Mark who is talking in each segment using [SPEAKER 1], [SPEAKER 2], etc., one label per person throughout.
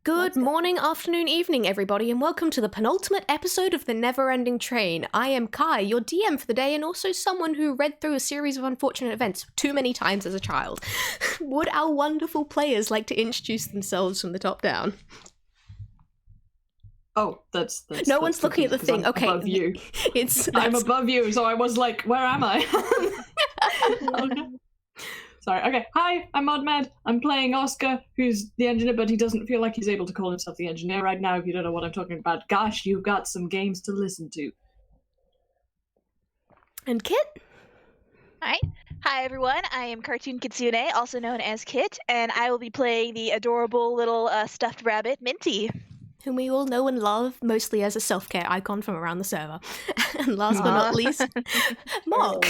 [SPEAKER 1] Good morning, afternoon, evening, everybody, and welcome to the penultimate episode of the Neverending Train. I am Kai, your DM for the day, and also someone who read through a series of unfortunate events too many times as a child. Would our wonderful players like to introduce themselves from the top down?
[SPEAKER 2] Oh, that's
[SPEAKER 1] no one's looking at the thing.
[SPEAKER 2] I'm
[SPEAKER 1] Okay,
[SPEAKER 2] above you. I'm above you, so I was like, where am I? Okay. Sorry. Okay. Hi, I'm Modmad. I'm playing Oscar, who's the engineer, but he doesn't feel like he's able to call himself the engineer right now. If you don't know what I'm talking about, gosh, you've got some games to listen to.
[SPEAKER 1] And Kit?
[SPEAKER 3] Hi. Hi, everyone. I am Cartoon Kitsune, also known as Kit, and I will be playing the adorable little stuffed rabbit, Minty.
[SPEAKER 1] Whom we all know and love, mostly as a self-care icon from around the server. And last but not least, Mark.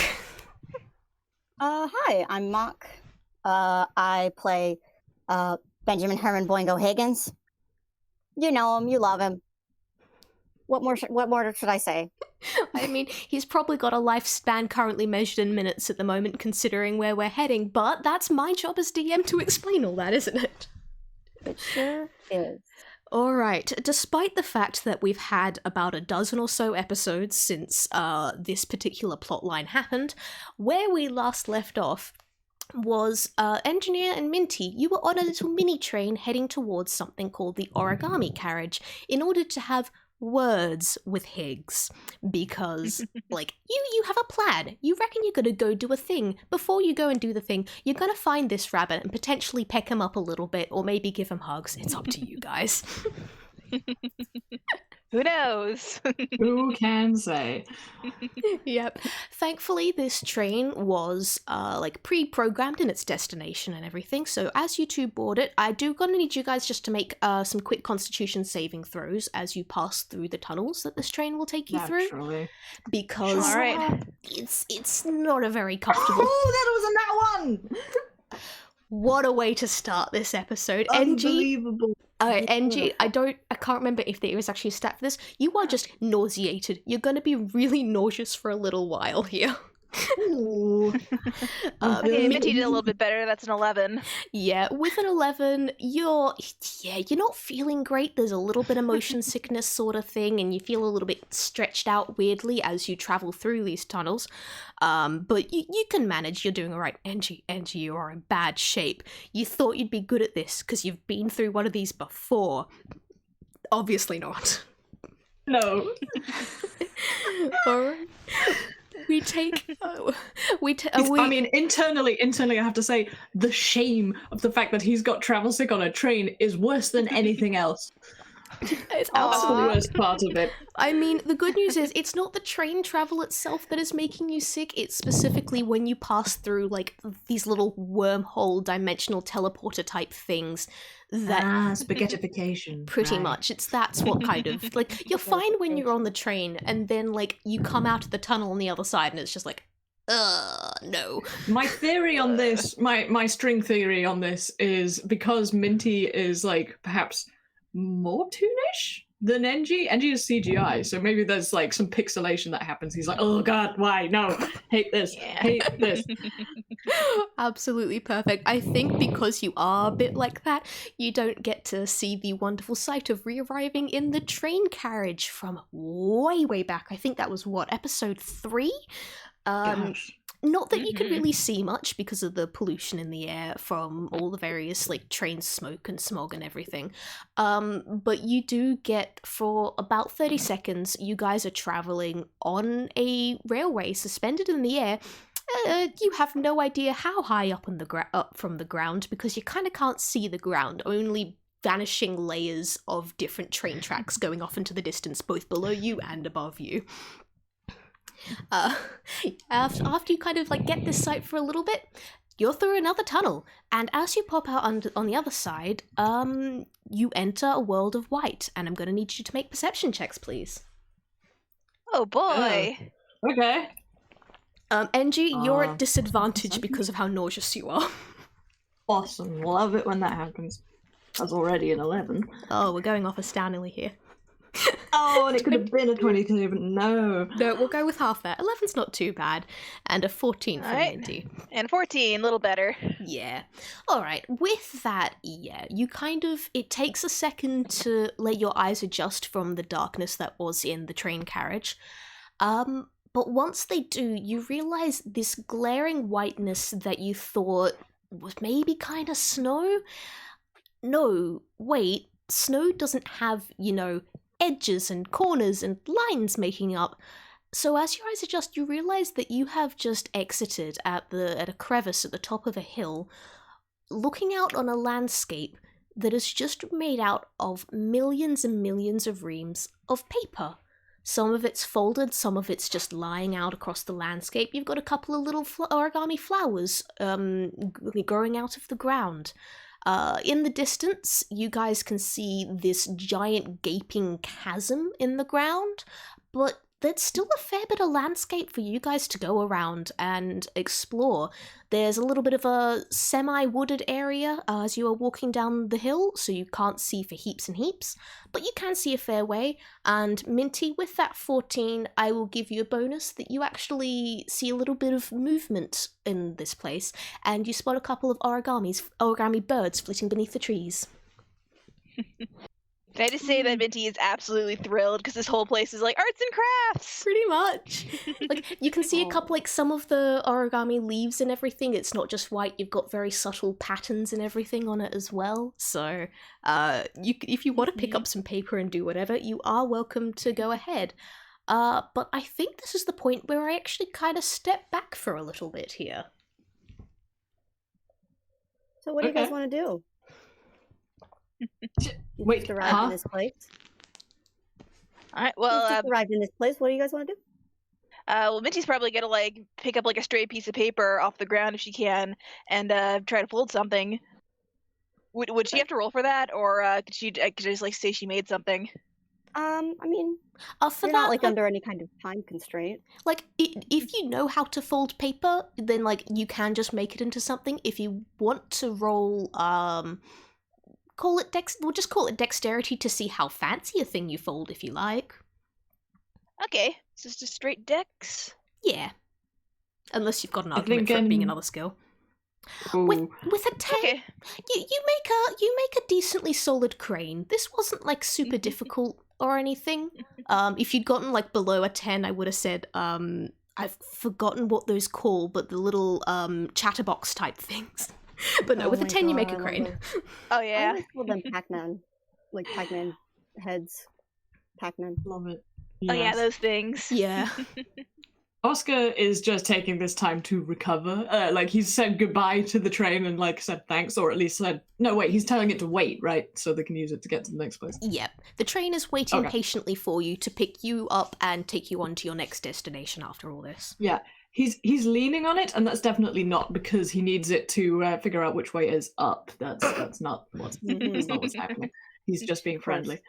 [SPEAKER 4] Hi, I'm Mock. I play Benjamin Herman Boingo Higgins. You know him, you love him. What more should I say?
[SPEAKER 1] I mean, he's probably got a lifespan currently measured in minutes at the moment, considering where we're heading, but that's my job as DM to explain all that, isn't it?
[SPEAKER 4] It sure is.
[SPEAKER 1] Alright, despite the fact that we've had about a dozen or so episodes since this particular plotline happened, where we last left off was Engineer and Minty. You were on a little mini train heading towards something called the Origami Carriage in order to have words with Higgs, because like you have a plan. You reckon you're gonna go do a thing. Before you go and do the thing, you're gonna find this rabbit and potentially peck him up a little bit, or maybe give him hugs. It's up to you guys.
[SPEAKER 3] Who knows?
[SPEAKER 2] Who can say?
[SPEAKER 1] Yep. Thankfully, this train was like pre-programmed in its destination and everything. So as you two board it, I do gonna need you guys just to make some quick Constitution saving throws as you pass through the tunnels that this train will take you through. Because
[SPEAKER 3] All right.
[SPEAKER 1] it's not a very comfortable.
[SPEAKER 2] Oh, that was a nat one.
[SPEAKER 1] What a way to start this episode, Engie.
[SPEAKER 2] Unbelievable.
[SPEAKER 1] Engie, I can't remember if there is actually a stat for this. You are just nauseated. You're going to be really nauseous for a little while here.
[SPEAKER 2] Ooh.
[SPEAKER 3] Okay, Minty did a little bit better. That's an 11.
[SPEAKER 1] Yeah, with an 11, you're not feeling great. There's a little bit of motion sickness sort of thing, and you feel a little bit stretched out weirdly as you travel through these tunnels. But you can manage. You're doing all right. Engie, you are in bad shape. You thought you'd be good at this because you've been through one of these before. Obviously not.
[SPEAKER 2] No.
[SPEAKER 1] All right.
[SPEAKER 2] I mean, internally, I have to say, the shame of the fact that he's got travel sick on a train is worse than anything else.
[SPEAKER 1] It's
[SPEAKER 2] That's the worst part of it.
[SPEAKER 1] I mean, the good news is it's not the train travel itself that is making you sick. It's specifically when you pass through like these little wormhole dimensional teleporter type things that
[SPEAKER 2] spaghettification.
[SPEAKER 1] Pretty much. That's what kind of like you're fine when you're on the train and then like you come out of the tunnel on the other side and it's just like no.
[SPEAKER 2] My theory on this, my string theory on this is because Minty is like perhaps more toonish than Engie. Engie is CGI, so maybe there's like some pixelation that happens. He's like, oh god, why? No, hate this, hate this.
[SPEAKER 1] Absolutely perfect. I think because you are a bit like that, you don't get to see the wonderful sight of re-arriving in the train carriage from way back. I think that was episode 3? Not that you could really see much because of the pollution in the air from all the various like train smoke and smog and everything. But you do get, for about 30 seconds, you guys are traveling on a railway suspended in the air. You have no idea how high up up from the ground because you kind of can't see the ground, only vanishing layers of different train tracks going off into the distance, both below you and above you. After you kind of like get this sight for a little bit, you're through another tunnel, and as you pop out on the other side, you enter a world of white, and I'm going to need you to make perception checks, please.
[SPEAKER 3] Oh boy.
[SPEAKER 2] Okay.
[SPEAKER 1] Engie, you're at disadvantage because of how nauseous you are.
[SPEAKER 2] Awesome. Love it when that happens. That's already an 11.
[SPEAKER 1] Oh, we're going off astoundingly here.
[SPEAKER 2] Oh, and it could have been a 22, but no.
[SPEAKER 1] No, we'll go with half that. 11's not too bad. And a 14 for
[SPEAKER 3] Alright.
[SPEAKER 1] Minty.
[SPEAKER 3] And 14, a little better.
[SPEAKER 1] Yeah. Alright, with that, yeah, you kind of, it takes a second to let your eyes adjust from the darkness that was in the train carriage. But once they do, you realize this glaring whiteness that you thought was maybe kind of snow? No, wait, snow doesn't have, edges and corners and lines making up. So as your eyes adjust, you realize that you have just exited at a crevice at the top of a hill, looking out on a landscape that is just made out of millions and millions of reams of paper. Some of it's folded, some of it's just lying out across the landscape. You've got a couple of little origami flowers growing out of the ground. In the distance, you guys can see this giant gaping chasm in the ground, but there's still a fair bit of landscape for you guys to go around and explore. There's a little bit of a semi-wooded area as you are walking down the hill, so you can't see for heaps and heaps, but you can see a fair way. And Minty, with that 14, I will give you a bonus that you actually see a little bit of movement in this place, and you spot a couple of origami birds flitting beneath the trees.
[SPEAKER 3] Can I just say that Minty is absolutely thrilled because this whole place is like arts and crafts?
[SPEAKER 1] Pretty much. Like, you can see a couple, like, some of the origami leaves and everything. It's not just white, you've got very subtle patterns and everything on it as well. So, if you want to pick up some paper and do whatever, you are welcome to go ahead. But I think this is the point where I actually kind of step back for a little bit here.
[SPEAKER 4] So what do you guys want to do?
[SPEAKER 2] Wait,
[SPEAKER 4] just arrived in this place.
[SPEAKER 3] Alright,
[SPEAKER 4] You
[SPEAKER 3] well,
[SPEAKER 4] just arrived in this place. What do you guys want to do?
[SPEAKER 3] well, Minty's probably gonna like pick up like a stray piece of paper off the ground if she can, and try to fold something. Would she have to roll for that, or could she just like say she made something?
[SPEAKER 4] I mean,
[SPEAKER 1] For
[SPEAKER 4] you're
[SPEAKER 1] that,
[SPEAKER 4] not like under any kind of time constraint.
[SPEAKER 1] like, if you know how to fold paper, then, like, you can just make it into something. If you want to roll, we'll just call it dexterity to see how fancy a thing you fold, if you like.
[SPEAKER 3] Okay, so it's just straight dex.
[SPEAKER 1] Yeah. Unless you've got an argument for it being another skill. With a 10,
[SPEAKER 3] Okay.
[SPEAKER 1] you make a decently solid crane. This wasn't, like, super difficult or anything. If you'd gotten, like, below a 10, I would have said, I've forgotten what those call, but the little chatterbox type things. But no, with a 10 you make a crane.
[SPEAKER 3] Oh
[SPEAKER 4] I
[SPEAKER 3] yeah.
[SPEAKER 4] always call them Pac-Man, like Pac-Man heads. Pac-Man.
[SPEAKER 2] Love it.
[SPEAKER 3] Oh yeah,
[SPEAKER 2] Yes.
[SPEAKER 3] those things.
[SPEAKER 1] Yeah.
[SPEAKER 2] Oscar is just taking this time to recover. Like, he's said goodbye to the train and, like, said thanks, or at least said... No, wait, he's telling it to wait, right? So they can use it to get to the next place.
[SPEAKER 1] Yep. The train is waiting patiently for you to pick you up and take you on to your next destination after all this.
[SPEAKER 2] Yeah. He's leaning on it, and that's definitely not because he needs it to figure out which way is up. That's not what's happening. He's just being friendly.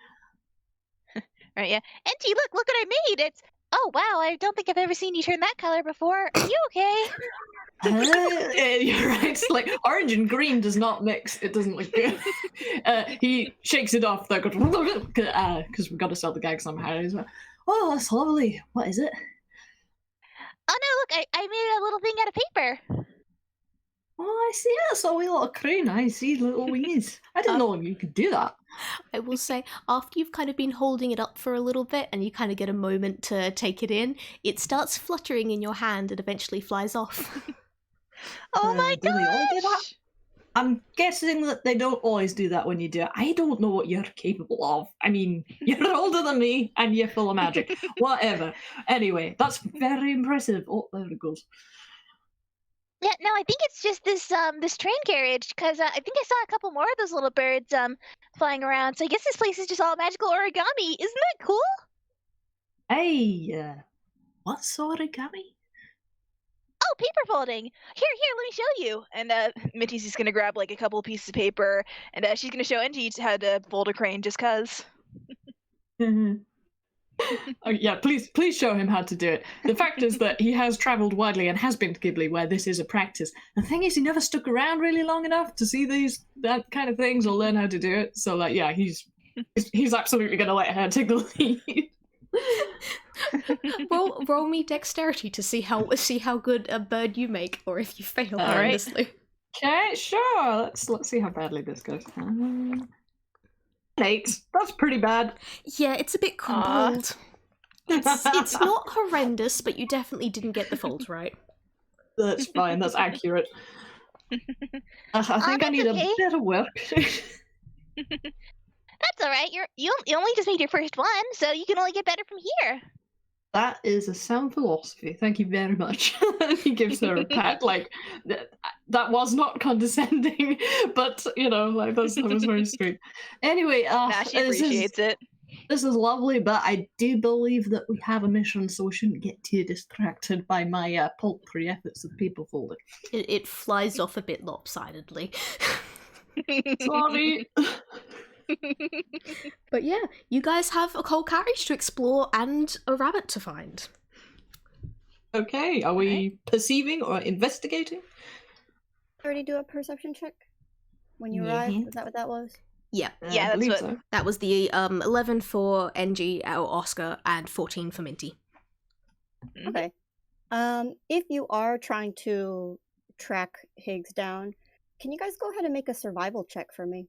[SPEAKER 3] Right, yeah. Engie, look what I made! It's oh wow, I don't think I've ever seen you turn that color before. Are you okay?
[SPEAKER 2] You're right. It's like orange and green does not mix. It doesn't look good. He shakes it off though, because we've got to sell the gag somehow. He's like, oh, that's lovely. What is it?
[SPEAKER 3] Oh no, look, I made a little thing out of paper.
[SPEAKER 2] Oh, I see. That's a wee little crane. I see little wings. I didn't know you could do that.
[SPEAKER 1] I will say, after you've kind of been holding it up for a little bit and you kind of get a moment to take it in, it starts fluttering in your hand and eventually flies off.
[SPEAKER 3] Oh my
[SPEAKER 2] do they all do that?
[SPEAKER 3] gosh!
[SPEAKER 2] I'm guessing that they don't always do that when you do it. I don't know what you're capable of. I mean, you're older than me and you're full of magic. Whatever. Anyway, that's very impressive. Oh, there it goes.
[SPEAKER 3] Yeah, no, I think it's just this this train carriage because I think I saw a couple more of those little birds flying around. So I guess this place is just all magical origami. Isn't that cool?
[SPEAKER 2] Hey, what's origami?
[SPEAKER 3] Oh, paper folding. Here, let me show you. And Minty's just gonna grab like a couple pieces of paper, and she's gonna show Engie how to fold a crane, just cause.
[SPEAKER 2] Oh, yeah, please show him how to do it. The fact is that he has travelled widely and has been to Ghibli where this is a practice. The thing is, he never stuck around really long enough to see that kind of things or learn how to do it. So, like, yeah, he's He's absolutely going to let her take the lead.
[SPEAKER 1] Roll me dexterity to see how good a bird you make, or if you fail
[SPEAKER 2] All right.
[SPEAKER 1] horrendously.
[SPEAKER 2] Okay, sure. Let's see how badly this goes. 8. That's pretty bad.
[SPEAKER 1] Yeah, it's a bit crumpled. It's not horrendous, but you definitely didn't get the folds right.
[SPEAKER 2] That's fine. That's accurate. I think I need a bit of work.
[SPEAKER 5] That's all right. You only just made your first one, so you can only get better from here.
[SPEAKER 2] That is a sound philosophy. Thank you very much. He gives her a pat. Like that was not condescending, but you know, like that was very sweet. Anyway,
[SPEAKER 3] Nah, she appreciates it.
[SPEAKER 2] This is lovely, but I do believe that we have a mission, so we shouldn't get too distracted by my paltry efforts of people folding.
[SPEAKER 1] It flies off a bit lopsidedly.
[SPEAKER 2] Sorry.
[SPEAKER 1] But yeah, you guys have a coal carriage to explore and a rabbit to find.
[SPEAKER 2] Okay, are we perceiving or investigating?
[SPEAKER 4] Already do a perception check when you arrived? Is that what that was?
[SPEAKER 1] Yeah.
[SPEAKER 3] Yeah,
[SPEAKER 2] I
[SPEAKER 3] that's
[SPEAKER 2] believe
[SPEAKER 3] what.
[SPEAKER 2] so.
[SPEAKER 1] That was the 11 for Engie or Oscar and 14 for Minty.
[SPEAKER 4] Okay. If you are trying to track Higgs down, can you guys go ahead and make a survival check for me?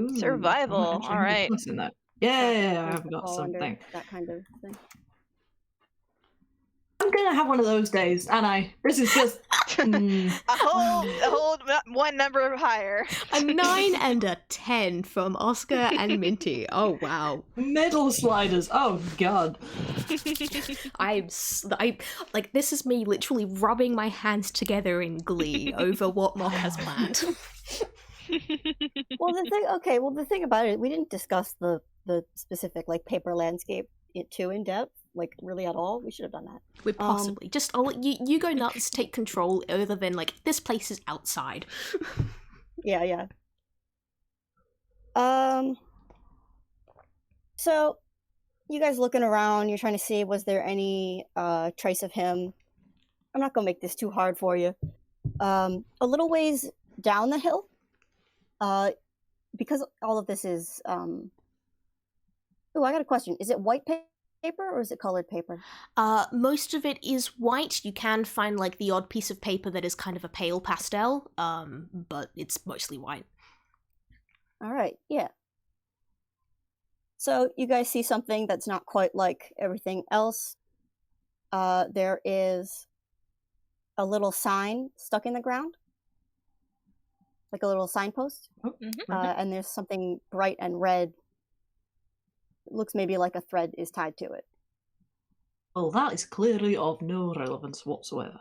[SPEAKER 2] Ooh,
[SPEAKER 3] Survival,
[SPEAKER 2] I'm actually
[SPEAKER 3] all right.
[SPEAKER 2] plus in that. Yeah, I've got
[SPEAKER 4] Fall under
[SPEAKER 2] something.
[SPEAKER 4] that kind of thing.
[SPEAKER 2] I'm gonna have one of those days, and this is just
[SPEAKER 3] A whole one number higher.
[SPEAKER 1] A 9 and a 10 from Oscar and Minty. Oh wow.
[SPEAKER 2] middle sliders. Oh god.
[SPEAKER 1] I like this is me literally rubbing my hands together in glee over what Mock has planned.
[SPEAKER 4] Well, the thing about it, we didn't discuss the specific like paper landscape too in depth, like really at all. We should have done that.
[SPEAKER 1] We possibly just I'll let you go nuts, take control, other than like this place is outside.
[SPEAKER 4] Yeah. So you guys looking around, you're trying to see was there any trace of him. I'm not gonna make this too hard for you. A little ways down the hill, because all of this is I got a question. Is it white paper or is it colored paper?
[SPEAKER 1] Most of it is white. You can find like the odd piece of paper that is kind of a pale pastel, but it's mostly white.
[SPEAKER 4] All right, yeah. So you guys see something that's not quite like everything else. There is a little sign stuck in the ground, like a little signpost, and there's something bright and red. It looks maybe like a thread is tied to it.
[SPEAKER 2] Well, that is clearly of no relevance whatsoever.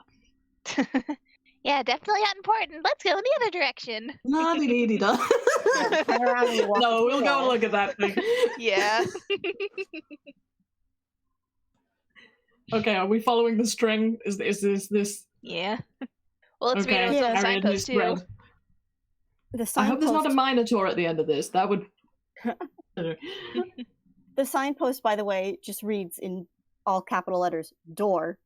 [SPEAKER 5] Yeah, definitely not important. Let's go in the other direction.
[SPEAKER 2] No,
[SPEAKER 4] Turn around and walk
[SPEAKER 2] No,
[SPEAKER 4] through
[SPEAKER 2] we'll
[SPEAKER 4] the
[SPEAKER 2] go
[SPEAKER 4] wall.
[SPEAKER 2] look at that thing.
[SPEAKER 3] Yeah.
[SPEAKER 2] Okay, are we following the string? Is this?
[SPEAKER 3] Yeah. Well, let's
[SPEAKER 2] Okay,
[SPEAKER 3] read it on the
[SPEAKER 2] Carriage
[SPEAKER 3] signpost
[SPEAKER 2] is
[SPEAKER 3] too.
[SPEAKER 2] red.
[SPEAKER 4] The
[SPEAKER 2] I hope there's not a
[SPEAKER 4] signpost.
[SPEAKER 2] minotaur at the end of this. That would.
[SPEAKER 4] The signpost, by the way, just reads in all capital letters, door.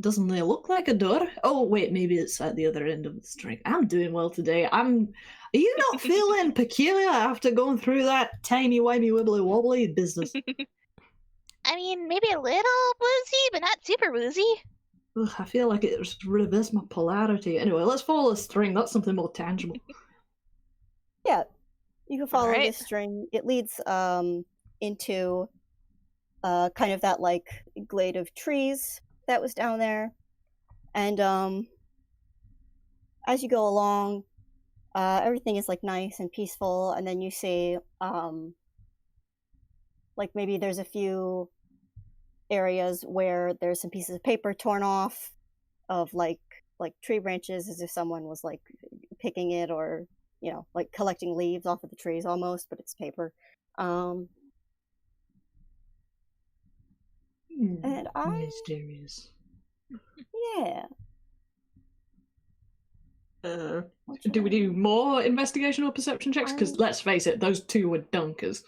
[SPEAKER 2] Doesn't it look like a door? Oh wait, maybe it's at the other end of the string. I'm doing well today. Are you not feeling peculiar after going through that tiny wimey wibbly wobbly business?
[SPEAKER 5] I mean, maybe a little woozy, but not super woozy.
[SPEAKER 2] Ugh, I feel like it reversed my polarity. Anyway, let's follow the string. That's something more tangible.
[SPEAKER 4] Yeah, you can follow
[SPEAKER 3] Alright.
[SPEAKER 4] this string. It leads into kind of that like glade of trees that was down there, and as you go along, everything is like nice and peaceful, and then you see like maybe there's a few areas where there's some pieces of paper torn off of like tree branches, as if someone was like picking it, or like collecting leaves off of the trees almost, but it's paper. And
[SPEAKER 2] Mysterious.
[SPEAKER 4] Yeah.
[SPEAKER 2] Do we do more investigation or perception checks? Because let's face it, those two were dunkers.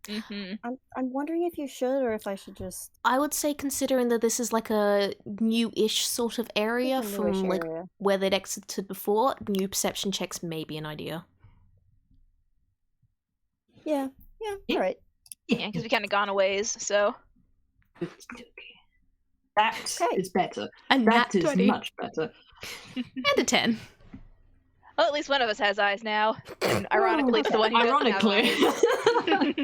[SPEAKER 4] I'm wondering if you should, or if I should just.
[SPEAKER 1] I would say, considering that this is like a new-ish sort of area
[SPEAKER 4] It's a
[SPEAKER 1] from
[SPEAKER 4] newish
[SPEAKER 1] like
[SPEAKER 4] area.
[SPEAKER 1] where they'd exited before, new perception checks may be an idea.
[SPEAKER 4] Yeah, all right.
[SPEAKER 3] Yeah, because we kind of gone a ways, so.
[SPEAKER 2] That
[SPEAKER 4] Okay.
[SPEAKER 2] is better.
[SPEAKER 1] And
[SPEAKER 2] That
[SPEAKER 1] nat
[SPEAKER 2] is
[SPEAKER 1] 20.
[SPEAKER 2] much better.
[SPEAKER 1] And a 10.
[SPEAKER 3] Well, at least one of us has eyes now. And ironically, it's the one who
[SPEAKER 2] Ironically.
[SPEAKER 3] doesn't have eyes.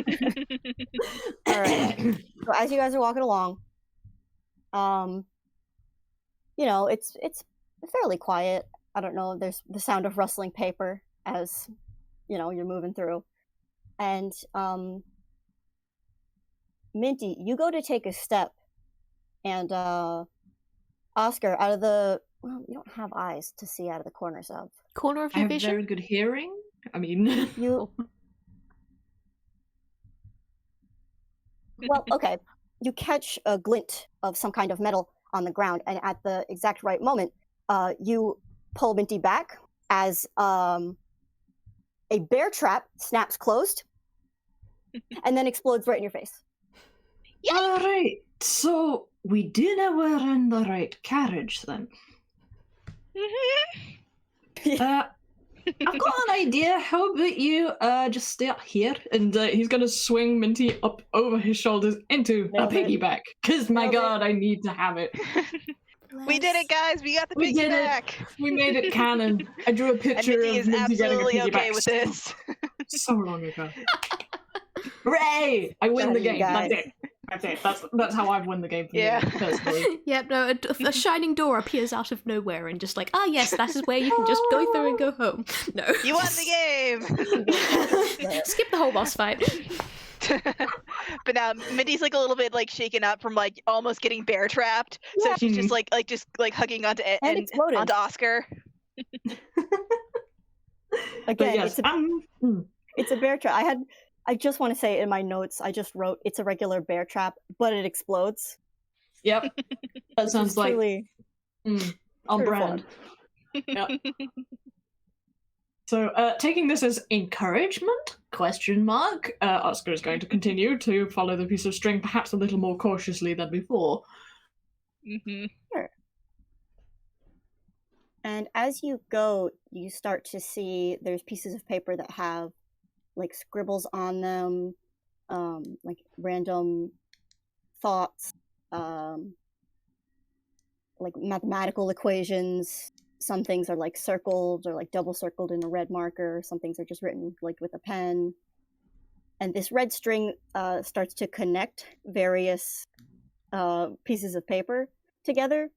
[SPEAKER 4] All right. So as you guys are walking along, it's fairly quiet. I don't know. There's the sound of rustling paper as you're moving through, and Minty, you go to take a step, and Oscar, out of the you don't have eyes to see out of the corners of
[SPEAKER 1] Corner of
[SPEAKER 2] I
[SPEAKER 1] your
[SPEAKER 2] have
[SPEAKER 1] vision?
[SPEAKER 2] very good hearing. I mean,
[SPEAKER 4] you. Well, okay. You catch a glint of some kind of metal on the ground, and at the exact right moment, you pull Minty back as a bear trap snaps closed and then explodes right in your face.
[SPEAKER 2] all right. So we do know we're in the right carriage then. I've got an idea. How about you just stay up here, and he's gonna swing Minty up over his shoulders into
[SPEAKER 4] Nailed
[SPEAKER 2] a
[SPEAKER 4] it.
[SPEAKER 2] piggyback. Because my
[SPEAKER 4] Nailed it.
[SPEAKER 2] god, I need to have it.
[SPEAKER 3] We did it, guys! We got the
[SPEAKER 2] We did it.
[SPEAKER 3] piggyback!
[SPEAKER 2] We made it canon. I drew a
[SPEAKER 3] And
[SPEAKER 2] picture
[SPEAKER 3] Minty
[SPEAKER 2] of
[SPEAKER 3] is
[SPEAKER 2] Minty getting a
[SPEAKER 3] absolutely
[SPEAKER 2] piggyback
[SPEAKER 3] okay with this.
[SPEAKER 2] so long ago. Hooray! I win the
[SPEAKER 4] You
[SPEAKER 2] game.
[SPEAKER 4] guys.
[SPEAKER 2] That's it. That's it. That's how I've won the game for
[SPEAKER 3] Yeah.
[SPEAKER 2] me, personally.
[SPEAKER 1] Yep, no, a shining door appears out of nowhere and just like, yes, that is where you can just go through and go home. No.
[SPEAKER 3] You won the game!
[SPEAKER 1] Skip the whole boss fight.
[SPEAKER 3] But now Minty's like a little bit like shaken up from like almost getting bear trapped, so
[SPEAKER 4] Yeah.
[SPEAKER 3] she's just like hugging onto
[SPEAKER 4] And exploded.
[SPEAKER 3] onto Oscar.
[SPEAKER 2] But
[SPEAKER 4] Again,
[SPEAKER 2] yes,
[SPEAKER 4] it's a bear trap. I just want to say in my notes, I just wrote it's a regular bear trap, but it explodes.
[SPEAKER 2] yep. That
[SPEAKER 4] Which
[SPEAKER 2] sounds
[SPEAKER 4] is
[SPEAKER 2] like
[SPEAKER 4] truly
[SPEAKER 2] on
[SPEAKER 4] true
[SPEAKER 2] brand. Yep. So, taking this as encouragement? Oscar is going to continue to follow the piece of string, perhaps a little more cautiously than before.
[SPEAKER 3] Mm-hmm.
[SPEAKER 4] And as you go, you start to see there's pieces of paper that have like scribbles on them, like random thoughts, like mathematical equations. Some things are like circled or like double circled in a red marker. Some things are just written like with a pen. And this red string starts to connect various pieces of paper together.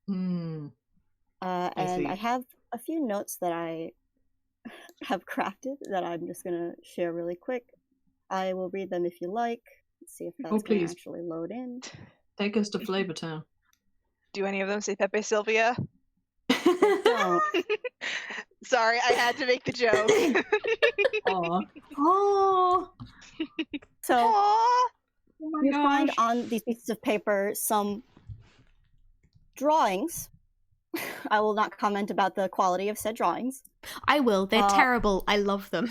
[SPEAKER 2] Hmm.
[SPEAKER 4] And
[SPEAKER 2] see.
[SPEAKER 4] I have a few notes that I have crafted that I'm just going to share really quick. I will read them if you like. Let's see if that's going to
[SPEAKER 2] please.
[SPEAKER 4] actually load in.
[SPEAKER 2] Take us to Flavor Town.
[SPEAKER 3] Do any of them say Pepe Sylvia?
[SPEAKER 4] Don't.
[SPEAKER 3] Sorry, I had to make the joke.
[SPEAKER 2] Aw. Aw.
[SPEAKER 4] So
[SPEAKER 3] Aww.
[SPEAKER 2] Oh my
[SPEAKER 4] you
[SPEAKER 2] gosh.
[SPEAKER 4] find on these pieces of paper some drawings. I will not comment about the quality of said drawings.
[SPEAKER 1] I will. They're
[SPEAKER 4] Uh,
[SPEAKER 1] terrible. I love them.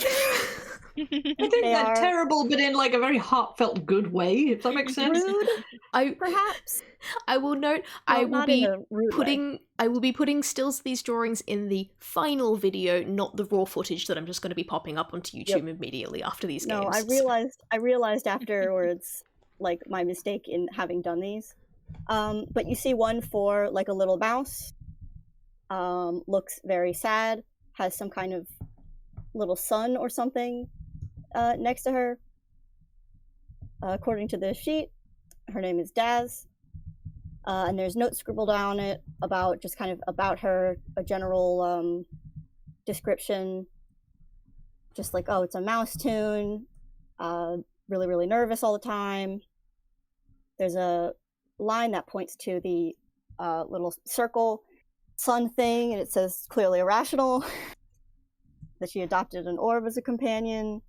[SPEAKER 2] I think
[SPEAKER 4] They
[SPEAKER 2] they're
[SPEAKER 4] are-
[SPEAKER 2] terrible, but in like a very heartfelt, good way, if that makes sense.
[SPEAKER 4] Rude,
[SPEAKER 1] I
[SPEAKER 4] perhaps.
[SPEAKER 1] I will note
[SPEAKER 4] Well,
[SPEAKER 1] I will
[SPEAKER 4] not in
[SPEAKER 1] be
[SPEAKER 4] a rude way.
[SPEAKER 1] putting stills of these drawings in the final video, not the raw footage that I'm just going to be popping up onto YouTube immediately after these
[SPEAKER 4] No,
[SPEAKER 1] games.
[SPEAKER 4] I realized afterwards, like my mistake in having done these. But you see one for like a little mouse. Looks very sad. Has some kind of little sun or something next to her. According to the sheet, her name is Daz. And there's notes scribbled on it about just kind of about her, a general description. Just like, oh, it's a mouse tune. Really, really nervous all the time. There's a line that points to the little circle sun thing, and it says clearly irrational. That she adopted an orb as a companion.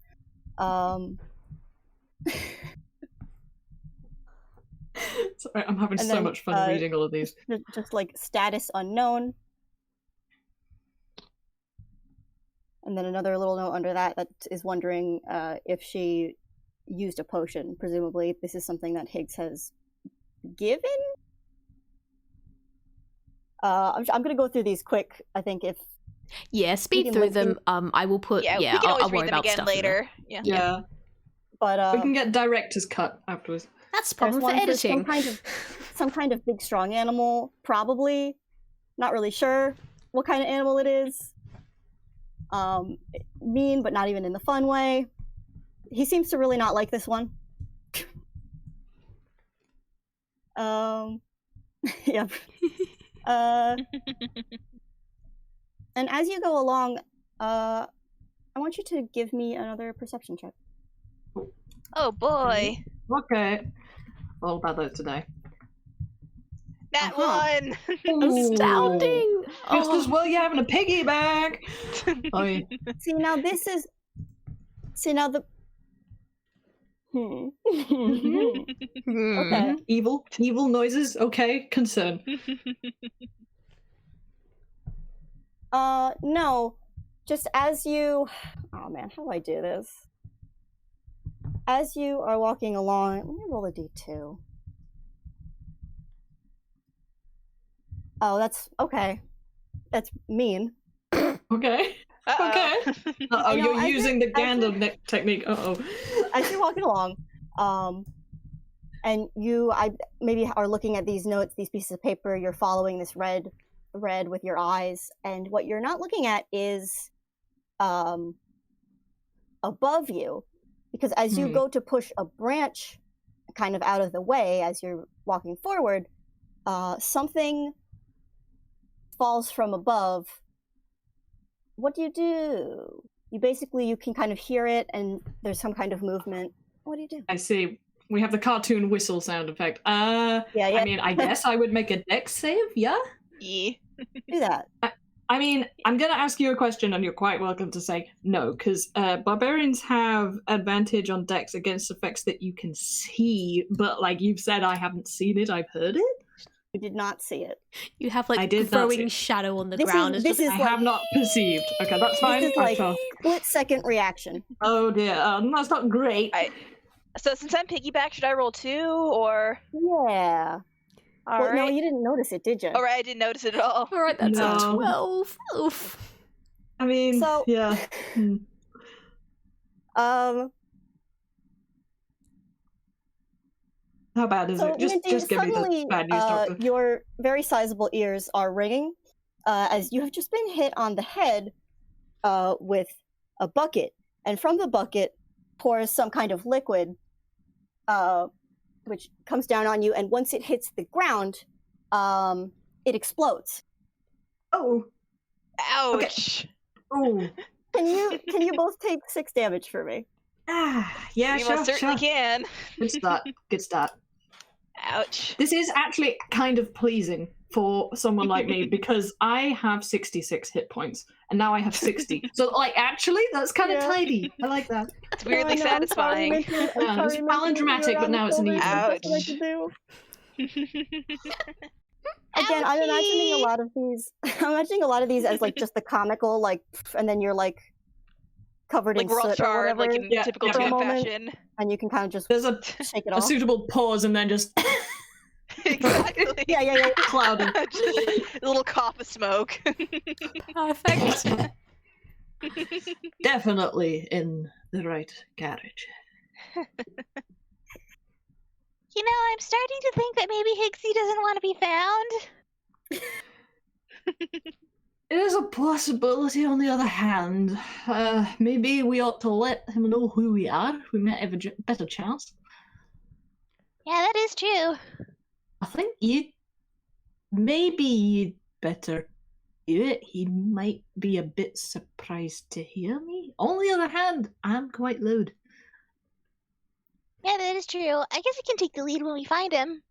[SPEAKER 2] Sorry, I'm having
[SPEAKER 4] And
[SPEAKER 2] so
[SPEAKER 4] then,
[SPEAKER 2] much fun reading all of these.
[SPEAKER 4] Just like status unknown. And then another little note under that is wondering if she used a potion. Presumably, this is something that Higgs has given. I'm going to go through these quick. I think if
[SPEAKER 1] Yeah, speed
[SPEAKER 4] can
[SPEAKER 1] through
[SPEAKER 4] look
[SPEAKER 1] them. I will put.
[SPEAKER 3] Yeah,
[SPEAKER 1] Yeah,
[SPEAKER 3] we can
[SPEAKER 1] I'll
[SPEAKER 3] always
[SPEAKER 1] worry
[SPEAKER 3] read them
[SPEAKER 1] about
[SPEAKER 3] again
[SPEAKER 1] stuff in there.
[SPEAKER 3] later. Yeah.
[SPEAKER 2] Yeah.
[SPEAKER 4] But
[SPEAKER 2] We can get director's cut afterwards.
[SPEAKER 1] That's the
[SPEAKER 4] there's
[SPEAKER 1] problem for
[SPEAKER 4] one for
[SPEAKER 1] editing.
[SPEAKER 4] some kind of big strong animal, probably. Not really sure what kind of animal it is. Mean, but not even in the fun way. He seems to really not like this one. Yep. And as you go along, I want you to give me another perception check.
[SPEAKER 3] Oh boy,
[SPEAKER 2] Okay. All about that today.
[SPEAKER 3] that
[SPEAKER 4] Uh-huh.
[SPEAKER 3] one.
[SPEAKER 1] Astounding!
[SPEAKER 2] Just as
[SPEAKER 1] Oh,
[SPEAKER 2] well you having a piggyback. Oh, yeah.
[SPEAKER 4] See, now this is. See, now the.
[SPEAKER 1] hmm.
[SPEAKER 4] Okay.
[SPEAKER 2] Evil noises. Okay, concern.
[SPEAKER 4] No. Just as you. Oh man, how do I do this? As you are walking along, let me roll a d2. Oh, that's okay. That's mean.
[SPEAKER 2] Okay.
[SPEAKER 3] Uh-oh.
[SPEAKER 2] Okay. Uh-oh,
[SPEAKER 4] I know,
[SPEAKER 2] you're
[SPEAKER 4] as
[SPEAKER 2] using
[SPEAKER 4] you're-
[SPEAKER 2] the Gandalf technique. Uh-oh.
[SPEAKER 4] As you're walking along, and you, maybe are looking at these notes, these pieces of paper. You're following this red with your eyes, and what you're not looking at is, above you, because as you go to push a branch, kind of out of the way as you're walking forward, something falls from above. What do? You can kind of hear it, and there's some kind of movement. What do you do?
[SPEAKER 2] I see. We have the cartoon whistle sound effect.
[SPEAKER 4] Yeah.
[SPEAKER 2] I mean, I guess I would make a dex save, yeah?
[SPEAKER 3] Yeah.
[SPEAKER 4] Do that.
[SPEAKER 2] I mean, I'm gonna ask you a question, and you're quite welcome to say no, because barbarians have advantage on dex against effects that you can see, but like you've said, I haven't seen it, I've heard it.
[SPEAKER 4] You did not see it.
[SPEAKER 1] You have
[SPEAKER 2] I
[SPEAKER 1] like
[SPEAKER 2] did not see
[SPEAKER 1] growing
[SPEAKER 2] it.
[SPEAKER 1] shadow on the
[SPEAKER 4] This
[SPEAKER 1] ground.
[SPEAKER 4] is-
[SPEAKER 1] It's
[SPEAKER 4] this
[SPEAKER 1] just-
[SPEAKER 4] is
[SPEAKER 2] I
[SPEAKER 4] like-
[SPEAKER 2] have not perceived. Okay, that's fine.
[SPEAKER 4] This is
[SPEAKER 2] I
[SPEAKER 4] like
[SPEAKER 2] shall-
[SPEAKER 4] split-second reaction.
[SPEAKER 2] Oh dear, that's not great.
[SPEAKER 3] So since I'm piggyback, should I roll 2 or?
[SPEAKER 4] Yeah.
[SPEAKER 3] All
[SPEAKER 4] Well,
[SPEAKER 3] right.
[SPEAKER 4] no, you didn't notice it, did you?
[SPEAKER 3] All right, I didn't notice it at all.
[SPEAKER 1] All right, that's a
[SPEAKER 2] No.
[SPEAKER 1] 12. Oof.
[SPEAKER 2] I mean,
[SPEAKER 4] So-
[SPEAKER 2] yeah. Hmm. How bad is
[SPEAKER 4] So,
[SPEAKER 2] it? Just
[SPEAKER 4] Minty,
[SPEAKER 2] give me
[SPEAKER 4] suddenly,
[SPEAKER 2] the bad news, doctor.
[SPEAKER 4] your very sizable ears are ringing, as you have just been hit on the head with a bucket, and from the bucket pours some kind of liquid, which comes down on you, and once it hits the ground, it explodes.
[SPEAKER 2] Oh,
[SPEAKER 3] Ouch.
[SPEAKER 2] oh.
[SPEAKER 4] Can you both take 6 damage for me?
[SPEAKER 2] Yeah,
[SPEAKER 3] You
[SPEAKER 2] sure,
[SPEAKER 3] most certainly
[SPEAKER 2] sure.
[SPEAKER 3] can.
[SPEAKER 2] Good start. Good start.
[SPEAKER 3] Ouch.
[SPEAKER 2] This is actually kind of pleasing for someone like me because I have 66 hit points and now I have 60. So, like, actually, that's kind of
[SPEAKER 4] Yeah.
[SPEAKER 2] tidy. I like that.
[SPEAKER 3] It's weirdly
[SPEAKER 4] No, I know, I'm sorry,
[SPEAKER 3] satisfying.
[SPEAKER 4] Minty. I'm
[SPEAKER 2] Yeah,
[SPEAKER 4] sorry,
[SPEAKER 2] it's
[SPEAKER 4] Minty,
[SPEAKER 2] palindramatic,
[SPEAKER 4] you're
[SPEAKER 2] but
[SPEAKER 4] on
[SPEAKER 2] now
[SPEAKER 4] the
[SPEAKER 2] it's an
[SPEAKER 4] shoulder.
[SPEAKER 2] even.
[SPEAKER 4] That's what I
[SPEAKER 3] Ouch.
[SPEAKER 4] can do. Again, I'm imagining a lot of these. I'm imagining a lot of these as like just the comical, like, and then you're like covered
[SPEAKER 3] Like
[SPEAKER 4] in
[SPEAKER 3] we're all
[SPEAKER 4] soot or
[SPEAKER 3] charred,
[SPEAKER 4] whatever,
[SPEAKER 3] like in
[SPEAKER 2] Yeah,
[SPEAKER 3] typical
[SPEAKER 2] yeah,
[SPEAKER 4] for a
[SPEAKER 3] Jam
[SPEAKER 4] moment.
[SPEAKER 3] fashion.
[SPEAKER 4] and you can kind of just
[SPEAKER 2] There's a
[SPEAKER 4] shake it
[SPEAKER 2] a
[SPEAKER 4] off.
[SPEAKER 2] suitable pause and then just
[SPEAKER 3] Exactly.
[SPEAKER 4] Yeah.
[SPEAKER 2] cloud of
[SPEAKER 3] A little cough of smoke.
[SPEAKER 1] Perfect.
[SPEAKER 2] definitely in the right carriage.
[SPEAKER 5] You know, I'm starting to think that maybe Higgsy doesn't want to be found.
[SPEAKER 2] It is a possibility, on the other hand. Maybe we ought to let him know who we are. We might have a better chance.
[SPEAKER 5] Yeah, that is true.
[SPEAKER 2] I think you'd better do it. He might be a bit surprised to hear me. On the other hand, I'm quite loud.
[SPEAKER 5] Yeah, that is true. I guess I can take the lead when we find him.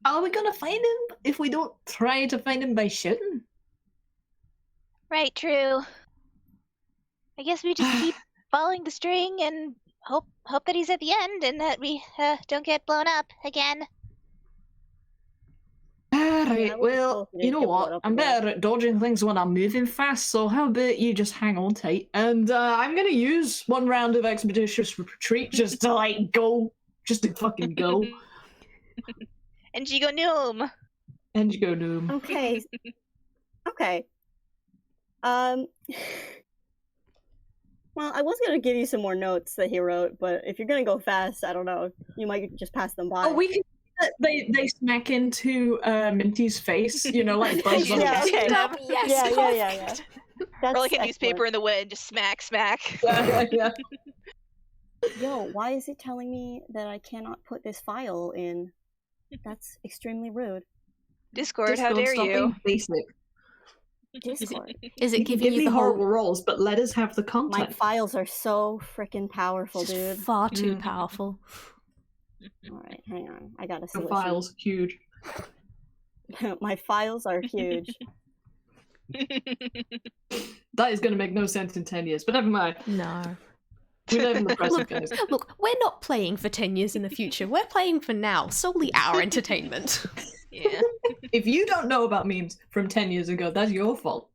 [SPEAKER 2] Are we gonna find him if we don't try to find him by shooting?
[SPEAKER 5] Right, true. I guess we just keep following the string and hope that he's at the end and that we don't get blown up again.
[SPEAKER 2] Alright,
[SPEAKER 4] I would've
[SPEAKER 2] well,
[SPEAKER 4] thought we
[SPEAKER 2] you
[SPEAKER 4] didn't
[SPEAKER 2] know
[SPEAKER 4] get blown
[SPEAKER 2] what?
[SPEAKER 4] up
[SPEAKER 2] I'm
[SPEAKER 4] again.
[SPEAKER 2] better at dodging things when I'm moving fast, so how about you just hang on tight? And I'm gonna use one round of Expeditious Retreat just to, like, go. Just to fucking go.
[SPEAKER 3] And Jigo Noom.
[SPEAKER 2] And you go, Doom.
[SPEAKER 4] Okay, Okay. Well, I was gonna give you some more notes that he wrote, but if you're gonna go fast, I don't know. You might just pass them by.
[SPEAKER 2] Oh, we can. They smack into Minty's face, you know, like buzz
[SPEAKER 4] Yeah,
[SPEAKER 2] on
[SPEAKER 4] okay.
[SPEAKER 1] Yes,
[SPEAKER 4] Yeah.
[SPEAKER 3] Or like a
[SPEAKER 4] That's
[SPEAKER 3] newspaper in the wind, just smack, smack.
[SPEAKER 2] Yeah.
[SPEAKER 4] Yo, why is it telling me that I cannot put this file in? That's extremely rude.
[SPEAKER 3] Discord, how
[SPEAKER 2] Discord,
[SPEAKER 3] dare
[SPEAKER 2] stop
[SPEAKER 3] you?
[SPEAKER 2] being basic.
[SPEAKER 4] Discord.
[SPEAKER 1] Is it
[SPEAKER 2] You can
[SPEAKER 1] giving
[SPEAKER 2] give
[SPEAKER 1] you
[SPEAKER 2] me
[SPEAKER 1] the
[SPEAKER 2] horrible
[SPEAKER 1] whole?
[SPEAKER 2] roles, but let us have the
[SPEAKER 4] My
[SPEAKER 2] content.
[SPEAKER 4] files are so freaking powerful,
[SPEAKER 1] It's
[SPEAKER 4] dude.
[SPEAKER 1] far too
[SPEAKER 2] Mm.
[SPEAKER 1] powerful.
[SPEAKER 4] Alright, hang on. I got a
[SPEAKER 2] The
[SPEAKER 4] solution.
[SPEAKER 2] files huge.
[SPEAKER 4] My files are huge.
[SPEAKER 2] That is going to make no sense in 10 years, but never mind.
[SPEAKER 1] No.
[SPEAKER 2] We live in the present, guys.
[SPEAKER 1] Look, we're not playing for 10 years in the future. We're playing for now, solely our entertainment.
[SPEAKER 3] Yeah.
[SPEAKER 2] If you don't know about memes from 10 years ago, that's your fault.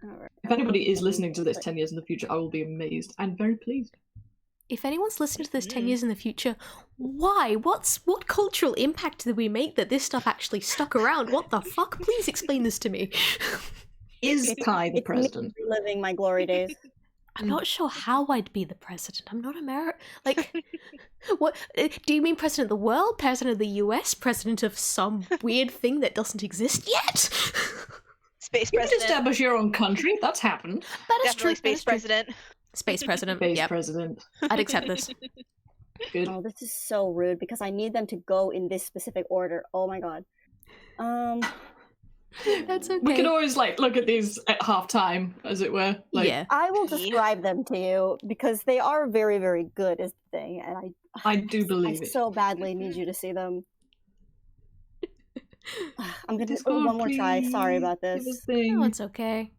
[SPEAKER 4] Alright.
[SPEAKER 2] If anybody is listening to this 10 years in the future, I will be amazed and very pleased.
[SPEAKER 1] If anyone's listening to this 10 years in the future, why? What cultural impact did we make that this stuff actually stuck around? What the fuck? Please explain this to me.
[SPEAKER 2] Is Kai the
[SPEAKER 4] It's me
[SPEAKER 2] president?
[SPEAKER 4] reliving my glory days.
[SPEAKER 1] I'm not sure how I'd be the president. I'm not American. Like, what? Do you mean president of the world? President of the US? President of some weird thing that doesn't exist yet?
[SPEAKER 3] Space
[SPEAKER 2] You can
[SPEAKER 3] president.
[SPEAKER 2] establish your own country. That's happened.
[SPEAKER 1] That is
[SPEAKER 3] Definitely
[SPEAKER 1] true. that is
[SPEAKER 3] space
[SPEAKER 1] true.
[SPEAKER 3] president.
[SPEAKER 1] Space president.
[SPEAKER 2] Space
[SPEAKER 1] Yep,
[SPEAKER 2] president.
[SPEAKER 1] I'd accept this.
[SPEAKER 2] Good.
[SPEAKER 4] Oh, this is so rude because I need them to go in this specific order. Oh my god.
[SPEAKER 1] That's okay.
[SPEAKER 2] We can always look at these at half time, as it were.
[SPEAKER 1] Yeah.
[SPEAKER 4] I will
[SPEAKER 3] Yeah.
[SPEAKER 4] describe them to you because they are very, very good is the thing, and
[SPEAKER 2] I do
[SPEAKER 4] I
[SPEAKER 2] believe it.
[SPEAKER 4] so badly need you to see them. I'm gonna do
[SPEAKER 2] Discord,
[SPEAKER 4] one more try. Sorry about
[SPEAKER 2] please.
[SPEAKER 4] this.
[SPEAKER 2] Give us thing.
[SPEAKER 1] No, it's okay.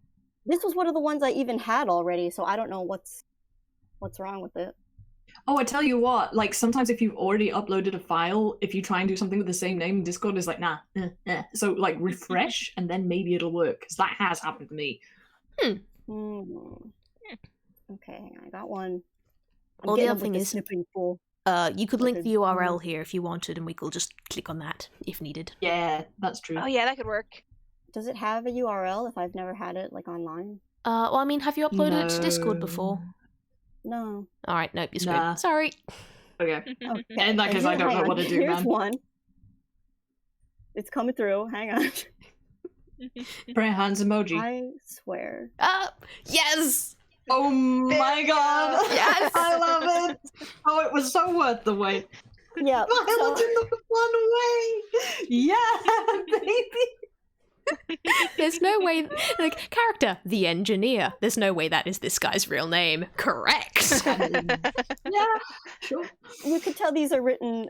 [SPEAKER 4] This was one of the ones I even had already, so I don't know what's wrong with it.
[SPEAKER 2] Oh, I tell you what, sometimes if you've already uploaded a file, if you try and do something with the same name, Discord is like, nah, So, refresh, and then maybe it'll work, because that has happened to me.
[SPEAKER 4] Okay, hang on. I got one. I'm
[SPEAKER 1] Well, the
[SPEAKER 4] getting
[SPEAKER 1] other
[SPEAKER 4] up with
[SPEAKER 1] thing
[SPEAKER 4] the
[SPEAKER 1] is-
[SPEAKER 4] snipping tool.
[SPEAKER 1] You could link
[SPEAKER 4] Okay.
[SPEAKER 1] the URL here if you wanted, and we could just click on that if needed.
[SPEAKER 2] Yeah, that's true.
[SPEAKER 3] Oh yeah, that could work.
[SPEAKER 4] Does it have a URL if I've never had it online?
[SPEAKER 1] Well, I mean, have you uploaded it to Discord before?
[SPEAKER 4] No.
[SPEAKER 1] All right, nope, you're screwed.
[SPEAKER 2] Nah.
[SPEAKER 1] Sorry.
[SPEAKER 2] Okay.
[SPEAKER 4] Okay.
[SPEAKER 2] In that case, I don't
[SPEAKER 4] hang
[SPEAKER 2] know
[SPEAKER 4] on.
[SPEAKER 2] what to do,
[SPEAKER 4] Here's
[SPEAKER 2] man.
[SPEAKER 4] one. It's coming through. Hang on.
[SPEAKER 2] Prayer hands emoji.
[SPEAKER 4] I swear.
[SPEAKER 1] Yes!
[SPEAKER 2] Oh my god!
[SPEAKER 1] Yes!
[SPEAKER 2] I love it! Oh, it was so worth the wait.
[SPEAKER 4] Yeah.
[SPEAKER 2] Violence
[SPEAKER 4] so-
[SPEAKER 2] in the fun way! Yeah, baby!
[SPEAKER 1] There's no way, character, the engineer. There's no way that is this guy's real name. Correct.
[SPEAKER 2] Yeah, sure.
[SPEAKER 4] You could tell these are written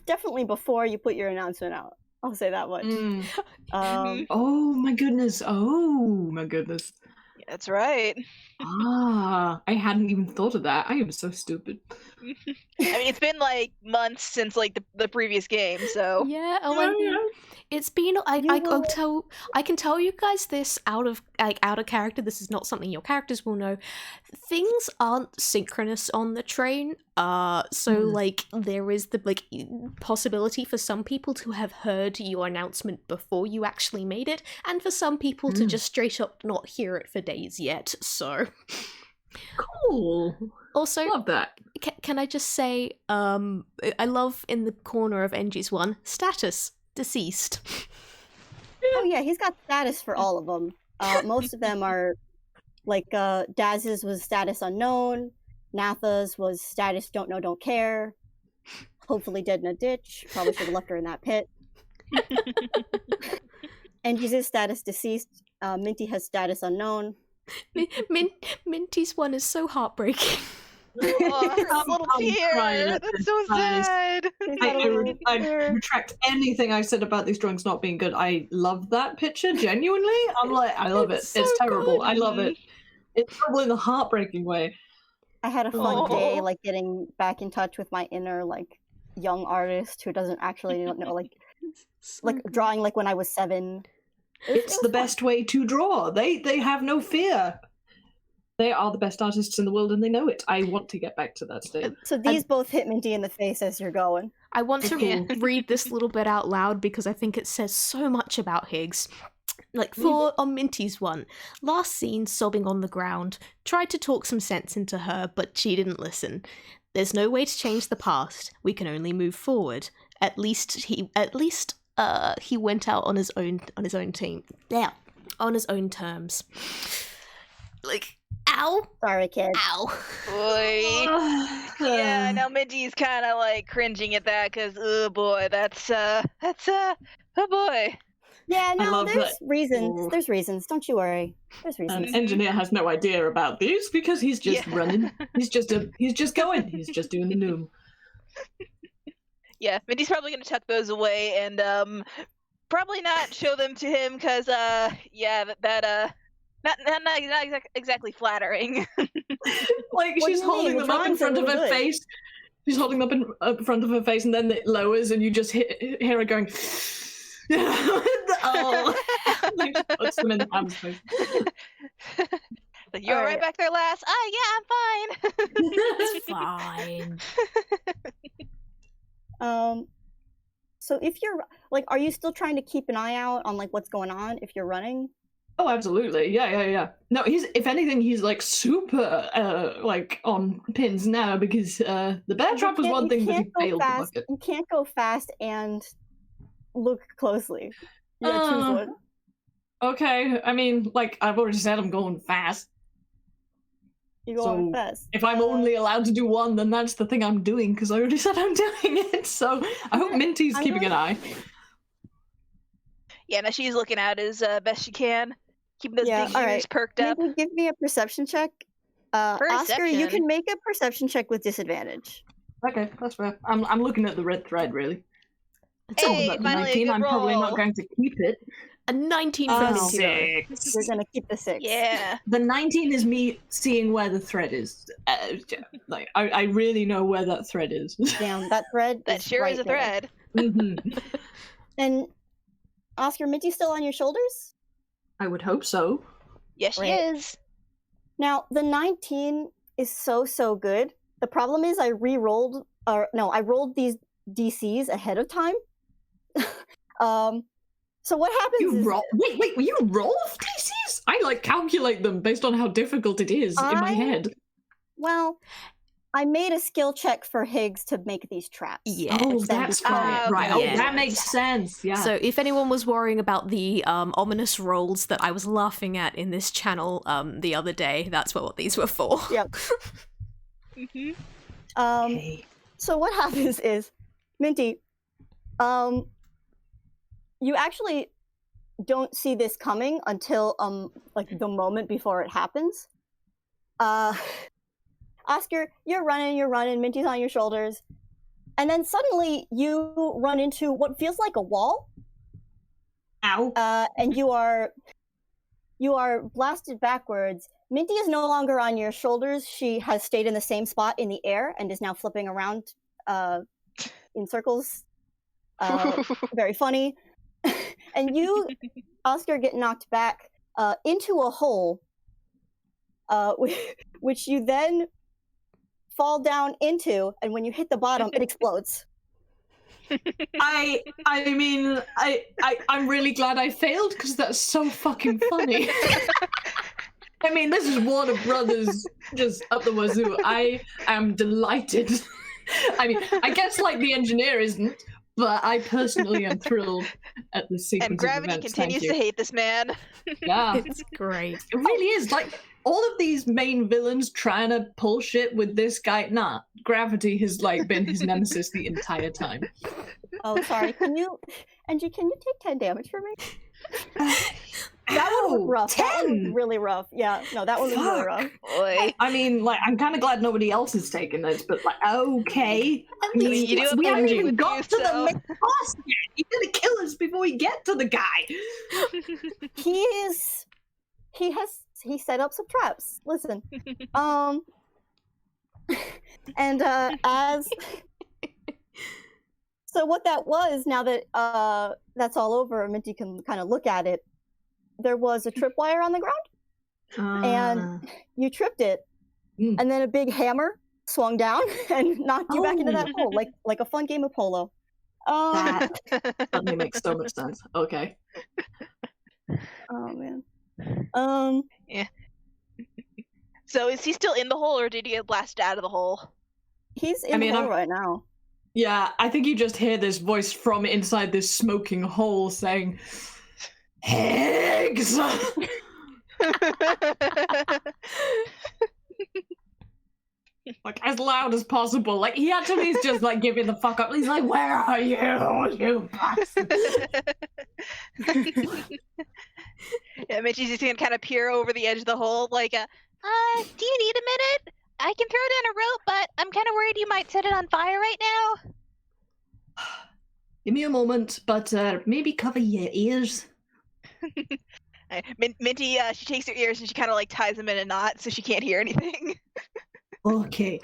[SPEAKER 4] definitely before you put your announcement out. I'll say that much.
[SPEAKER 2] Mm.
[SPEAKER 4] Um,
[SPEAKER 2] Oh my goodness. Oh my goodness.
[SPEAKER 3] That's right.
[SPEAKER 2] Ah, I hadn't even thought of that. I am so stupid.
[SPEAKER 3] I mean, it's been months since the previous game, so
[SPEAKER 1] Yeah, it's been.
[SPEAKER 4] You will-
[SPEAKER 1] I can tell you guys this out of character. This is not something your characters will know. Things aren't synchronous on the train. So there is the possibility for some people to have heard your announcement before you actually made it, and for some people to just straight up not hear it for days yet. So
[SPEAKER 2] Cool.
[SPEAKER 1] also,
[SPEAKER 2] Love that.
[SPEAKER 1] can I just say, I love in the corner of Engie's one status deceased.
[SPEAKER 4] oh yeah, he's got status for all of them. Most of them are Daz's was status unknown. Natha's was status don't know, don't care. Hopefully dead in a ditch. Probably should have left her in that pit. Engie's is status deceased. Minty has status unknown.
[SPEAKER 1] Minty's one is so heartbreaking.
[SPEAKER 3] oh, her little
[SPEAKER 2] I'm crying
[SPEAKER 3] tear.
[SPEAKER 2] at
[SPEAKER 3] That's
[SPEAKER 2] this,
[SPEAKER 3] so
[SPEAKER 2] guys.
[SPEAKER 3] sad.
[SPEAKER 4] He's got a little
[SPEAKER 2] I
[SPEAKER 4] tear.
[SPEAKER 2] retract anything I said about these drawings not being good. I love that picture, genuinely. I'm I love it.
[SPEAKER 1] It's so
[SPEAKER 2] It's terrible.
[SPEAKER 1] good.
[SPEAKER 2] I love it. It's terrible in the heartbreaking way.
[SPEAKER 4] I had a fun day,
[SPEAKER 3] Oh.
[SPEAKER 4] getting back in touch with my inner, young artist who doesn't actually know, drawing when I was 7.
[SPEAKER 2] It's the best way to draw. They have no fear. They are the best artists in the world, and they know it. I want to get back to that state.
[SPEAKER 4] So these both hit Minty in the face as you're going.
[SPEAKER 1] I want to
[SPEAKER 3] Yeah.
[SPEAKER 1] read this little bit out loud because I think it says so much about Higgs. Like, for on Minty's one, last seen sobbing on the ground, tried to talk some sense into her, but she didn't listen. There's no way to change the past. We can only move forward. At least he went out on his own team. Yeah, on his own terms. Like, ow,
[SPEAKER 4] Sorry, kid.
[SPEAKER 1] ow.
[SPEAKER 3] Boy. Yeah, now Minty's kind of like cringing at that because, oh boy, that's oh boy.
[SPEAKER 4] Yeah,
[SPEAKER 2] I
[SPEAKER 4] no,
[SPEAKER 2] love
[SPEAKER 4] there's
[SPEAKER 2] that.
[SPEAKER 4] reasons.
[SPEAKER 2] Oh.
[SPEAKER 4] There's reasons. Don't you worry. There's reasons.
[SPEAKER 2] An engineer has no idea about these because he's just
[SPEAKER 3] Yeah.
[SPEAKER 2] running. He's just going. He's just doing the noom.
[SPEAKER 3] Yeah, Minty's probably gonna tuck those away and probably not show them to him because yeah, not exactly flattering.
[SPEAKER 2] Like
[SPEAKER 4] What
[SPEAKER 2] she's
[SPEAKER 4] do you mean?
[SPEAKER 2] holding
[SPEAKER 4] The
[SPEAKER 2] them up in
[SPEAKER 4] drawings are
[SPEAKER 2] front of
[SPEAKER 4] really
[SPEAKER 2] her
[SPEAKER 4] good.
[SPEAKER 2] face. She's holding them up in front of her face, and then it lowers, and you just hear her going. Oh, like she puts them in the ham's face.
[SPEAKER 3] Like, you all right
[SPEAKER 4] Alright.
[SPEAKER 3] back there, lass? Yeah, I'm fine.
[SPEAKER 1] It's fine.
[SPEAKER 4] So if you're like, are you still trying to keep an eye out on like what's going on if you're running?
[SPEAKER 2] Oh, absolutely. Yeah. No, if anything, he's like super like on pins now because the bear trap was one thing that he failed to look at.
[SPEAKER 4] You can't go fast and look closely. You gotta choose one.
[SPEAKER 2] Okay, I mean, like I've already said, I'm going fast.
[SPEAKER 4] You go on
[SPEAKER 2] so
[SPEAKER 4] fast.
[SPEAKER 2] If I'm only allowed to do one, then that's the thing I'm doing because I already said I'm doing it. So I hope Minty's
[SPEAKER 4] I'm
[SPEAKER 2] keeping an eye.
[SPEAKER 3] Yeah, now she's looking out as best she can, keeping those
[SPEAKER 4] Yeah,
[SPEAKER 3] big
[SPEAKER 4] all
[SPEAKER 3] ears
[SPEAKER 4] right.
[SPEAKER 3] perked up.
[SPEAKER 4] Maybe give me a perception check. Oscar, you
[SPEAKER 3] Perception?
[SPEAKER 4] can make a perception check with disadvantage.
[SPEAKER 2] Okay, that's fair. I'm looking at the red thread really.
[SPEAKER 1] It's
[SPEAKER 3] Hey,
[SPEAKER 2] But the
[SPEAKER 3] finally a
[SPEAKER 2] 19,
[SPEAKER 3] good
[SPEAKER 2] I'm probably
[SPEAKER 3] roll.
[SPEAKER 2] not going to keep it.
[SPEAKER 1] a 19
[SPEAKER 4] Oh.
[SPEAKER 1] for Minty, though.
[SPEAKER 4] You're gonna keep the 6.
[SPEAKER 3] Yeah.
[SPEAKER 2] The 19 is me seeing where the thread is. Like I really know where that thread is.
[SPEAKER 4] Damn, that thread.
[SPEAKER 3] That sure
[SPEAKER 4] right
[SPEAKER 3] is a
[SPEAKER 4] there.
[SPEAKER 3] thread.
[SPEAKER 2] Mhm.
[SPEAKER 4] And Oscar, Minty still on your shoulders?
[SPEAKER 2] I would hope so.
[SPEAKER 3] Yes, she
[SPEAKER 4] Right.
[SPEAKER 3] is.
[SPEAKER 4] Now, the 19 is so good. The problem is I rolled these DCs ahead of time. So what happens
[SPEAKER 2] You
[SPEAKER 4] is
[SPEAKER 2] roll. Wait. You roll DCs? I like calculate them based on how difficult it is in my
[SPEAKER 4] I-
[SPEAKER 2] head.
[SPEAKER 4] well, I made a skill check for Higgs to make these traps.
[SPEAKER 1] Yeah.
[SPEAKER 2] Oh,
[SPEAKER 4] which then
[SPEAKER 2] that's
[SPEAKER 4] become-
[SPEAKER 2] fine. Right.
[SPEAKER 1] yeah.
[SPEAKER 2] Oh, that makes sense. Yeah.
[SPEAKER 1] So if anyone was worrying about the ominous rolls that I was laughing at in this channel the other day, that's what these were for.
[SPEAKER 4] Yep.
[SPEAKER 3] Mm-hmm.
[SPEAKER 2] Okay.
[SPEAKER 4] So what happens is, Minty, you actually don't see this coming until like the moment before it happens. Oscar, you're running, Minty's on your shoulders, and then suddenly you run into what feels like a wall,
[SPEAKER 2] Ow.
[SPEAKER 4] and you are blasted backwards. Minty is no longer on your shoulders. She has stayed in the same spot in the air and is now flipping around in circles. Very funny. And you, Oscar, get knocked back into a hole, which you then fall down into, and when you hit the bottom, it explodes.
[SPEAKER 2] I mean, I'm really glad I failed because that's so fucking funny. I mean, this is Warner Brothers just up the wazoo. I am delighted. I mean, I guess like the engineer isn't, but I personally am thrilled at the sequence
[SPEAKER 3] And gravity
[SPEAKER 2] of events.
[SPEAKER 3] continues
[SPEAKER 2] Thank
[SPEAKER 3] to
[SPEAKER 2] you.
[SPEAKER 3] hate this man.
[SPEAKER 2] Yeah,
[SPEAKER 1] It's great.
[SPEAKER 2] it really is. Like all of these main villains trying to pull shit with this guy. Nah, gravity has like been his nemesis the entire time.
[SPEAKER 4] Oh, sorry. Angie, can you take 10 damage for me? That
[SPEAKER 2] Ow,
[SPEAKER 4] one was rough. That one was
[SPEAKER 2] 10!
[SPEAKER 4] really rough. Yeah, no, that one was really
[SPEAKER 2] Fuck.
[SPEAKER 4] rough.
[SPEAKER 3] Boy.
[SPEAKER 2] I mean, like, I'm kind of glad nobody else has taken this, but like, okay. I mean,
[SPEAKER 3] You do have
[SPEAKER 2] we
[SPEAKER 3] the
[SPEAKER 2] haven't
[SPEAKER 3] energy
[SPEAKER 2] even
[SPEAKER 3] with
[SPEAKER 2] got
[SPEAKER 3] you,
[SPEAKER 2] to
[SPEAKER 3] so-
[SPEAKER 2] the main boss yet. He's gonna kill us before we get to the guy.
[SPEAKER 4] He set up some traps. Listen. And as so what that was, now that that's all over, Minty can kind of look at it. There was a tripwire on the ground. and you tripped it, and then a big hammer swung down and knocked you back into that hole, like a fun game of polo.
[SPEAKER 2] That suddenly makes so much sense. Okay.
[SPEAKER 4] Oh man.
[SPEAKER 3] Yeah. So is he still in the hole, or did he get blasted out of the hole?
[SPEAKER 4] He's in the hole right now.
[SPEAKER 2] Yeah, I think you just hear this voice from inside this smoking hole saying, Higgs! Like, as loud as possible. Like, he actually is just, like, giving the fuck up. He's like, where are you bastard?
[SPEAKER 3] Yeah, Mitchie's just gonna kind of peer over the edge of the hole, like, do you need a minute? I can throw down a rope, but I'm kind of worried you might set it on fire right now.
[SPEAKER 2] Give me a moment, but maybe cover your ears.
[SPEAKER 3] Minty, she takes her ears and she kind of, like, ties them in a knot so she can't hear anything.
[SPEAKER 2] Okay.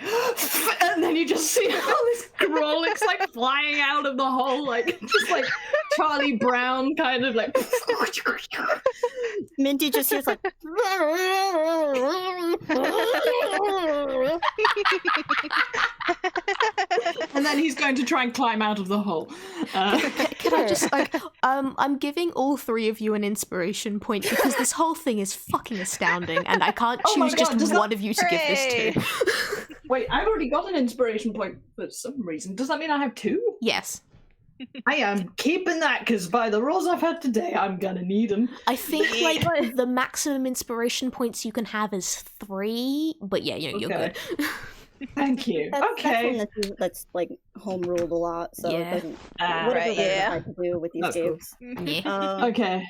[SPEAKER 2] And then you just see all this Grolix like flying out of the hole, like just like Charlie Brown kind of like
[SPEAKER 4] Minty just hears like
[SPEAKER 2] and then he's going to try and climb out of the hole.
[SPEAKER 1] Can I just like I'm giving all three of you an inspiration point because this whole thing is fucking astounding and I can't choose just one of you to give this to.
[SPEAKER 2] Wait, I've already got an inspiration point for some reason. Does that mean I have two?
[SPEAKER 1] Yes.
[SPEAKER 2] I am keeping that because by the rolls I've had today, I'm gonna need them.
[SPEAKER 1] I think like the maximum inspiration points you can have is 3, but yeah, you're good.
[SPEAKER 2] Thank you. Okay.
[SPEAKER 4] That's like home ruled a lot, so it doesn't.
[SPEAKER 3] Right, yeah.
[SPEAKER 4] To do with these games.
[SPEAKER 3] Cool.
[SPEAKER 1] Yeah.
[SPEAKER 2] Okay.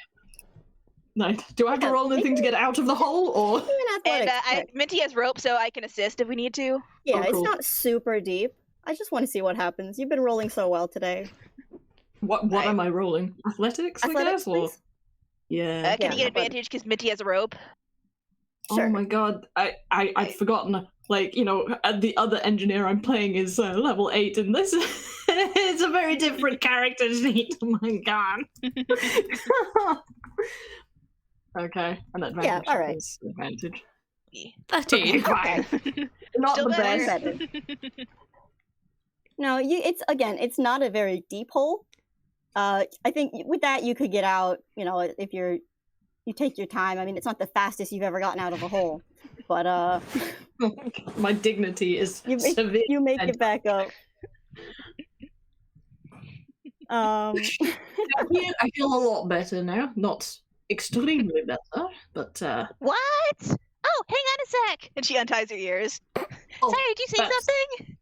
[SPEAKER 2] Nice. Do I have to roll anything to get out of the hole, or?
[SPEAKER 3] And Minty has rope, so I can assist if we need to.
[SPEAKER 4] Yeah,
[SPEAKER 2] cool.
[SPEAKER 4] It's not super deep. I just want to see what happens. You've been rolling so well today.
[SPEAKER 2] What am I rolling? Athletics, I guess? Or... Yeah.
[SPEAKER 3] Can you get advantage because Minty has a rope?
[SPEAKER 4] Sure.
[SPEAKER 2] Oh my god, I'd forgotten. Like, you know, the other engineer I'm playing is level 8, and this is a very different character sheet. Oh my god. Okay, an advantage.
[SPEAKER 4] Yeah, all right.
[SPEAKER 2] Advantage.
[SPEAKER 1] 13.
[SPEAKER 2] Fine. Not
[SPEAKER 3] Still
[SPEAKER 2] the
[SPEAKER 3] better.
[SPEAKER 2] best.
[SPEAKER 4] No, it's not a very deep hole. I think with that you could get out. You know, if you take your time. I mean, it's not the fastest you've ever gotten out of a hole, but
[SPEAKER 2] my dignity is severe.
[SPEAKER 4] You make it back up.
[SPEAKER 2] I feel a lot better now. Not extremely better, but
[SPEAKER 3] What? Oh, hang on a sec. And she unties her ears. Sorry, did you say something?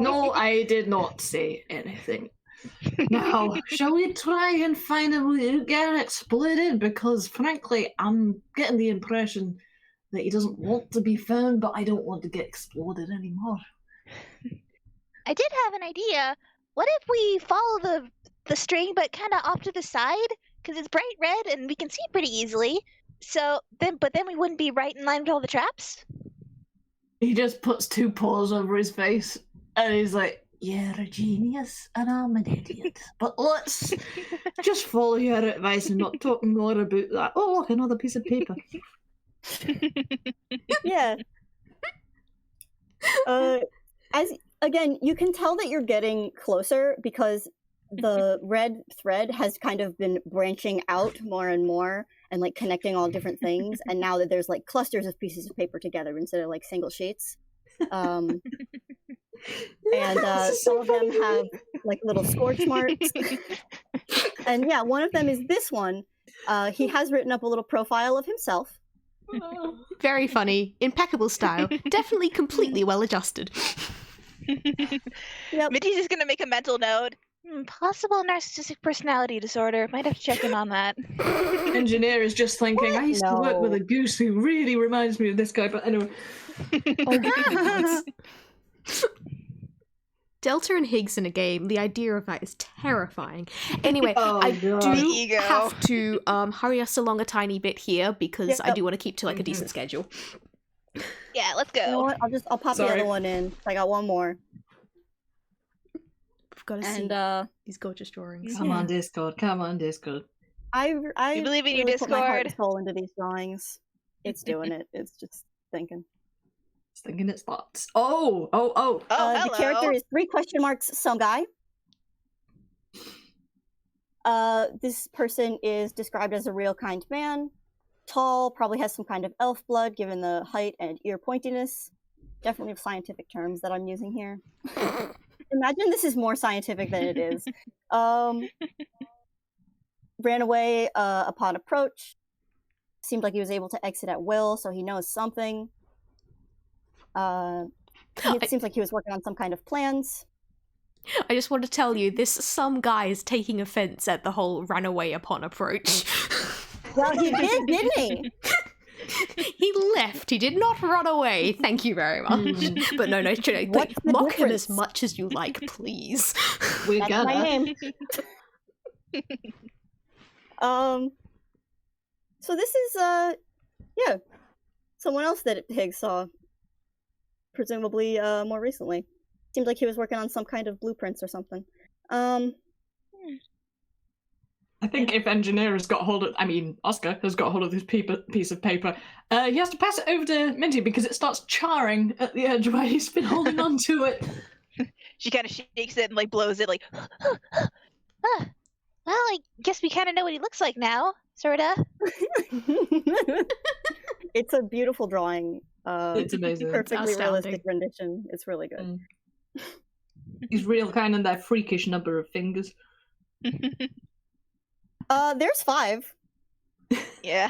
[SPEAKER 2] No, I did not say anything. Now, shall we try and find a way to get it splitted? Because frankly, I'm getting the impression that he doesn't want to be found, but I don't want to get exploded anymore.
[SPEAKER 5] I did have an idea. What if we follow the string, but kind of off to the side? Because it's bright red and we can see pretty easily. But then we wouldn't be right in line with all the traps.
[SPEAKER 2] He just puts 2 paws over his face, and he's like, "You're a genius, and I'm an idiot. But let's just follow your advice and not talk more about that." Oh, look, another piece of paper.
[SPEAKER 4] Yeah. Again, you can tell that you're getting closer because the red thread has kind of been branching out more and more and like connecting all different things. And now that there's like clusters of pieces of paper together instead of like single sheets. And some of them have like little scorch marks. And yeah, one of them is this one. He has written up a little profile of himself.
[SPEAKER 1] Very funny, impeccable style, definitely completely well adjusted.
[SPEAKER 4] Yep.
[SPEAKER 3] Minty's just gonna make a mental note.
[SPEAKER 5] Possible narcissistic personality disorder. Might have to check in on that.
[SPEAKER 2] Engineer is just thinking, I used to work with a goose who really reminds me of this guy, but anyway.
[SPEAKER 1] Delta and Higgs in a game, the idea of that is terrifying. Anyway, I
[SPEAKER 2] God.
[SPEAKER 1] do have to hurry us along a tiny bit here because I do want to keep to like a decent schedule.
[SPEAKER 3] Yeah, let's go.
[SPEAKER 4] You know what? I'll pop the other one in. I got one more.
[SPEAKER 1] I've got to see these gorgeous drawings.
[SPEAKER 2] Come on, Discord.
[SPEAKER 4] I
[SPEAKER 3] We believe in you,
[SPEAKER 4] really put my heart
[SPEAKER 3] Discord.
[SPEAKER 4] and soul into these drawings. It's doing it. It's just thinking.
[SPEAKER 2] It's thinking its thoughts. Oh.
[SPEAKER 3] Oh,
[SPEAKER 4] The character
[SPEAKER 3] hello.
[SPEAKER 4] is 3 question marks, some guy. This person is described as a real kind man. Tall, probably has some kind of elf blood given the height and ear pointiness. Definitely scientific terms that I'm using here. Imagine this is more scientific than it is. Ran away upon approach. Seemed like he was able to exit at will, so he knows something. It seems like he was working on some kind of plans.
[SPEAKER 1] I just want to tell you, this some guy is taking offense at the whole ran away upon approach.
[SPEAKER 4] Well, he did, didn't he?
[SPEAKER 1] He left. He did not run away. Thank you very much. But no,
[SPEAKER 4] What's the
[SPEAKER 1] mock him as
[SPEAKER 4] difference?
[SPEAKER 1] much as you like, please.
[SPEAKER 2] We're
[SPEAKER 4] That's my name. So this is someone else that Higgs saw, presumably more recently. Seemed like he was working on some kind of blueprints or something.
[SPEAKER 2] I think if Engineer has got hold of, Oscar has got hold of this piece of paper, he has to pass it over to Minty because it starts charring at the edge where he's been holding on to it.
[SPEAKER 3] She kind of shakes it and like blows it like.
[SPEAKER 5] Well, I guess we kind of know what he looks like now, sorta.
[SPEAKER 4] It's a beautiful drawing.
[SPEAKER 2] It's amazing.
[SPEAKER 4] Perfectly
[SPEAKER 1] Astounding.
[SPEAKER 4] realistic rendition. It's really good.
[SPEAKER 2] He's real kind of their freakish number of fingers.
[SPEAKER 4] There's 5.
[SPEAKER 3] Yeah.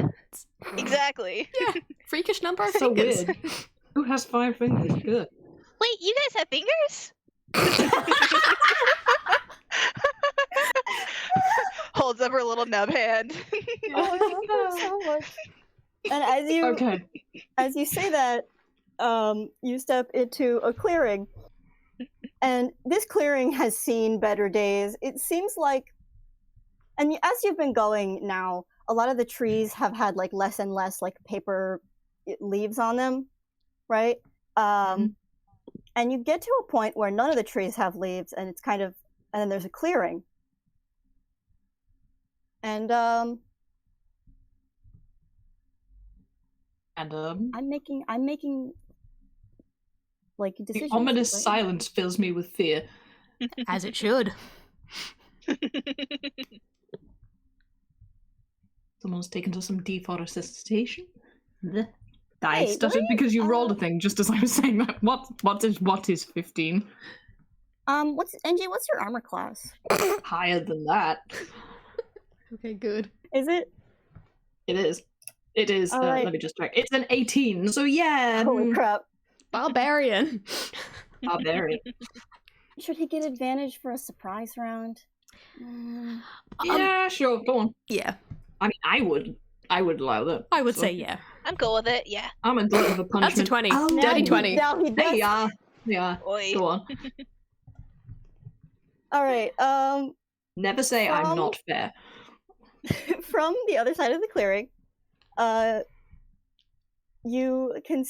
[SPEAKER 3] Exactly.
[SPEAKER 1] Yeah, freakish number of
[SPEAKER 2] So
[SPEAKER 1] fingers.
[SPEAKER 2] weird. Who has 5 fingers? Good.
[SPEAKER 5] Wait, you guys have fingers?
[SPEAKER 3] Holds up her little nub hand.
[SPEAKER 4] Oh, I love that so much. And as you say that, you step into a clearing, and this clearing has seen better days. It seems like, and as you've been going now, a lot of the trees have had like less and less like paper leaves on them, right? And you get to a point where none of the trees have leaves, and it's kind of, and then there's a clearing, and I'm making like decisions.
[SPEAKER 2] The ominous
[SPEAKER 4] right?
[SPEAKER 2] silence fills me with fear.
[SPEAKER 1] As it should.
[SPEAKER 2] Someone's taken to some deforestation. I
[SPEAKER 4] Hey,
[SPEAKER 2] stuttered because you rolled a thing just as I was saying that. What is 15?
[SPEAKER 4] Engie, what's your armor class?
[SPEAKER 2] Higher than that.
[SPEAKER 1] Okay, good.
[SPEAKER 4] Is it?
[SPEAKER 2] It is. It is.
[SPEAKER 4] All right.
[SPEAKER 2] Let me just check. It's an 18, so yeah.
[SPEAKER 4] Holy crap.
[SPEAKER 1] Barbarian.
[SPEAKER 2] Barbarian.
[SPEAKER 4] Should he get advantage for a surprise round?
[SPEAKER 2] Yeah, sure. Go on.
[SPEAKER 1] Yeah,
[SPEAKER 2] I mean, I would allow that.
[SPEAKER 1] I would
[SPEAKER 2] So,
[SPEAKER 1] say yeah.
[SPEAKER 3] I'm cool with it. Yeah.
[SPEAKER 2] I'm a glutton for punishment.
[SPEAKER 1] That's a 20.
[SPEAKER 2] Oh,
[SPEAKER 1] Dirty
[SPEAKER 4] Now
[SPEAKER 1] 20.
[SPEAKER 4] Now he
[SPEAKER 2] There
[SPEAKER 4] does.
[SPEAKER 2] you are. Yeah.
[SPEAKER 3] Oi.
[SPEAKER 2] Go on.
[SPEAKER 4] All right.
[SPEAKER 2] Never say I'm not fair.
[SPEAKER 4] From the other side of the clearing, you can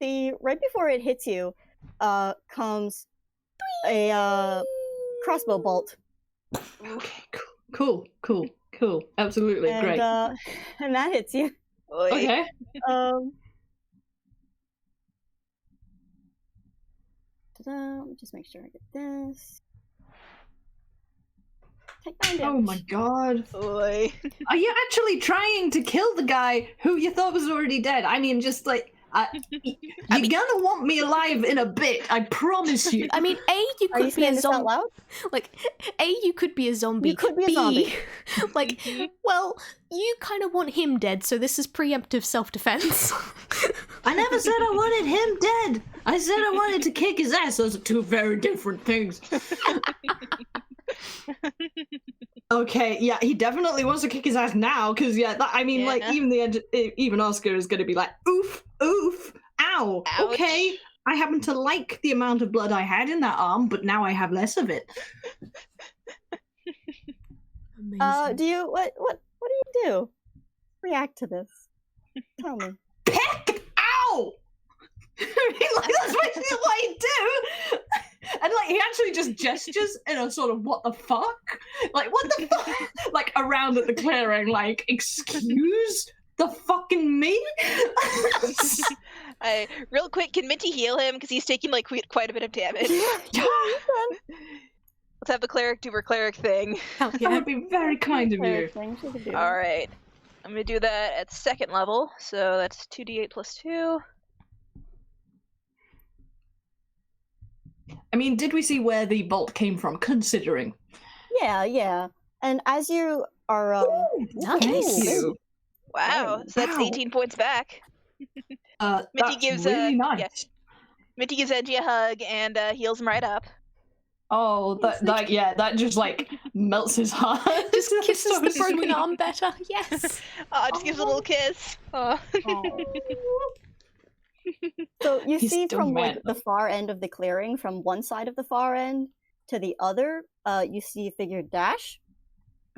[SPEAKER 4] see right before it hits you, comes a crossbow bolt.
[SPEAKER 2] Okay, cool. Absolutely,
[SPEAKER 4] And,
[SPEAKER 2] great.
[SPEAKER 4] and that hits you.
[SPEAKER 3] Oi.
[SPEAKER 2] Okay.
[SPEAKER 4] Let me just make sure I get this. Take 9 damage.
[SPEAKER 2] Oh my god.
[SPEAKER 3] Oi.
[SPEAKER 2] Are you actually trying to kill the guy who you thought was already dead? I mean, just like, you're gonna want me alive in a bit, I promise you.
[SPEAKER 1] I mean, A, you
[SPEAKER 4] Are you
[SPEAKER 1] could be
[SPEAKER 4] saying
[SPEAKER 1] a
[SPEAKER 4] this out
[SPEAKER 1] zombie.
[SPEAKER 4] loud?
[SPEAKER 1] Like, A, you could be a zombie.
[SPEAKER 4] You could be a
[SPEAKER 1] B,
[SPEAKER 4] zombie.
[SPEAKER 1] like, well, you kind of want him dead, so this is preemptive self-defense.
[SPEAKER 2] I never said I wanted him dead. I said I wanted to kick his ass. Those are 2 very different things. Okay, yeah, he definitely wants to kick his ass now, because like even Oscar is going to be like, oof, ow.
[SPEAKER 3] Ouch.
[SPEAKER 2] Okay, I happen to like the amount of blood I had in that arm, but now I have less of it.
[SPEAKER 1] Amazing.
[SPEAKER 4] Do you what do you do? React to this. Tell me.
[SPEAKER 2] Peck! Ow! Like, that's basically what he do. And like he actually just gestures in a sort of what the fuck? Like what the fuck? Like around at the clearing, like, excuse the fucking me?
[SPEAKER 3] Real quick, can Minty heal him? Because he's taking like quite a bit of damage. Let's have the cleric do her cleric thing.
[SPEAKER 1] Hell
[SPEAKER 2] That
[SPEAKER 1] yeah.
[SPEAKER 2] would be very kind of you.
[SPEAKER 3] Alright. I'm gonna do that at 2nd level, so that's 2d8 plus 2.
[SPEAKER 2] I mean, did we see where the bolt came from, considering?
[SPEAKER 4] Yeah. And as you are,
[SPEAKER 2] Thank you.
[SPEAKER 3] Wow, so that's
[SPEAKER 2] Wow.
[SPEAKER 3] 18 points back. Minty
[SPEAKER 2] That's
[SPEAKER 3] gives
[SPEAKER 2] really nice.
[SPEAKER 3] yeah. Minty gives Engie a hug and heals him right up.
[SPEAKER 2] Oh, that just like melts his heart.
[SPEAKER 1] Just kisses
[SPEAKER 2] So
[SPEAKER 1] the broken
[SPEAKER 2] sweet.
[SPEAKER 1] arm better. Yes.
[SPEAKER 3] Just gives a little kiss. Aw.
[SPEAKER 4] So you
[SPEAKER 2] He's
[SPEAKER 4] see
[SPEAKER 2] still
[SPEAKER 4] from like
[SPEAKER 2] mad,
[SPEAKER 4] the far end of the clearing, from one side of the far end to the other, you see a figure dash,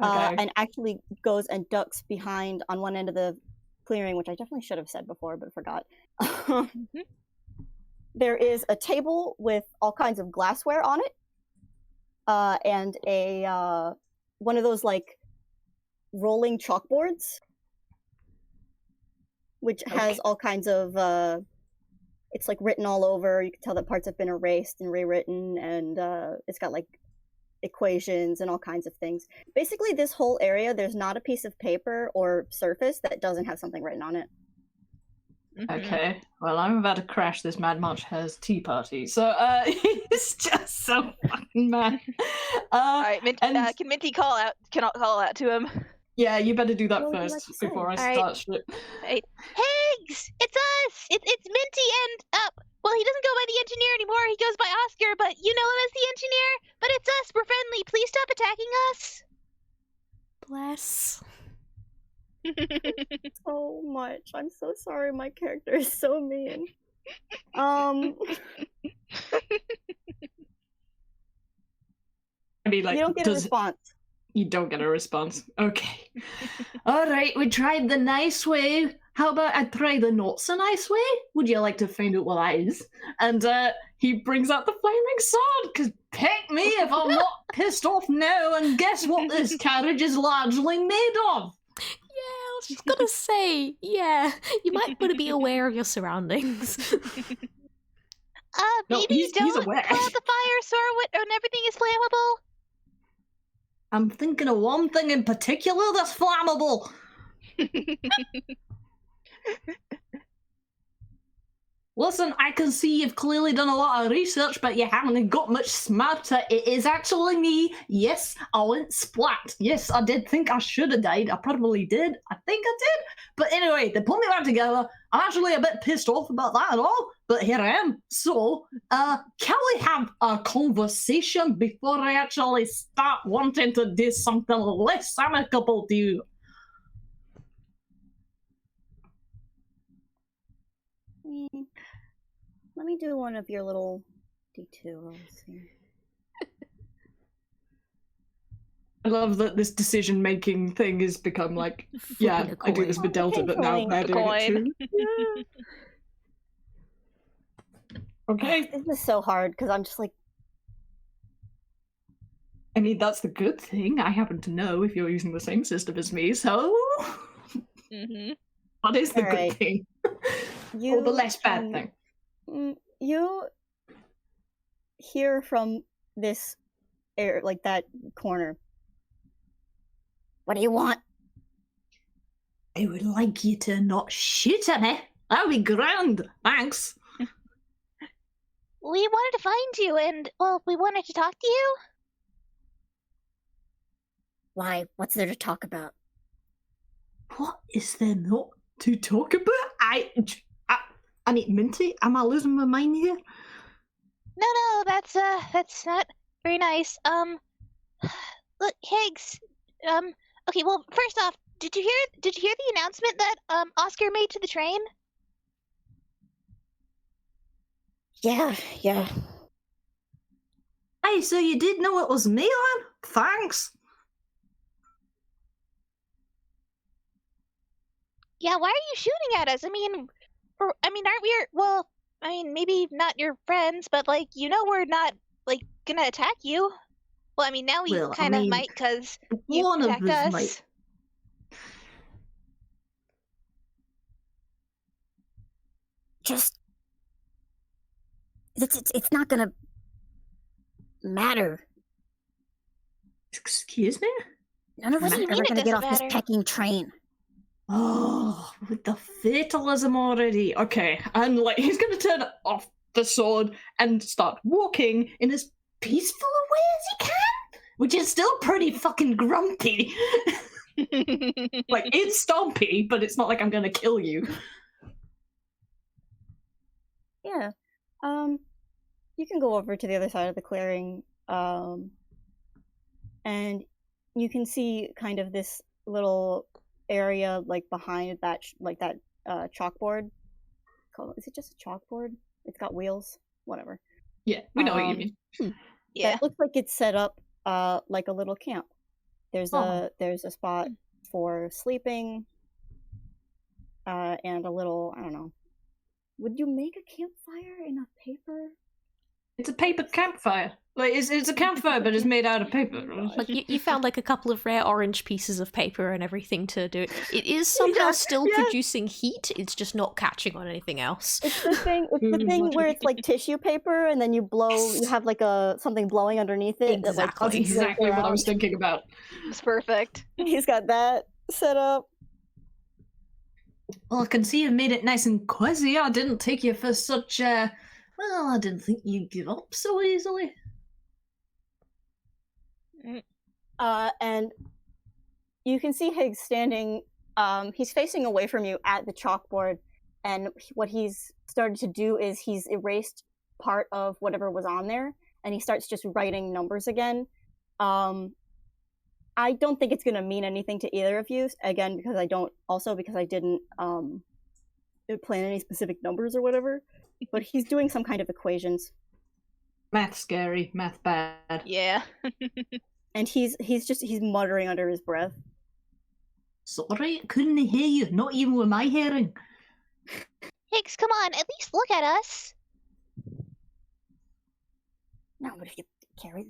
[SPEAKER 2] Okay.
[SPEAKER 4] and actually goes and ducks behind on one end of the clearing, which I definitely should have said before, but forgot. There is a table with all kinds of glassware on it, and a one of those like rolling chalkboards, which has all kinds of it's like written all over. You can tell that parts have been erased and rewritten, and it's got like equations and all kinds of things. Basically, this whole area, there's not a piece of paper or surface that doesn't have something written on it.
[SPEAKER 2] Okay, well, I'm about to crash this Mad March Hare's tea party, so he's just so fucking mad.
[SPEAKER 3] Alright,
[SPEAKER 2] and-
[SPEAKER 3] can Minty call out to him?
[SPEAKER 2] Yeah, you better do that
[SPEAKER 4] What would you
[SPEAKER 2] first
[SPEAKER 4] like to say?
[SPEAKER 2] before I
[SPEAKER 5] Alright.
[SPEAKER 2] start shit.
[SPEAKER 5] Higgs! It's us! It's Minty and, well, he doesn't go by the engineer anymore, he goes by Oscar, but you know him as the engineer? But it's us, we're friendly, please stop attacking us!
[SPEAKER 1] Bless.
[SPEAKER 4] So much. I'm so sorry. My character is so mean.
[SPEAKER 2] I mean, like,
[SPEAKER 4] You don't get a response.
[SPEAKER 2] You don't get a response. Okay. Alright, we tried the nice way. How about I try the not so nice way? Would you like to find out what that is? And he brings out the flaming sword, because pick me if I'm not pissed off now, and guess what this carriage is largely made of?
[SPEAKER 1] Yeah, I was just gonna say, yeah, you might want to be aware of your surroundings.
[SPEAKER 2] No,
[SPEAKER 5] Maybe
[SPEAKER 2] he's
[SPEAKER 5] don't
[SPEAKER 2] aware.
[SPEAKER 5] call out the fire sword when everything is flammable?
[SPEAKER 2] I'm thinking of one thing in particular that's flammable. Listen, I can see you've clearly done a lot of research, but you haven't got much smarter. It is actually me. Yes, I went splat. Yes, I did think I should have died. I probably did. I think I did. But anyway, they put me back together. I'm actually a bit pissed off about that and all, but here I am. So, can we have a conversation before I actually start wanting to do something less amicable to you?
[SPEAKER 4] Let me do one of your little D2 rolls here.
[SPEAKER 2] I love that this decision-making thing has become like, yeah,
[SPEAKER 1] Flipping a
[SPEAKER 2] I do this
[SPEAKER 1] coin.
[SPEAKER 2] with Delta, but now
[SPEAKER 4] Coin.
[SPEAKER 2] they're doing it too. Okay.
[SPEAKER 4] This is so hard because I'm just like,
[SPEAKER 2] I mean, that's the good thing. I happen to know if you're using the same system as me, so that is the good
[SPEAKER 4] Alright.
[SPEAKER 2] thing.
[SPEAKER 4] you.
[SPEAKER 2] Or the less bad
[SPEAKER 4] can-
[SPEAKER 2] thing.
[SPEAKER 4] You hear from this air, like that corner. What do you want?
[SPEAKER 2] I would like you to not shoot at me. That would be grand. Thanks.
[SPEAKER 5] We wanted to find you, and, well, we wanted to talk to you.
[SPEAKER 4] Why? What's there to talk about?
[SPEAKER 2] What is there not to talk about? I mean, Minty, am I losing my mind here?
[SPEAKER 5] No, that's not very nice. Look, Higgs, okay, well, first off, did you hear the announcement that, Oscar made to the train?
[SPEAKER 4] Yeah.
[SPEAKER 2] Hey, so you did know it was me then? Thanks.
[SPEAKER 5] Yeah, why are you shooting at us? I mean, aren't we, well, I mean, maybe not your friends, but, like, you know we're not, like, gonna attack you. Well, I mean, now we
[SPEAKER 2] Well, I
[SPEAKER 5] kind of
[SPEAKER 2] mean,
[SPEAKER 5] might, because you
[SPEAKER 2] one of
[SPEAKER 5] attacked
[SPEAKER 2] us
[SPEAKER 5] us.
[SPEAKER 2] might.
[SPEAKER 4] just it's not gonna matter.
[SPEAKER 2] Excuse me?
[SPEAKER 4] None of
[SPEAKER 5] What
[SPEAKER 4] us
[SPEAKER 5] do you
[SPEAKER 4] are
[SPEAKER 5] mean
[SPEAKER 4] ever
[SPEAKER 5] it
[SPEAKER 4] gonna get
[SPEAKER 5] doesn't
[SPEAKER 4] off this
[SPEAKER 5] matter?
[SPEAKER 4] pecking train.
[SPEAKER 2] Oh, with the fatalism already. Okay, and like he's gonna turn off the sword and start walking in as peaceful a way as he can, which is still pretty fucking grumpy. Like it's stompy, but it's not like I'm gonna kill you.
[SPEAKER 4] Yeah. You can go over to the other side of the clearing, and you can see kind of this little area like behind that chalkboard. Is it just a chalkboard? It's got wheels. Whatever.
[SPEAKER 2] Yeah, we know what you mean.
[SPEAKER 3] Yeah.
[SPEAKER 4] That looks like it's set up like a little camp. There's a spot for sleeping, and a little, I don't know. Would you make a campfire in a paper?
[SPEAKER 2] It's a paper campfire. Like it's a campfire, but it's made out of paper.
[SPEAKER 1] Like you found like a couple of rare orange pieces of paper and everything to do it. It is somehow still producing heat. It's just not catching on anything else.
[SPEAKER 4] It's the thing. It's the thing where it's like tissue paper, and then you blow. You have like something blowing underneath it.
[SPEAKER 1] Exactly.
[SPEAKER 4] That,
[SPEAKER 2] That's exactly what I was thinking about.
[SPEAKER 3] It's perfect.
[SPEAKER 4] He's got that set up.
[SPEAKER 2] Well, I can see you made it nice and cozy. I didn't take you for such well, I didn't think you'd give up so easily.
[SPEAKER 4] And you can see Higgs standing. He's facing away from you at the chalkboard, and what he's started to do is he's erased part of whatever was on there, and he starts just writing numbers again. I don't think it's going to mean anything to either of you, again, because I didn't plan any specific numbers or whatever, but he's doing some kind of equations.
[SPEAKER 2] Math scary, math bad.
[SPEAKER 3] Yeah.
[SPEAKER 4] And he's muttering under his breath.
[SPEAKER 2] Sorry, couldn't hear you, not even with my hearing.
[SPEAKER 5] Higgs, come on, at least look at us.
[SPEAKER 4] No, but if you carry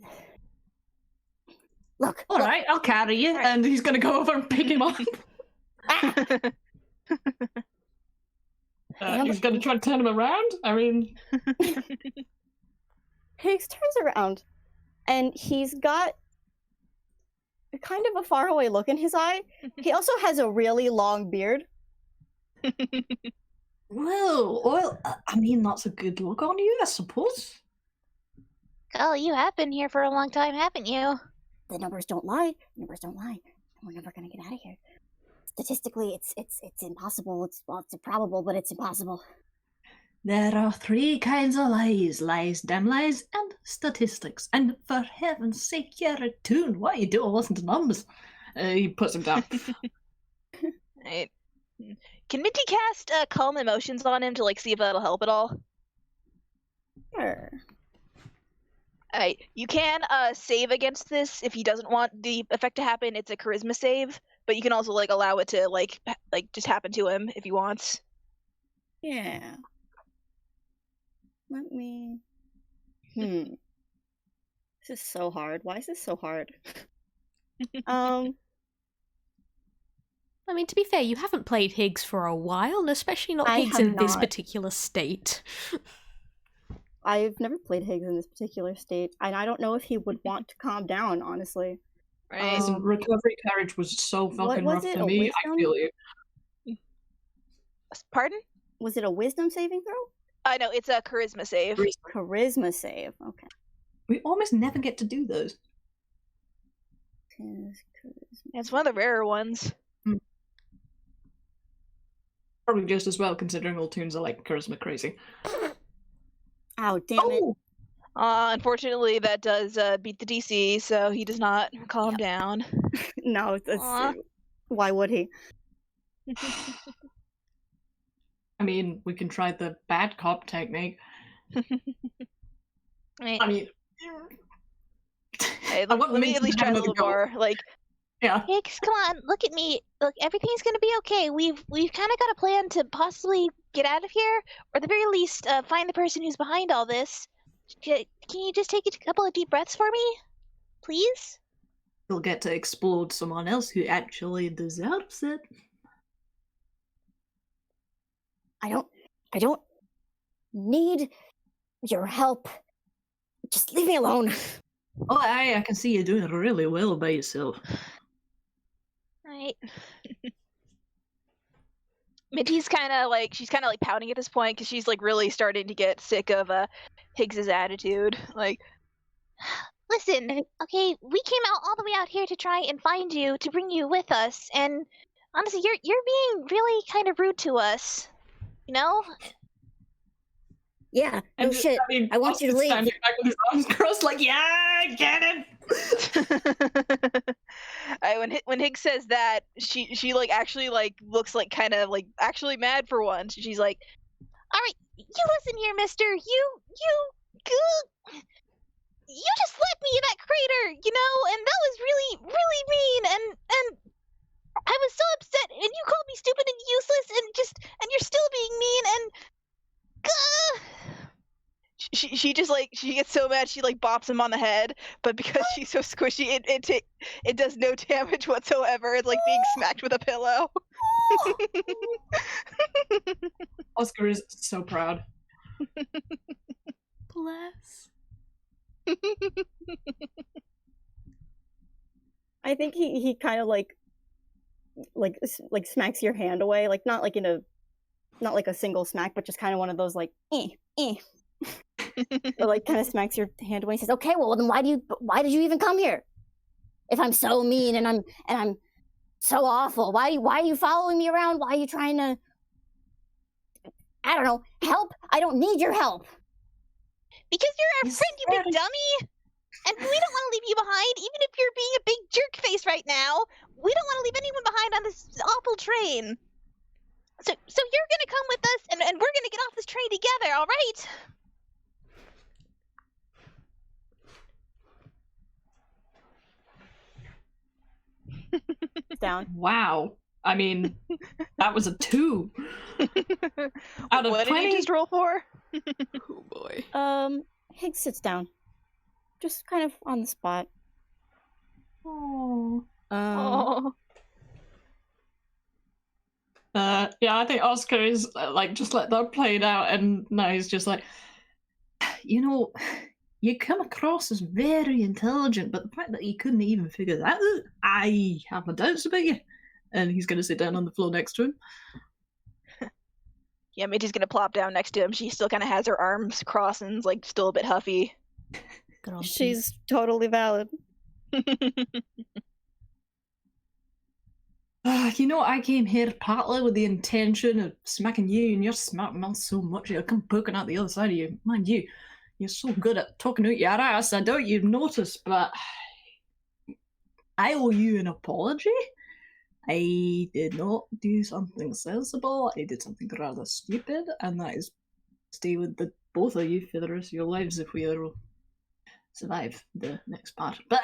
[SPEAKER 4] look.
[SPEAKER 2] Alright, I'll carry you.
[SPEAKER 3] Right.
[SPEAKER 2] And he's gonna go over and pick him up. He's gonna try to turn him around? I mean...
[SPEAKER 4] Higgs turns around, and he's got kind of a faraway look in his eye. He also has a really long beard.
[SPEAKER 2] Well, I mean, that's a good look on you, I suppose.
[SPEAKER 5] Oh, you have been here for a long time, haven't you?
[SPEAKER 4] The numbers don't lie. Numbers don't lie. We're never gonna get out of here. Statistically, it's impossible. It's improbable, but it's impossible.
[SPEAKER 2] There are three kinds of lies. Lies, damn lies, and statistics. And for heaven's sake, you're a tune. What are you doing? Listen to numbers. He puts him down.
[SPEAKER 3] Right. Can Minty cast calm emotions on him to like see if that'll help at all?
[SPEAKER 4] Sure.
[SPEAKER 3] Alright, you can save against this if he doesn't want the effect to happen. It's a charisma save, but you can also like allow it to like just happen to him if he wants.
[SPEAKER 4] Yeah. Let me. This is so hard. Why is this so hard?
[SPEAKER 1] I mean, to be fair, you haven't played Higgs for a while, and especially not
[SPEAKER 4] I
[SPEAKER 1] Higgs
[SPEAKER 4] have
[SPEAKER 1] in this
[SPEAKER 4] not.
[SPEAKER 1] particular state.
[SPEAKER 4] I've never played Higgs in this particular state, and I don't know if he would want to calm down, honestly.
[SPEAKER 3] Right.
[SPEAKER 2] His recovery carriage was so fucking
[SPEAKER 4] was
[SPEAKER 2] rough
[SPEAKER 4] it,
[SPEAKER 2] for
[SPEAKER 4] a
[SPEAKER 2] me.
[SPEAKER 4] wisdom?
[SPEAKER 2] I feel you.
[SPEAKER 3] Pardon?
[SPEAKER 4] Was it a wisdom saving throw?
[SPEAKER 3] No, it's a charisma save.
[SPEAKER 4] Charisma save. Okay.
[SPEAKER 2] We almost never get to do those.
[SPEAKER 3] It's one of the rarer ones.
[SPEAKER 2] Probably just as well, considering all tunes are like charisma crazy.
[SPEAKER 4] Oh, damn it.
[SPEAKER 3] Unfortunately, that does beat the DC, so he does not calm down.
[SPEAKER 4] No,
[SPEAKER 3] Aw.
[SPEAKER 4] why would he?
[SPEAKER 2] I mean, we can try the bad cop technique.
[SPEAKER 3] Right.
[SPEAKER 2] I mean,
[SPEAKER 3] Hey,
[SPEAKER 2] I want
[SPEAKER 3] let me
[SPEAKER 2] Minty
[SPEAKER 3] at least
[SPEAKER 2] to
[SPEAKER 3] try
[SPEAKER 2] have
[SPEAKER 3] a little
[SPEAKER 2] another go.
[SPEAKER 3] more. Like,
[SPEAKER 2] yeah.
[SPEAKER 5] Higgs, come on, look at me. Look, everything's gonna be okay. We've kind of got a plan to possibly get out of here, or at the very least, find the person who's behind all this. Can you just take a couple of deep breaths for me, please?
[SPEAKER 2] You'll get to explode someone else who actually deserves it.
[SPEAKER 4] I don't need your help. Just leave me alone.
[SPEAKER 2] Oh, I can see you doing really well by yourself.
[SPEAKER 5] Right.
[SPEAKER 3] Minty's kind of like pouting at this point because she's like really starting to get sick of Higgs's attitude. Like,
[SPEAKER 5] Listen, okay, we came all the way out here to try and find you, to bring you with us, and honestly, you're being really kind of rude to us. You know?
[SPEAKER 4] Yeah, no shit. I want you to leave.
[SPEAKER 2] Standing back with his arms crossed, like, yeah, get him.
[SPEAKER 3] when Higgs says that, she like actually like looks like kind of like actually mad for once. She's like,
[SPEAKER 5] All right, you listen here, mister. You just led me in that crater, you know, and that was really, really mean, and I was so upset, and you called me stupid and useless, and you're still being mean, and
[SPEAKER 3] she just like she gets so mad she like bops him on the head, but because she's so squishy, it does no damage whatsoever. It's like being smacked with a pillow.
[SPEAKER 2] Oscar is so proud.
[SPEAKER 1] Bless.
[SPEAKER 4] I think he kind of like smacks your hand away, like not like a single smack, but just kind of one of those like or like kind of smacks your hand away and says, "Okay, well then why did you even come here? If I'm so mean and I'm so awful, why are you following me around? Why are you trying to, I don't know, help? I don't need your help."
[SPEAKER 5] because you're our friend, you big dummy, and we don't want to leave you behind, even if you're being a big jerk face right now. We don't want to leave anyone behind on this awful train. So you're gonna come with us, and we're gonna get off this train together, all right?
[SPEAKER 4] Down.
[SPEAKER 2] Wow. I mean, that was a 2. Out of
[SPEAKER 3] What
[SPEAKER 2] 20?
[SPEAKER 3] did you just roll for?
[SPEAKER 1] Oh boy.
[SPEAKER 4] Higgs sits down, just kind of on the spot.
[SPEAKER 2] Oh.
[SPEAKER 3] Oh.
[SPEAKER 2] Yeah, I think Oscar is like just let that play it out, and now he's just like, you know, you come across as very intelligent, but the fact that you couldn't even figure that out, I have my doubts about you. And he's going to sit down on the floor next to him.
[SPEAKER 3] Yeah, Minty's gonna plop down next to him. She still kind of has her arms crossed and is like still a bit huffy.
[SPEAKER 4] She's totally valid.
[SPEAKER 2] You know, I came here partly with the intention of smacking you, and you're smacking me so much you'll come poking out the other side of you. Mind you, you're so good at talking out your ass, I doubt you've noticed, but I owe you an apology. I did not do something sensible, I did something rather stupid, and that is stay with the both of you for the rest of your lives if we ever survive the next part. But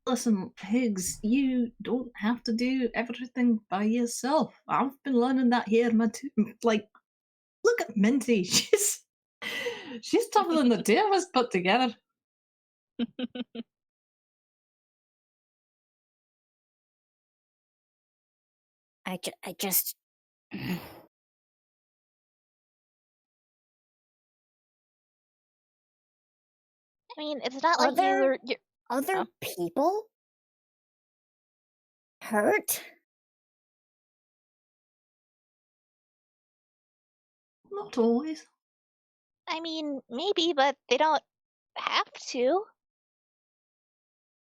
[SPEAKER 2] listen, Higgs, you don't have to do everything by yourself. I've been learning that here, like, look at Minty. She's tougher than the two of us put together.
[SPEAKER 4] I just.
[SPEAKER 5] I mean, it's not like you're
[SPEAKER 4] Other people hurt?
[SPEAKER 2] Not always.
[SPEAKER 5] I mean, maybe, but they don't have to.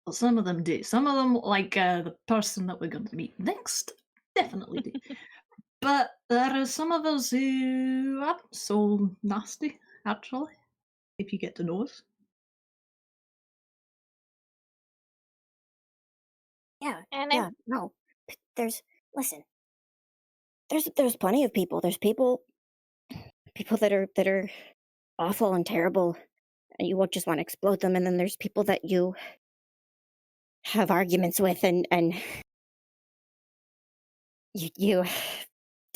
[SPEAKER 2] Well, some of them do. Some of them, like the person that we're going to meet next, definitely do. But there are some of us who aren't so nasty, actually, if you get to know us.
[SPEAKER 4] Yeah,
[SPEAKER 5] And
[SPEAKER 4] yeah, no. There's plenty of people. There's people that are awful and terrible, and you won't just want to explode them. And then there's people that you have arguments with, and you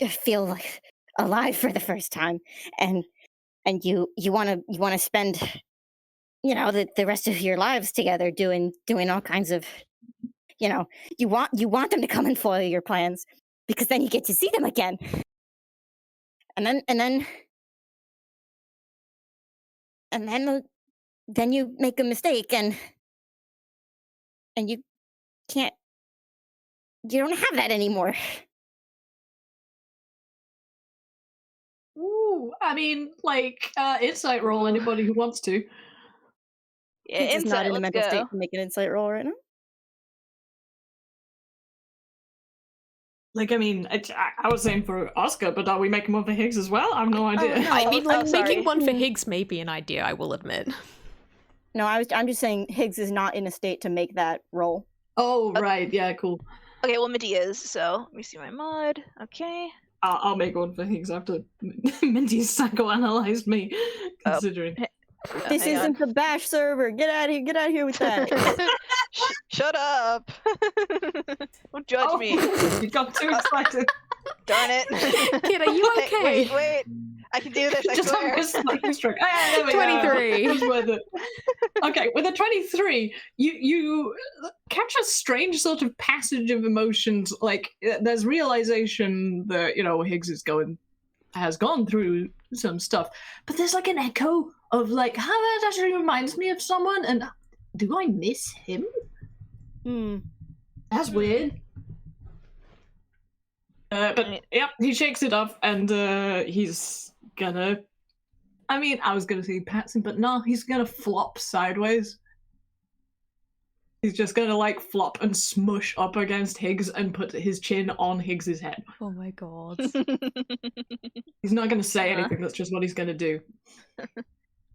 [SPEAKER 4] feel like alive for the first time, and you want to spend, you know, the rest of your lives together doing all kinds of, you know, you want them to come and foil your plans, because then you get to see them again, and then and then you make a mistake, and you can't. You don't have that anymore.
[SPEAKER 2] Ooh, I mean, like, insight roll, anybody who wants to.
[SPEAKER 3] Yeah,
[SPEAKER 4] He's just not
[SPEAKER 3] insight.
[SPEAKER 4] in a
[SPEAKER 3] Let's
[SPEAKER 4] mental
[SPEAKER 3] go.
[SPEAKER 4] state to make an insight roll right now.
[SPEAKER 2] Like, I mean, I was saying for Oscar, but are we making one for Higgs as well? I have no idea.
[SPEAKER 4] no.
[SPEAKER 1] I mean, like,
[SPEAKER 3] sorry.
[SPEAKER 1] making one for Higgs may be an idea, I will admit.
[SPEAKER 4] No, I'm just saying Higgs is not in a state to make that roll.
[SPEAKER 2] Oh, right, yeah, cool.
[SPEAKER 3] Okay, well, Minty is, so let me see my mod. Okay.
[SPEAKER 2] I'll make one for Higgs after Minty's psychoanalyzed me, considering.
[SPEAKER 4] This
[SPEAKER 3] hang on.
[SPEAKER 4] isn't the bash server. Get out of here with that.
[SPEAKER 3] Shut up! Don't judge me.
[SPEAKER 2] You got too excited.
[SPEAKER 3] Darn it.
[SPEAKER 1] Kid, are you okay?
[SPEAKER 3] Wait. I can do this, I
[SPEAKER 2] Just
[SPEAKER 3] swear.
[SPEAKER 2] have a slight stroke. Ah, there we go.
[SPEAKER 1] 23.
[SPEAKER 2] It was worth it. Okay, with a 23, you catch a strange sort of passage of emotions. Like, there's realization that, Higgs has gone through some stuff, but there's like an echo of like, how that actually reminds me of someone, and do I miss him? That's weird. But yep, he shakes it off, and he's gonna. I mean, I was gonna say pats him, but no, he's gonna flop sideways. He's just gonna like flop and smush up against Higgs and put his chin on Higgs's head.
[SPEAKER 1] Oh my god.
[SPEAKER 2] He's not gonna say anything. That's just what he's gonna do.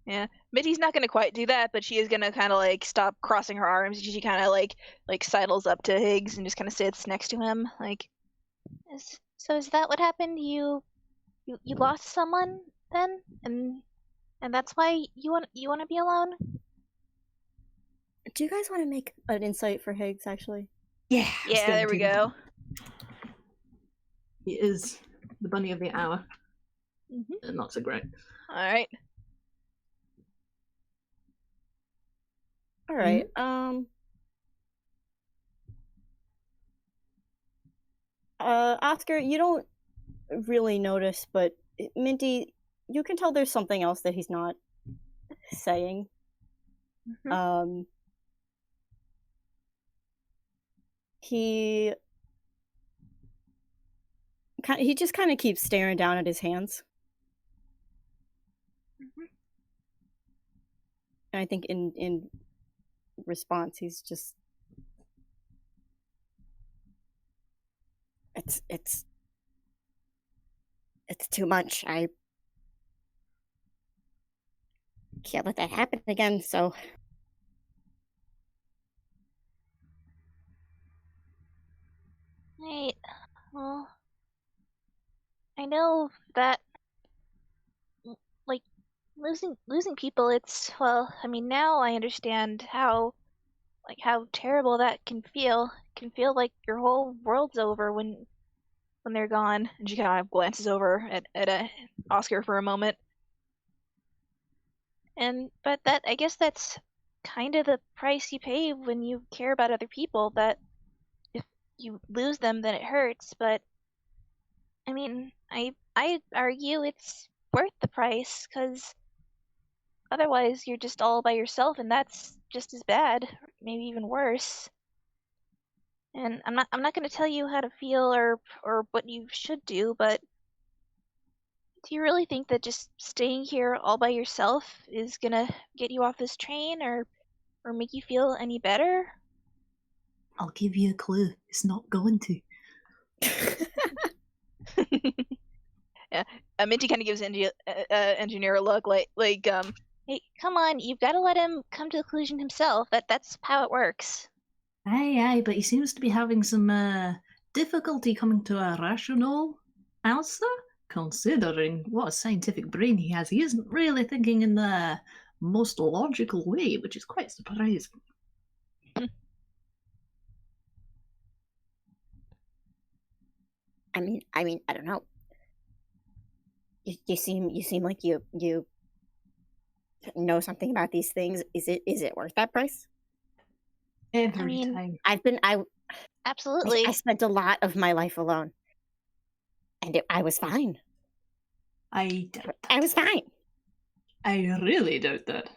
[SPEAKER 3] Yeah, Minty's not gonna quite do that, but she is gonna kind of like stop crossing her arms. She kind of like sidles up to Higgs and just kind of sits next to him, like.
[SPEAKER 5] So is that what happened? You lost someone then, and that's why you want to be alone?
[SPEAKER 4] Do you guys want to make an insight for Higgs, actually?
[SPEAKER 2] Yeah.
[SPEAKER 3] Yeah, there we go.
[SPEAKER 2] He is the bunny of the hour.
[SPEAKER 3] Mm-hmm.
[SPEAKER 2] Not so great.
[SPEAKER 3] All right.
[SPEAKER 4] All right. Oscar, you don't really notice, but Minty, you can tell there's something else that he's not saying. He just kind of keeps staring down at his hands. And I think in response, he's just it's too much. I can't let that happen again, so
[SPEAKER 5] Right. Well, I know that like losing people, it's, well, I mean, now I understand how terrible that can feel. It can feel like your whole world's over when they're gone. And she kind of glances over at Oscar for a moment. But that, I guess that's kind of the price you pay when you care about other people, that if you lose them, then it hurts. But I mean, I argue it's worth the price, because otherwise you're just all by yourself, and that's just as bad, maybe even worse. And I'm not going to tell you how to feel or what you should do, but do you really think that just staying here all by yourself is going to get you off this train or make you feel any better?
[SPEAKER 2] I'll give you a clue. It's not going to.
[SPEAKER 3] Yeah, Minty kind of gives engineer a look like
[SPEAKER 5] hey, come on, you've got to let him come to the conclusion himself. That's how it works.
[SPEAKER 2] Aye, but he seems to be having some difficulty coming to a rational answer. Considering what a scientific brain he has, he isn't really thinking in the most logical way, which is quite surprising.
[SPEAKER 4] I mean, I don't know. You seem like you know something about these things. Is it worth that price?
[SPEAKER 2] Every time.
[SPEAKER 5] Absolutely.
[SPEAKER 4] I spent a lot of my life alone, and I was fine.
[SPEAKER 2] I
[SPEAKER 4] was fine.
[SPEAKER 2] I really doubt that.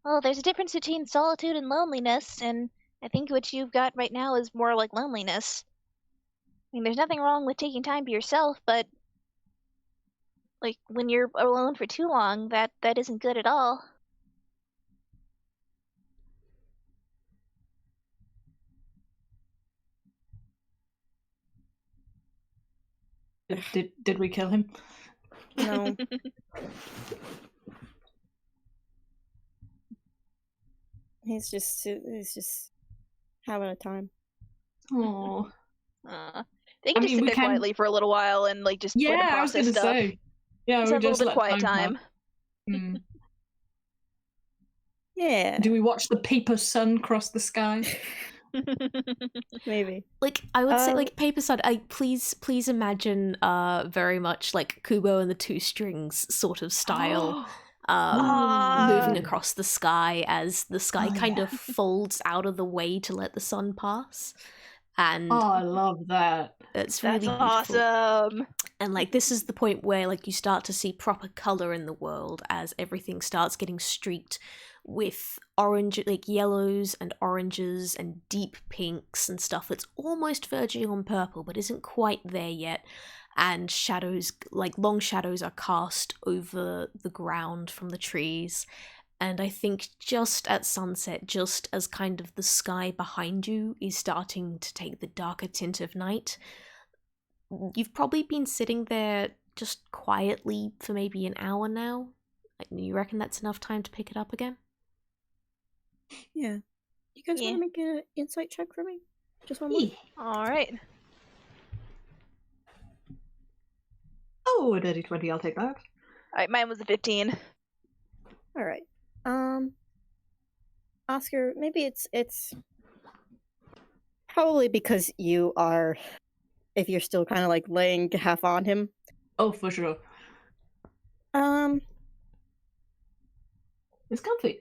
[SPEAKER 5] Well, there's a difference between solitude and loneliness, and I think what you've got right now is more like loneliness. I mean, there's nothing wrong with taking time to yourself, but like when you're alone for too long, that isn't good at all.
[SPEAKER 2] Did we kill him?
[SPEAKER 4] No. He's just having a time.
[SPEAKER 2] Oh.
[SPEAKER 3] They can just sit there quietly for a little while and like just let them
[SPEAKER 2] I was
[SPEAKER 3] process
[SPEAKER 2] gonna
[SPEAKER 3] stuff.
[SPEAKER 2] say. Yeah,
[SPEAKER 3] Just
[SPEAKER 2] we
[SPEAKER 3] have a little
[SPEAKER 2] just
[SPEAKER 3] bit
[SPEAKER 2] let
[SPEAKER 3] of quiet
[SPEAKER 2] time.
[SPEAKER 3] time.
[SPEAKER 2] Hmm.
[SPEAKER 4] Yeah.
[SPEAKER 2] Do we watch the paper sun cross the sky?
[SPEAKER 4] Maybe.
[SPEAKER 1] Like, I would say, like, Paper Sun, please imagine very much like Kubo and the Two Strings sort of style, moving across the sky as the sky kind of folds out of the way to let the sun pass. And
[SPEAKER 2] I love that.
[SPEAKER 1] It's really beautiful.
[SPEAKER 3] Awesome.
[SPEAKER 1] And like this is the point where like you start to see proper color in the world as everything starts getting streaked with orange, like yellows and oranges and deep pinks and stuff that's almost verging on purple but isn't quite there yet. And shadows, like long shadows, are cast over the ground from the trees. And I think just at sunset, just as kind of the sky behind you is starting to take the darker tint of night, you've probably been sitting there just quietly for maybe an hour now. Like, you reckon that's enough time to pick it up again?
[SPEAKER 4] Yeah. You guys want to make an insight check for me? Just one more?
[SPEAKER 3] All right.
[SPEAKER 2] Oh, a dirty 20, I'll take that.
[SPEAKER 3] All right, mine was a 15.
[SPEAKER 4] All right. Oscar, maybe it's probably because you are, if you're still kind of like laying half on him.
[SPEAKER 2] Oh, for sure. It's comfy.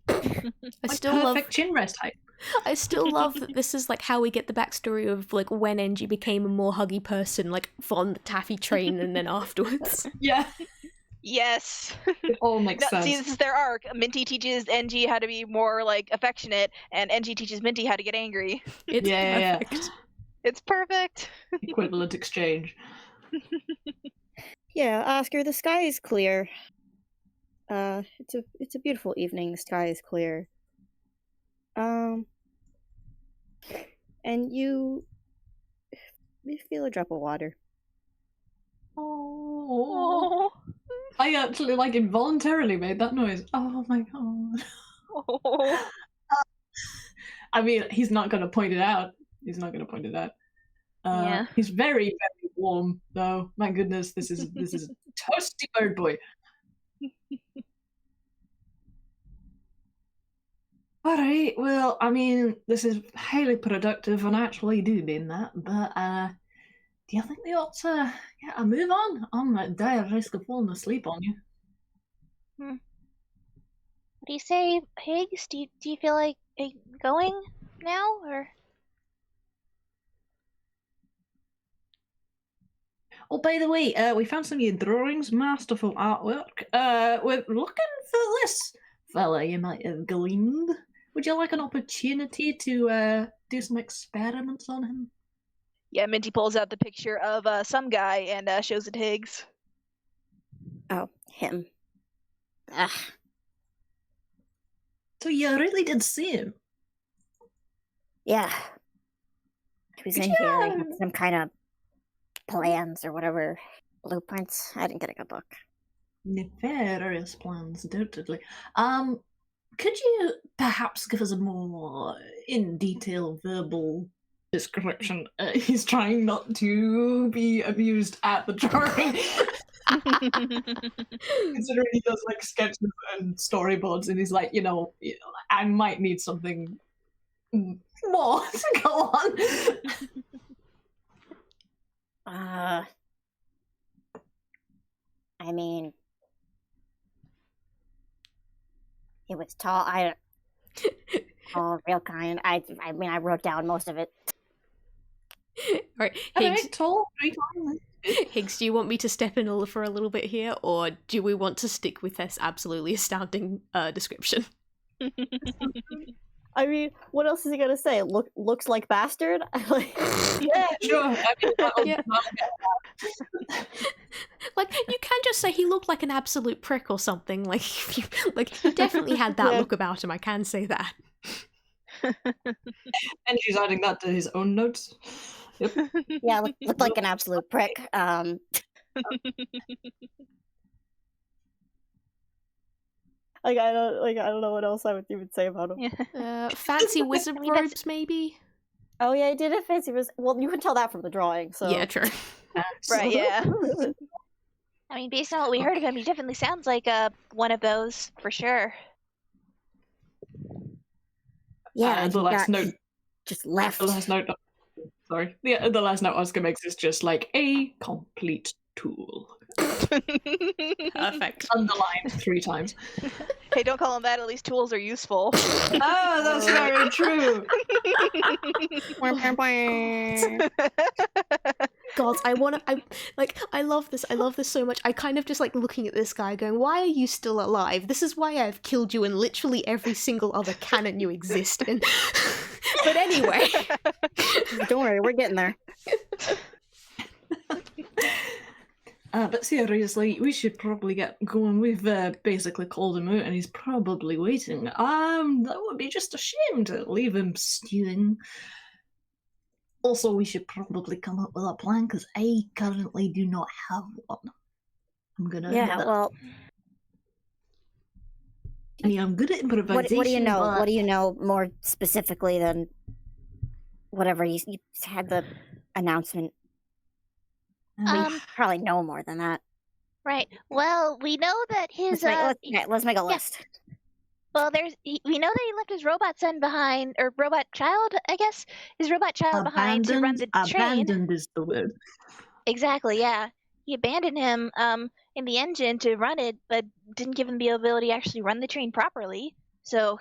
[SPEAKER 1] I still love
[SPEAKER 2] perfect chin rest height.
[SPEAKER 1] I still love that this is like how we get the backstory of like when Engie became a more huggy person, like on the taffy train and then afterwards.
[SPEAKER 2] Yeah.
[SPEAKER 3] Yes.
[SPEAKER 2] It all makes sense.
[SPEAKER 3] See, this is their arc. Minty teaches Engie how to be more like affectionate, and Engie teaches Minty how to get angry.
[SPEAKER 1] It's
[SPEAKER 2] Yeah.
[SPEAKER 1] perfect.
[SPEAKER 3] It's perfect.
[SPEAKER 2] Equivalent exchange.
[SPEAKER 4] Yeah, Oscar, the sky is clear. It's a beautiful evening. The sky is clear. And you feel a drop of water.
[SPEAKER 2] Oh. I actually like involuntarily made that noise. Oh my god.
[SPEAKER 3] Oh.
[SPEAKER 2] I mean, he's not going to point it out.
[SPEAKER 3] Yeah.
[SPEAKER 2] He's very, very warm, though. My goodness, this is toasty bird boy. Alright, well, I mean, this is highly productive, and I actually do mean that, but, do you think we ought to get a move on? I'm at dire risk of falling asleep on you.
[SPEAKER 5] What do you say, Higgs? Do you feel like going now, or?
[SPEAKER 2] Oh, by the way, we found some of your drawings, masterful artwork. We're looking for this fella you might have gleaned. Would you like an opportunity to do some experiments on him?
[SPEAKER 3] Yeah, Minty pulls out the picture of some guy and shows it to Higgs.
[SPEAKER 4] Oh, him. Ugh.
[SPEAKER 2] So you really did see him?
[SPEAKER 4] Yeah. He was in here. I had some kind of plans or whatever. Blueprints. I didn't get a good look.
[SPEAKER 2] Nefarious plans, undoubtedly. Could you perhaps give us a more in-detail verbal description? He's trying not to be amused at the drawing. Considering he does like sketches and storyboards, and he's like, you know, I might need something more to go on.
[SPEAKER 4] I mean, it was tall. Real kind. I mean, I wrote down most of it.
[SPEAKER 1] Alright,
[SPEAKER 2] Alright,
[SPEAKER 1] Higgs,
[SPEAKER 2] tall, 3 times.
[SPEAKER 1] Higgs, do you want me to step in for a little bit here, or do we want to stick with this absolutely astounding description?
[SPEAKER 4] I mean, what else is he gonna say? Looks like bastard? Like,
[SPEAKER 2] Yeah, sure. I mean,
[SPEAKER 1] Yeah. Like, you can just say he looked like an absolute prick or something. Like, he definitely had that
[SPEAKER 4] Yeah.
[SPEAKER 1] look about him. I can say that.
[SPEAKER 2] and she's adding that to his own notes. Yep.
[SPEAKER 4] yeah, looked like an absolute prick. I don't know what else I would even say about him.
[SPEAKER 1] Fancy wizard
[SPEAKER 5] I mean, that's-
[SPEAKER 1] robes, maybe?
[SPEAKER 4] Oh yeah, he did have fancy. Well, you can tell that from the drawing. So
[SPEAKER 1] Yeah, true.
[SPEAKER 3] Right, yeah.
[SPEAKER 5] I mean, based on what we heard of him, he definitely sounds like one of those for sure.
[SPEAKER 4] yeah,
[SPEAKER 2] the last note.
[SPEAKER 4] just left.
[SPEAKER 2] The last note. Sorry. The last note Oscar makes is just like a complete tool.
[SPEAKER 1] Perfect.
[SPEAKER 2] Underlined 3 times.
[SPEAKER 3] Hey, don't call him that. At least tools are useful.
[SPEAKER 2] Oh, that's very true.
[SPEAKER 1] God, I love this. I love this so much. I kind of just like looking at this guy going, why are you still alive? This is why I've killed you in literally every single other canon you exist in. But anyway.
[SPEAKER 4] Don't worry, we're getting there.
[SPEAKER 2] But seriously, we should probably get going. We've basically called him out and he's probably waiting. That would be just a shame to leave him stewing. Also, we should probably come up with a plan because I currently do not have one. I'm gonna admit that.
[SPEAKER 4] Well,
[SPEAKER 2] I mean, I'm good at improvisation.
[SPEAKER 4] what do you know?
[SPEAKER 2] but-
[SPEAKER 4] What do you know more specifically than whatever you had the announcement?
[SPEAKER 2] I mean,
[SPEAKER 4] Probably know more than that.
[SPEAKER 5] Right. Well, we know that his
[SPEAKER 4] Let's make a list.
[SPEAKER 5] well, we know that he left his robot son behind, or robot child, I guess, his robot child behind to run the train.
[SPEAKER 2] abandoned is the word.
[SPEAKER 5] Exactly. Yeah. He abandoned him in the engine to run it, but didn't give him the ability to actually run the train properly. So,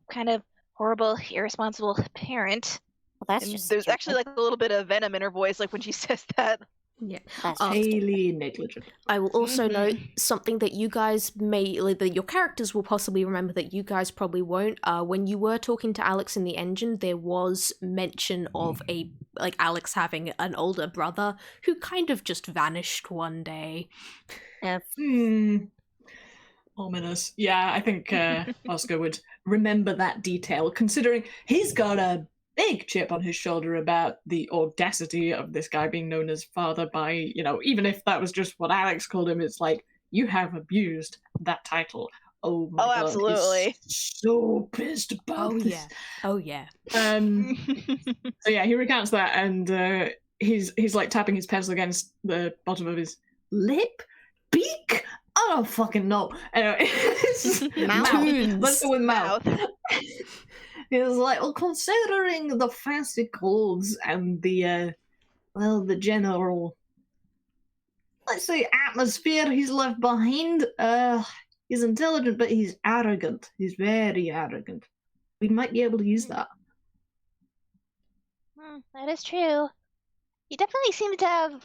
[SPEAKER 5] kind of horrible, irresponsible parent.
[SPEAKER 4] Well, that's
[SPEAKER 3] And
[SPEAKER 4] just
[SPEAKER 3] there's
[SPEAKER 4] stupid.
[SPEAKER 3] actually like a little bit of venom in her voice, like when she says that.
[SPEAKER 1] Yeah.
[SPEAKER 4] That's
[SPEAKER 1] Oh.
[SPEAKER 4] just stupid.
[SPEAKER 2] Highly negligent.
[SPEAKER 1] I will also note something that you guys that your characters will possibly remember that you guys probably won't. When you were talking to Alex in the engine, there was mention of Alex having an older brother who kind of just vanished one day.
[SPEAKER 2] Ominous. Yeah, I think Oscar would remember that detail, considering he's got a big chip on his shoulder about the audacity of this guy being known as father by, even if that was just what Alex called him, it's like, you have abused that title. Oh my god.
[SPEAKER 3] Absolutely.
[SPEAKER 2] He's so pissed about this.
[SPEAKER 1] Oh yeah.
[SPEAKER 2] So yeah, he recounts that and he's like tapping his pencil against the bottom of his lip? Beak? I don't fucking know. Anyway, mouth. Let's go with mouth. He was like, well, considering the fancy clothes and the general, let's say, atmosphere he's left behind, he's intelligent, but he's arrogant. He's very arrogant. We might be able to use that.
[SPEAKER 5] That is true. He definitely seems to have,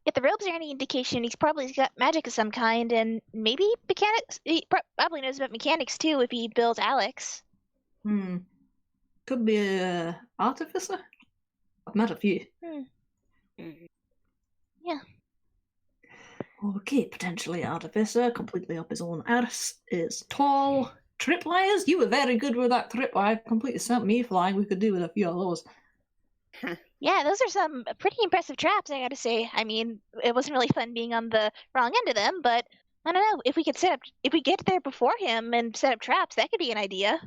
[SPEAKER 5] if the robes are any indication, he's probably got magic of some kind, and maybe mechanics. He probably knows about mechanics, too, if he builds Alex.
[SPEAKER 2] Could be a artificer. I've met a few.
[SPEAKER 5] Yeah.
[SPEAKER 2] Okay, potentially artificer, completely up his own arse, is tall. Tripwires? You were very good with that tripwire. Completely sent me flying. We could do with a few of those.
[SPEAKER 5] Yeah, those are some pretty impressive traps, I gotta say. I mean, it wasn't really fun being on the wrong end of them, but I don't know, if we get there before him and set up traps, that could be an idea.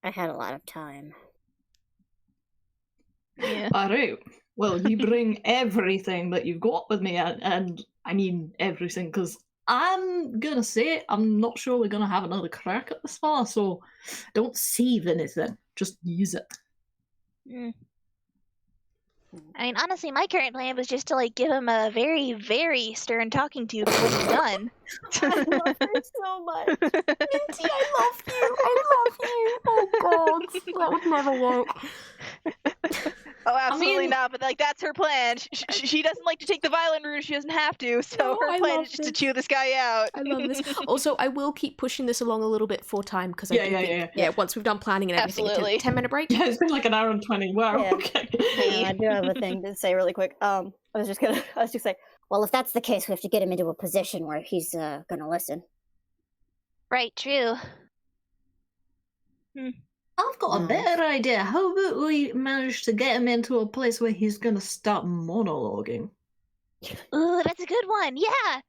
[SPEAKER 4] I had a lot of time.
[SPEAKER 3] Yeah.
[SPEAKER 2] Alright. Well, you bring everything that you've got with me, and I mean everything, because I'm gonna say I'm not sure we're gonna have another crack at this far, so don't save anything. Just use it.
[SPEAKER 5] I mean, honestly, my current plan was just to give him a very, very stern talking to before he's done.
[SPEAKER 4] I love her so much.
[SPEAKER 1] Minty, I love you. Oh god, that would never work.
[SPEAKER 3] Oh, absolutely
[SPEAKER 2] mean-
[SPEAKER 3] not. But like, that's her plan. She doesn't like to take the violent route. She doesn't have to. So
[SPEAKER 1] No,
[SPEAKER 3] her
[SPEAKER 1] I
[SPEAKER 3] plan
[SPEAKER 1] love
[SPEAKER 3] is just to
[SPEAKER 1] this.
[SPEAKER 3] chew this guy out.
[SPEAKER 1] I love this. Also, I will keep pushing this along a little bit for time because I do think,
[SPEAKER 2] Yeah.
[SPEAKER 1] once we've done planning and everything,
[SPEAKER 3] Absolutely.
[SPEAKER 1] 10-minute break.
[SPEAKER 2] Yeah, it's been like an hour and 20. Wow.
[SPEAKER 4] Yeah.
[SPEAKER 2] Okay.
[SPEAKER 4] Hang on, I do have a thing to say really quick. I was just gonna say, well, if that's the case, we have to get him into a position where he's gonna listen.
[SPEAKER 5] Right, true.
[SPEAKER 2] I've got a better idea. How about we manage to get him into a place where he's gonna start monologuing?
[SPEAKER 5] Ooh, that's a good one. Yeah.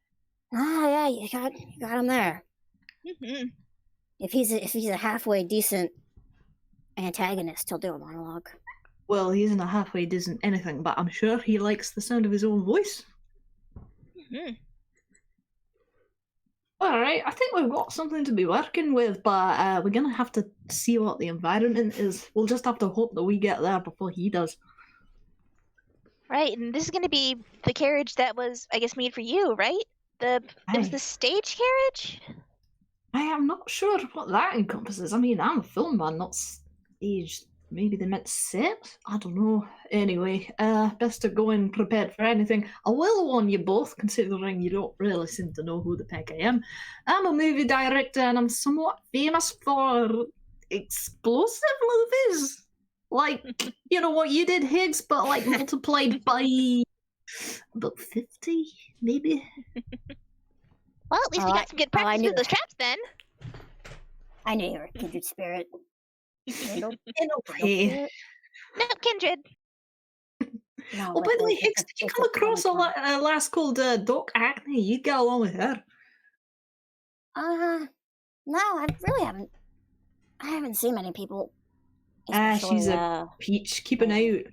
[SPEAKER 4] Yeah, you got him there.
[SPEAKER 3] Mhm.
[SPEAKER 4] If he's a halfway decent antagonist, he'll do a monologue.
[SPEAKER 2] Well, he isn't a halfway decent anything, but I'm sure he likes the sound of his own voice.
[SPEAKER 3] Mhm.
[SPEAKER 2] Alright, I think we've got something to be working with, but we're gonna have to see what the environment is. We'll just have to hope that we get there before he does.
[SPEAKER 5] Right, and this is going to be the carriage that was, I guess, made for you, right? It was
[SPEAKER 2] Aye.
[SPEAKER 5] the stage carriage?
[SPEAKER 2] I am not sure what that encompasses. I mean, I'm a film man, not stage. Maybe they meant set? I don't know. Anyway, best to go in prepared for anything. I will warn you both, considering you don't really seem to know who the heck I am. I'm a movie director and I'm somewhat famous for explosive movies. Like, you know what you did, Higgs, but like multiplied by about 50, maybe?
[SPEAKER 5] Well, at least we got some good
[SPEAKER 4] I
[SPEAKER 5] practice
[SPEAKER 4] knew
[SPEAKER 5] with those
[SPEAKER 4] that.
[SPEAKER 5] traps then.
[SPEAKER 4] I knew you were a kindred spirit. Kindle?
[SPEAKER 2] In a way.
[SPEAKER 5] No, kindred.
[SPEAKER 4] No,
[SPEAKER 2] Oh, by the way,
[SPEAKER 4] it's
[SPEAKER 2] Higgs, did you come across a lass called Doc Acne? You get along with her.
[SPEAKER 4] No, I really haven't. I haven't seen many people.
[SPEAKER 2] She's
[SPEAKER 4] especially,
[SPEAKER 2] Peach. Keep an eye out.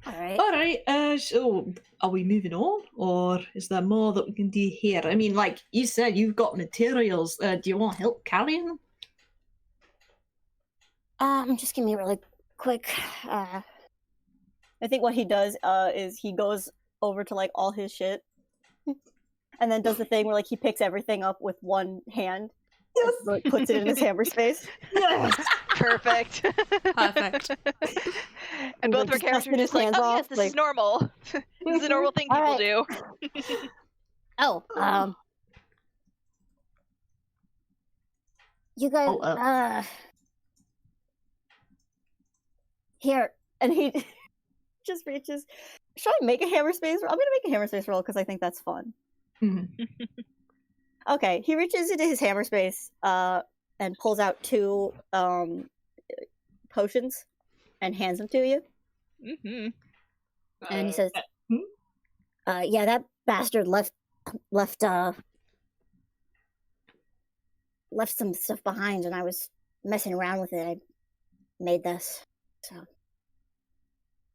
[SPEAKER 4] Alright.
[SPEAKER 2] Alright, so are we moving on? Or is there more that we can do here? I mean, like you said, you've got materials. Do you want help carrying them?
[SPEAKER 4] Just give me a really quick. I think what he does is he goes over to like all his shit, and then does the thing where like he picks everything up with one hand, and, like, puts it in his hammer space.
[SPEAKER 2] Yes!
[SPEAKER 3] Perfect.
[SPEAKER 1] Perfect.
[SPEAKER 3] And both of our
[SPEAKER 4] Just
[SPEAKER 3] characters
[SPEAKER 4] dusting
[SPEAKER 3] are
[SPEAKER 4] his
[SPEAKER 3] just like,
[SPEAKER 4] hands
[SPEAKER 3] oh
[SPEAKER 4] off,
[SPEAKER 3] yes, this
[SPEAKER 4] like-
[SPEAKER 3] is normal. This is a normal thing people
[SPEAKER 4] Alright.
[SPEAKER 3] do.
[SPEAKER 4] Oh, you guys,
[SPEAKER 2] Oh,
[SPEAKER 4] here, and he just reaches. Should I make a hammer space roll? I'm gonna make a hammer space roll because I think that's fun.
[SPEAKER 2] Mhm.
[SPEAKER 4] Okay, he reaches into his hammer space and pulls out 2 potions and hands them to you.
[SPEAKER 3] Mhm.
[SPEAKER 4] And he says,
[SPEAKER 2] hmm?
[SPEAKER 4] yeah, that bastard left some stuff behind, and I was messing around with it. I made this, so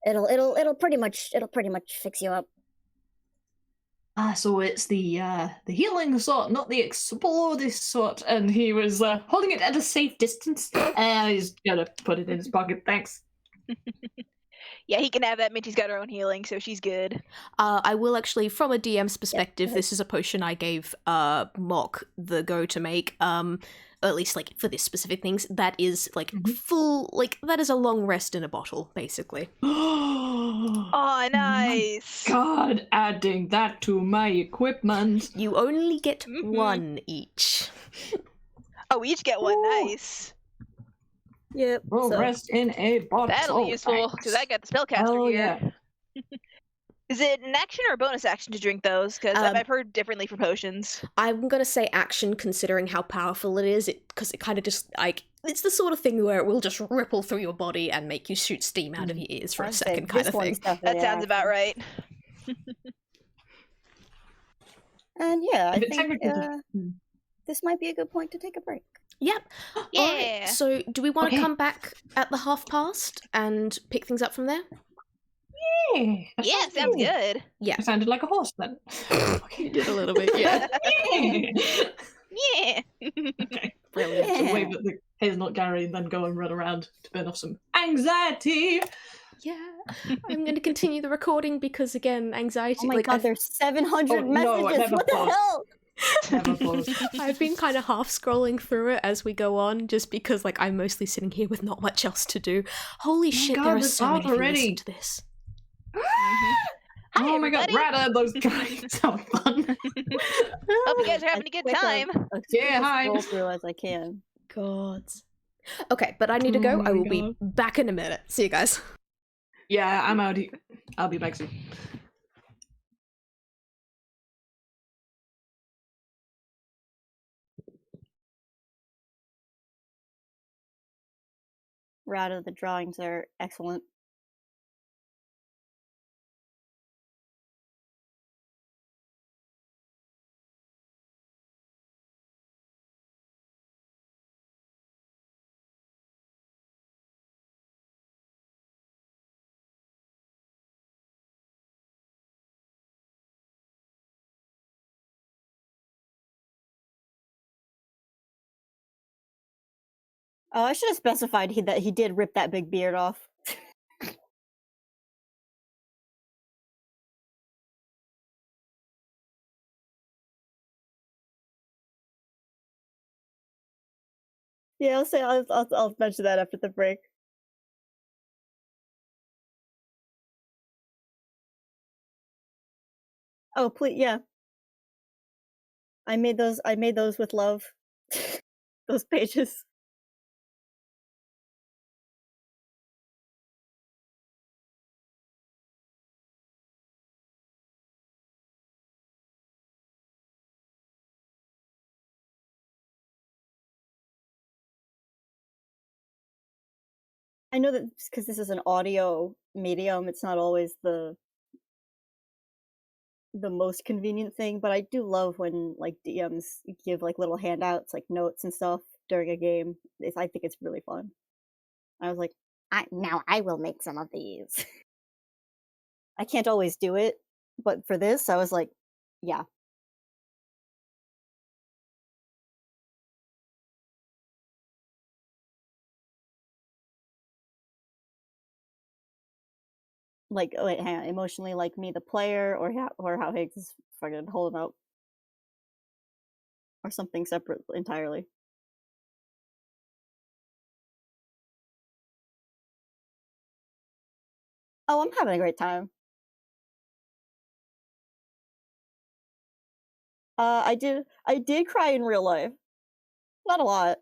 [SPEAKER 4] it'll pretty much fix you up.
[SPEAKER 2] So it's the healing sort, not the exploding sort. And he was holding it at a safe distance. He's gonna put it in his pocket. Thanks.
[SPEAKER 3] Yeah, he can have that. Minty's got her own healing, so she's good.
[SPEAKER 1] I will actually, from a DM's perspective, this is a potion I gave Mock the go to make. Or at least, like, for this specific things, that is, like, full, like, that is a long rest in a bottle, basically.
[SPEAKER 3] Oh, nice.
[SPEAKER 2] God, adding that to my equipment.
[SPEAKER 1] You only get
[SPEAKER 3] Mhm.
[SPEAKER 1] 1 each.
[SPEAKER 3] Oh, we each get one.
[SPEAKER 2] Ooh.
[SPEAKER 3] Nice.
[SPEAKER 4] Yep.
[SPEAKER 2] We'll
[SPEAKER 4] so-
[SPEAKER 2] rest in a bottle.
[SPEAKER 3] That'll be useful, because I got the spellcaster
[SPEAKER 2] Hell
[SPEAKER 3] here.
[SPEAKER 2] yeah.
[SPEAKER 3] Is it an action or a bonus action to drink those? Because I've heard differently from potions.
[SPEAKER 1] I'm gonna say action, considering how powerful it is, because it kind of just, like, it's the sort of thing where it will just ripple through your body and make you shoot steam out of your ears for a
[SPEAKER 4] I'd say
[SPEAKER 1] second, kind
[SPEAKER 4] this
[SPEAKER 1] of thing.
[SPEAKER 4] one's definitely
[SPEAKER 3] That sounds about
[SPEAKER 4] action.
[SPEAKER 3] right.
[SPEAKER 4] And yeah, I
[SPEAKER 2] If it
[SPEAKER 4] think
[SPEAKER 2] technically-
[SPEAKER 4] this might be a good point to take a break.
[SPEAKER 1] Yep.
[SPEAKER 5] Yeah.
[SPEAKER 1] Alright, so do we want to
[SPEAKER 2] Okay.
[SPEAKER 1] come back at the past and pick things up from there?
[SPEAKER 2] Yeah, that
[SPEAKER 3] Yeah, sounds
[SPEAKER 2] good.
[SPEAKER 3] good.
[SPEAKER 1] Yeah.
[SPEAKER 2] I sounded like a horse then.
[SPEAKER 1] You did a little bit, yeah.
[SPEAKER 3] Yeah.
[SPEAKER 2] Okay.
[SPEAKER 1] Brilliant.
[SPEAKER 2] So wave at the hazelnut Gary and then go and run around to burn off some anxiety.
[SPEAKER 1] Yeah. I'm going to continue the recording because, again, anxiety.
[SPEAKER 4] Oh my
[SPEAKER 1] like,
[SPEAKER 4] god, there's 700
[SPEAKER 2] Oh, no, I
[SPEAKER 4] messages.
[SPEAKER 2] never
[SPEAKER 4] What the
[SPEAKER 2] paused.
[SPEAKER 4] hell?
[SPEAKER 2] Never pause.
[SPEAKER 1] I've been kind of half scrolling through it as we go on, just because like I'm mostly sitting here with not much else to do. Holy shit,
[SPEAKER 2] God,
[SPEAKER 1] there are
[SPEAKER 2] it's
[SPEAKER 1] so many
[SPEAKER 2] off
[SPEAKER 1] of you
[SPEAKER 2] already.
[SPEAKER 1] listening to this.
[SPEAKER 3] Hi,
[SPEAKER 2] Oh my god,
[SPEAKER 3] everybody.
[SPEAKER 2] Rada, those guys so fun.
[SPEAKER 3] Hope you guys are having a good time.
[SPEAKER 2] Yeah, hi.
[SPEAKER 4] Scroll through as I can.
[SPEAKER 1] God. Okay, but I need to go.
[SPEAKER 2] Oh
[SPEAKER 1] I
[SPEAKER 2] my
[SPEAKER 1] will
[SPEAKER 2] God.
[SPEAKER 1] be back in a minute. See you guys.
[SPEAKER 2] Yeah, I'm out. I'll be back soon.
[SPEAKER 4] Rather, the drawings are excellent. Oh, I should have specified that he did rip that big beard off. Yeah, I'll mention that after the break. Oh, please, yeah. I made those with love. Those pages. I know that because this is an audio medium, it's not always the most convenient thing, but I do love when like DMs give like little handouts, like notes and stuff during a game. I think it's really fun. I was like, now I will make some of these. I can't always do it, but for this, I was like, yeah. Like, oh wait, hang on. Emotionally like me, the player, or how Higgs is fucking holding up, or something separate entirely. Oh, I'm having a great time. I did cry in real life. Not a lot.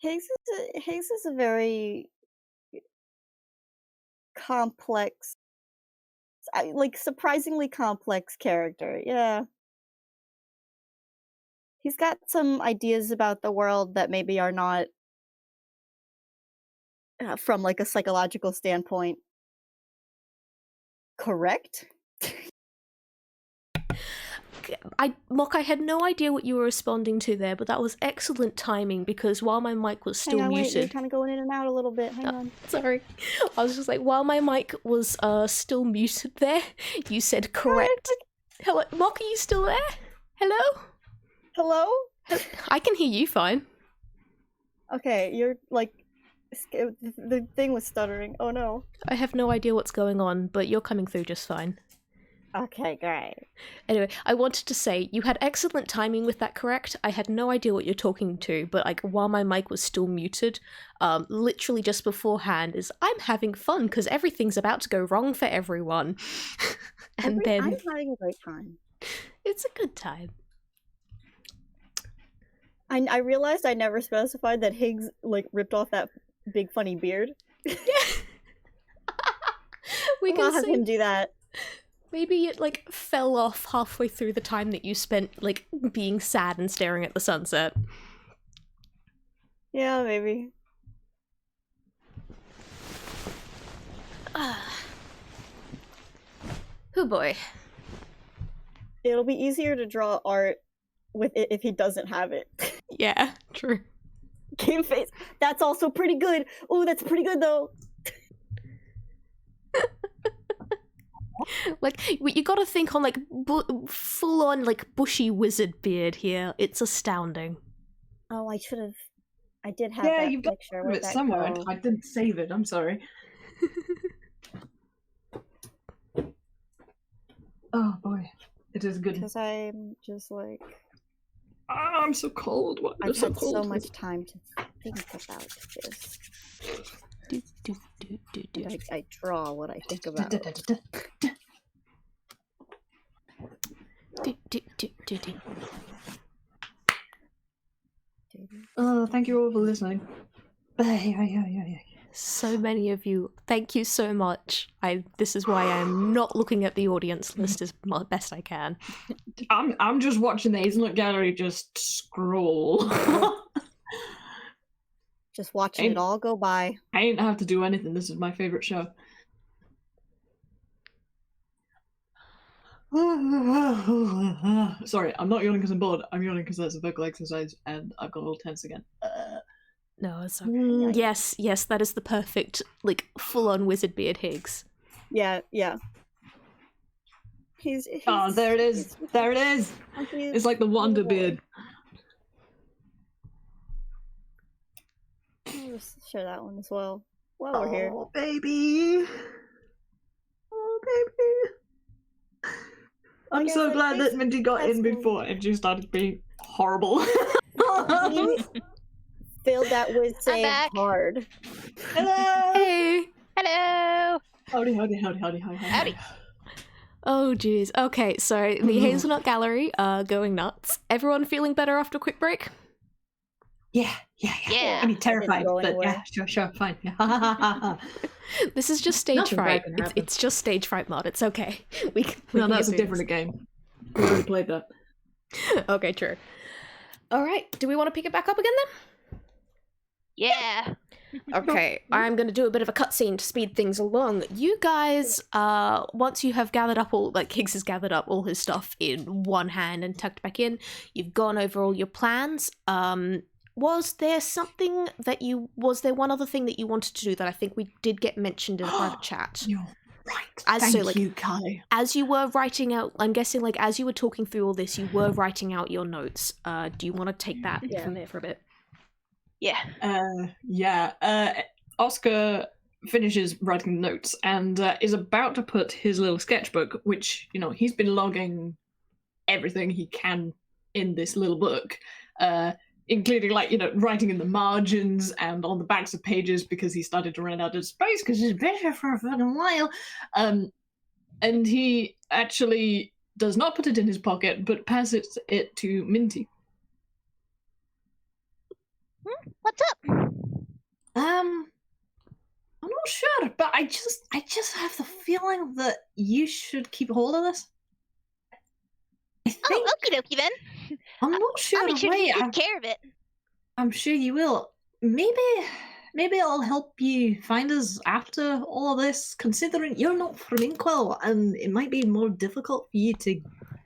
[SPEAKER 4] Higgs is a very complex, like surprisingly complex character. Yeah. He's got some ideas about the world that maybe are not from like a psychological standpoint correct.
[SPEAKER 1] Mock, I had no idea what you were responding to there, but that was excellent timing because while my mic was still
[SPEAKER 4] Hang on, wait, you're
[SPEAKER 1] muted.
[SPEAKER 4] kind of going in and out a little bit. Hang on.
[SPEAKER 1] Sorry. I was just like, while my mic was still muted there, you said correct. Hello, Mock, are you still there? Hello?
[SPEAKER 4] Hello?
[SPEAKER 1] I can hear you fine.
[SPEAKER 4] Okay, you're like, the thing was stuttering. Oh no.
[SPEAKER 1] I have no idea what's going on, but you're coming through just fine.
[SPEAKER 4] Okay, great.
[SPEAKER 1] Anyway, I wanted to say, you had excellent timing with that correct. I had no idea what you're talking to, but like while my mic was still muted, literally just beforehand is, I'm having fun because everything's about to go wrong for everyone. And then...
[SPEAKER 4] I'm having a great time.
[SPEAKER 1] It's a good time.
[SPEAKER 4] I realized I never specified that Higgs like ripped off that big funny beard.
[SPEAKER 1] Yeah. We
[SPEAKER 4] I'll
[SPEAKER 1] can
[SPEAKER 4] have
[SPEAKER 1] say...
[SPEAKER 4] him do that.
[SPEAKER 1] Maybe it, like, fell off halfway through the time that you spent, like, being sad and staring at the sunset.
[SPEAKER 4] Yeah, maybe.
[SPEAKER 1] Oh boy.
[SPEAKER 4] It'll be easier to draw art with it if he doesn't have it.
[SPEAKER 1] Yeah, true.
[SPEAKER 4] Game face. That's also pretty good. Oh, that's pretty good, though.
[SPEAKER 1] Like, you gotta think on, like, full-on, like, bushy wizard beard here. It's astounding.
[SPEAKER 4] Oh, I did have
[SPEAKER 2] Yeah,
[SPEAKER 4] that
[SPEAKER 2] you've got
[SPEAKER 4] picture.
[SPEAKER 2] it
[SPEAKER 4] Where'd that
[SPEAKER 2] somewhere.
[SPEAKER 4] go?
[SPEAKER 2] I didn't save it. I'm sorry. Oh boy, it is good.
[SPEAKER 4] Because I'm just like,
[SPEAKER 2] I'm so cold. Why am I
[SPEAKER 4] I've
[SPEAKER 2] so
[SPEAKER 4] had
[SPEAKER 2] cold?
[SPEAKER 4] so much time to think about this. And I draw what I think about.
[SPEAKER 2] Oh, thank you all for listening. Yeah.
[SPEAKER 1] So many of you, thank you so much. This is why I'm not looking at the audience list as best I can.
[SPEAKER 2] I'm just watching the Hazelnut Gallery just scroll.
[SPEAKER 4] Just watching it all go by.
[SPEAKER 2] I ain't have to do anything. This is my favorite show. Sorry, I'm not yawning because I'm bored. I'm yawning because that's a vocal exercise and I've got a little tense again.
[SPEAKER 1] No, it's okay. Yes, that is the perfect, like, full-on wizard beard Higgs.
[SPEAKER 4] Yeah. He's
[SPEAKER 2] oh, there it is. There it is. It's like the Wonder beard.
[SPEAKER 4] I'll just share that one as well while we're here.
[SPEAKER 2] Oh, baby. Oh, baby. I'm so glad that Minty got in before and she started being horrible.
[SPEAKER 4] Filled that with saying hard.
[SPEAKER 2] Hello.
[SPEAKER 1] Hey.
[SPEAKER 5] Hello.
[SPEAKER 2] Howdy.
[SPEAKER 1] Oh, jeez. Okay, so the Hazelnut Gallery are going nuts. Everyone feeling better after a quick break?
[SPEAKER 2] Yeah. I mean, terrified, but yeah, sure, fine.
[SPEAKER 1] This is just stage fright. It's just stage fright mod. It's okay. No,
[SPEAKER 2] that's a different game. We already played that.
[SPEAKER 1] Okay, true. All right. Do we want to pick it back up again then?
[SPEAKER 5] Yeah.
[SPEAKER 1] Okay, I'm going to do a bit of a cutscene to speed things along. You guys, once you have gathered up Higgs has gathered up all his stuff in one hand and tucked back in, you've gone over all your plans. Was there one other thing that you wanted to do that I think we did get mentioned in a private chat?
[SPEAKER 2] You're right. Thank you, Kai.
[SPEAKER 1] As you were writing out, I'm guessing, as you were talking through all this, you were writing out your notes. Do you want to take that from there for a bit?
[SPEAKER 3] Yeah.
[SPEAKER 2] Oscar finishes writing the notes and is about to put his little sketchbook, which, he's been logging everything he can in this little book, including, writing in the margins and on the backs of pages because he started to run out of space because he's been here for a fucking while. And he actually does not put it in his pocket, but passes it to Minty.
[SPEAKER 5] What's up?
[SPEAKER 2] I'm not sure, but I just have the feeling that you should keep hold of this. I think.
[SPEAKER 5] Oh, okie dokie then.
[SPEAKER 2] I'm not sure.
[SPEAKER 5] I'll make sure to take care of it.
[SPEAKER 2] I'm sure you will. Maybe it'll help you find us after all of this, considering you're not from Inkwell, and it might be more difficult for you to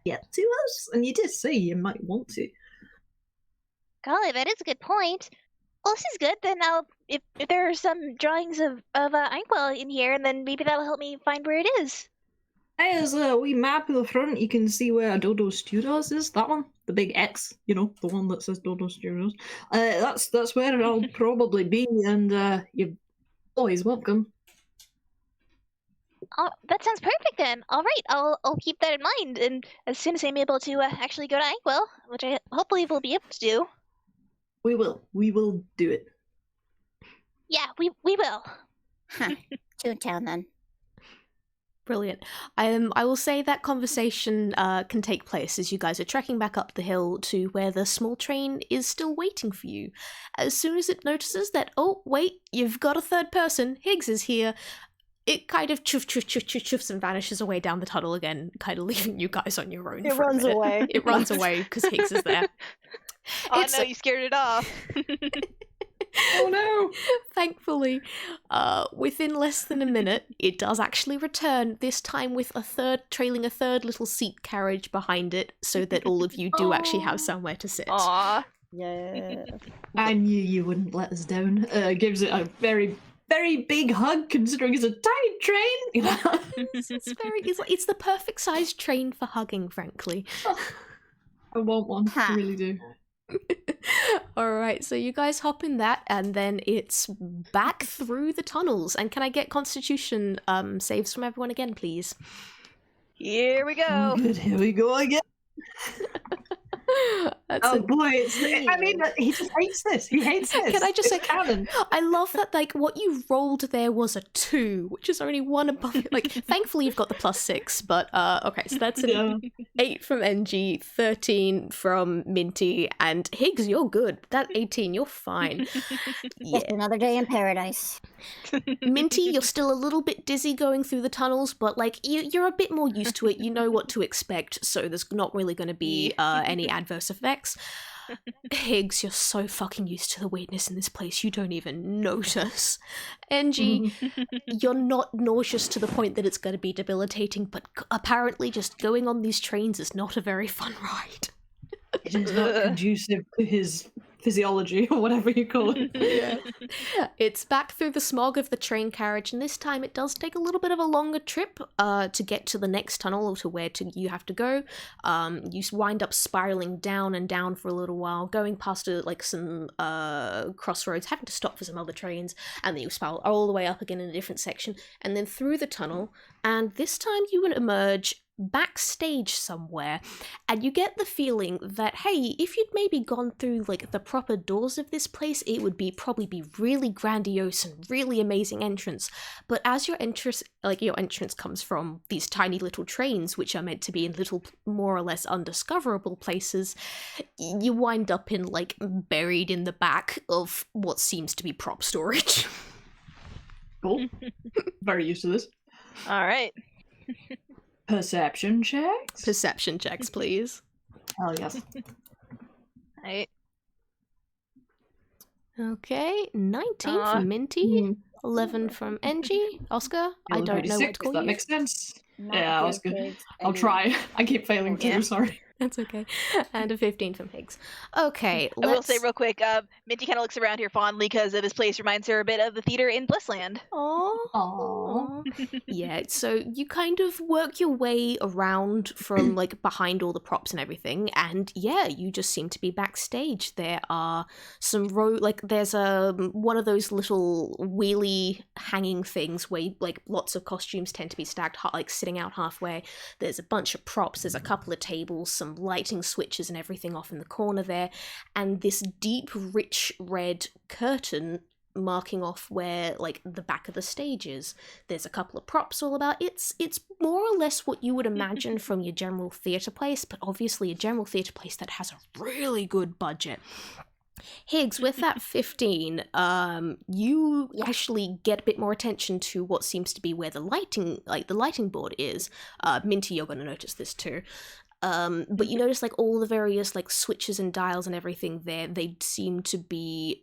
[SPEAKER 2] get to us. And you did say you might want to.
[SPEAKER 5] Golly, that is a good point. Well, this is good. Then if there are some drawings of Inkwell in here, and then maybe that'll help me find where it is.
[SPEAKER 2] There's a wee map in the front. You can see where Dodo Studios is. That one, the big X. The one that says Dodo Studios. That's where I'll probably be, and you're always welcome.
[SPEAKER 5] Oh, that sounds perfect then. All right, I'll keep that in mind, and as soon as I'm able to actually go to Inkwell, which I hopefully will be able to do.
[SPEAKER 2] We will do it.
[SPEAKER 5] Yeah, we will.
[SPEAKER 4] Toontown then.
[SPEAKER 1] Brilliant. I will say that conversation can take place as you guys are trekking back up the hill to where the small train is still waiting for you. As soon as it notices that, oh, wait, you've got a third person, Higgs is here, it kind of chuffs and vanishes away down the tunnel again, kind of leaving you guys on your own.
[SPEAKER 4] It runs away.
[SPEAKER 1] It runs away because Higgs is there.
[SPEAKER 3] Oh no, you scared it off.
[SPEAKER 2] Oh no!
[SPEAKER 1] Thankfully, within less than a minute, it does actually return, this time with trailing a third little seat carriage behind it, so that all of you do actually have somewhere to sit.
[SPEAKER 3] Aww.
[SPEAKER 4] Yeah.
[SPEAKER 2] I knew you wouldn't let us down. Gives it a very, very big hug, considering it's a tiny train.
[SPEAKER 1] It's the perfect sized train for hugging, frankly.
[SPEAKER 2] I want one. I really do.
[SPEAKER 1] All right, so you guys hop in that, and then it's back through the tunnels. And can I get Constitution saves from everyone again, please?
[SPEAKER 3] Here we go.
[SPEAKER 2] Oh, good. Here we go again.
[SPEAKER 1] That's
[SPEAKER 2] Oh
[SPEAKER 1] a-
[SPEAKER 2] boy, I mean, he just hates this. He hates this.
[SPEAKER 1] Can I just say,
[SPEAKER 2] It's canon.
[SPEAKER 1] I love that, like, what you rolled there was a 2, which is only 1 above it. Like, thankfully you've got the +6, but, okay, so that's an
[SPEAKER 2] Yeah.
[SPEAKER 1] 8 from Engie, 13 from Minty, and Higgs, you're good. That 18, you're fine. Yeah.
[SPEAKER 4] Just another day in paradise.
[SPEAKER 1] Minty, you're still a little bit dizzy going through the tunnels, but, like, you're a bit more used to it. You know what to expect, so there's not really going to be any adverse effects. Higgs, you're so fucking used to the weirdness in this place, you don't even notice. Engie, you're not nauseous to the point that it's going to be debilitating, but apparently just going on these trains is not a very fun ride.
[SPEAKER 2] It is not conducive to his physiology, or whatever you call it.
[SPEAKER 1] Yeah. It's back through the smog of the train carriage, and this time it does take a little bit of a longer trip to get to the next tunnel, or to where you have to go. You wind up spiraling down and down for a little while, going past some crossroads, having to stop for some other trains, and then you spiral all the way up again in a different section, and then through the tunnel, and this time you would emerge backstage somewhere, and you get the feeling that, hey, if you'd maybe gone through like the proper doors of this place, it would probably be really grandiose and really amazing entrance. But as your entrance comes from these tiny little trains, which are meant to be in little more or less undiscoverable places, you wind up in like buried in the back of what seems to be prop storage.
[SPEAKER 2] Cool. Very used to this.
[SPEAKER 3] All right.
[SPEAKER 2] Perception checks?
[SPEAKER 1] Perception checks, please.
[SPEAKER 2] Oh, yes.
[SPEAKER 3] Right.
[SPEAKER 1] Okay, 19 from Minty, 11 from Engie. Oscar, I don't know what to call
[SPEAKER 2] that
[SPEAKER 1] you.
[SPEAKER 2] makes sense.
[SPEAKER 4] Not
[SPEAKER 2] Yeah,
[SPEAKER 4] good
[SPEAKER 2] Oscar.
[SPEAKER 4] kids
[SPEAKER 2] I'll
[SPEAKER 4] anymore.
[SPEAKER 2] try. I keep failing too,
[SPEAKER 3] Yeah.
[SPEAKER 2] sorry.
[SPEAKER 1] That's okay. And a 15 from Higgs. Okay,
[SPEAKER 3] I will
[SPEAKER 1] let's...
[SPEAKER 3] say real quick, Minty kind of looks around here fondly because this place reminds her a bit of the theater in Blissland.
[SPEAKER 1] Aww.
[SPEAKER 2] Aww.
[SPEAKER 1] Yeah, so you kind of work your way around from like behind all the props and everything, and yeah, you just seem to be backstage. There are some there's one of those little wheelie hanging things where like lots of costumes tend to be stacked like sitting out halfway. There's a bunch of props, there's a couple of tables, some lighting switches and everything off in the corner there, and this deep rich red curtain marking off where like the back of the stage is. There's a couple of props all about. It's more or less what you would imagine from your general theatre place, but obviously a general theatre place that has a really good budget. Higgs, with that 15, you actually get a bit more attention to what seems to be where the lighting board is. Minty, you're going to notice this too. But you notice like all the various like switches and dials and everything there, they seem to be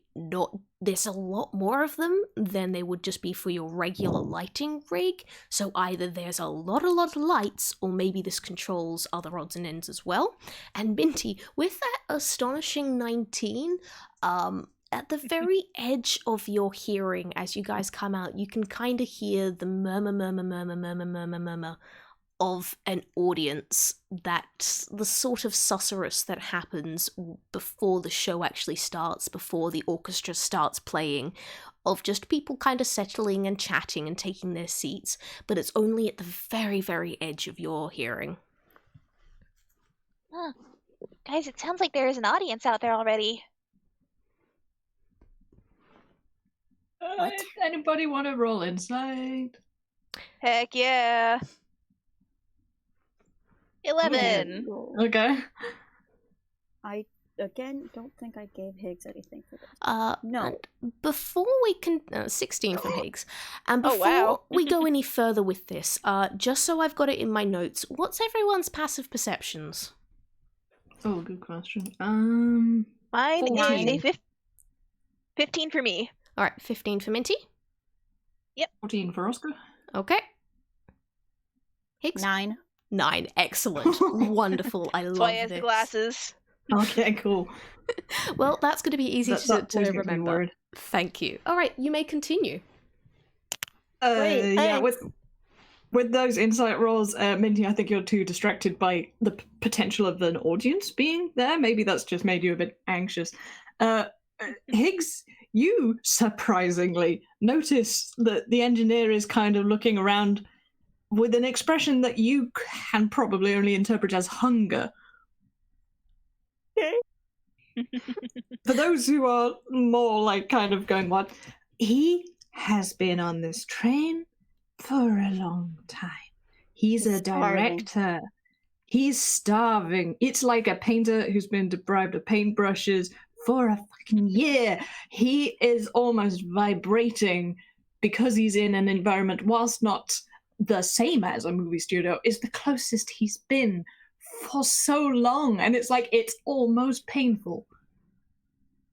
[SPEAKER 1] there's a lot more of them than they would just be for your regular lighting rig. So either there's a lot of lights, or maybe this controls other odds and ends as well. And Minty, with that astonishing 19, at the very edge of your hearing as you guys come out, you can kind of hear the murmur of an audience. That's the sort of susurrus that happens before the show actually starts, before the orchestra starts playing, of just people kind of settling and chatting and taking their seats, but it's only at the very, very edge of your hearing.
[SPEAKER 5] Huh. Guys, it sounds like there is an audience out there already.
[SPEAKER 4] What?
[SPEAKER 2] Anybody want to roll inside?
[SPEAKER 3] Heck yeah. 11.
[SPEAKER 2] Okay.
[SPEAKER 4] I again don't think I gave Higgs anything for this. No.
[SPEAKER 1] And before we can 16 from Higgs, and
[SPEAKER 3] Oh,
[SPEAKER 1] before
[SPEAKER 3] wow.
[SPEAKER 1] we go any further with this, just so I've got it in my notes, what's everyone's passive perceptions?
[SPEAKER 2] Oh, good question.
[SPEAKER 3] Mine
[SPEAKER 2] 14.
[SPEAKER 3] is a 15 for me.
[SPEAKER 1] All right, 15 for Minty.
[SPEAKER 2] 14 for Oscar.
[SPEAKER 1] Okay. Higgs?
[SPEAKER 4] 9.
[SPEAKER 1] 9. Excellent. Wonderful. I
[SPEAKER 3] That's
[SPEAKER 1] love
[SPEAKER 3] why he has
[SPEAKER 1] this.
[SPEAKER 3] the glasses.
[SPEAKER 2] Okay, cool.
[SPEAKER 1] Well, that's going to be easy
[SPEAKER 2] That
[SPEAKER 1] to
[SPEAKER 2] always makes me
[SPEAKER 1] remember.
[SPEAKER 2] worried.
[SPEAKER 1] Thank you. All right, you may continue.
[SPEAKER 4] Great,
[SPEAKER 2] Yeah,
[SPEAKER 4] thanks.
[SPEAKER 2] with those insight rolls, Minty, I think you're too distracted by the potential of an audience being there. Maybe that's just made you a bit anxious. Higgs, you surprisingly notice that the engineer is kind of looking around with an expression that you can probably only interpret as hunger. For those who are more like kind of going, what? He has been on this train for a long time. He's a
[SPEAKER 4] starving.
[SPEAKER 2] director. He's starving. It's like a painter who's been deprived of paintbrushes for a fucking year. He is almost vibrating because he's in an environment, whilst not the same as a movie studio, is the closest he's been for so long. And it's like, it's almost painful.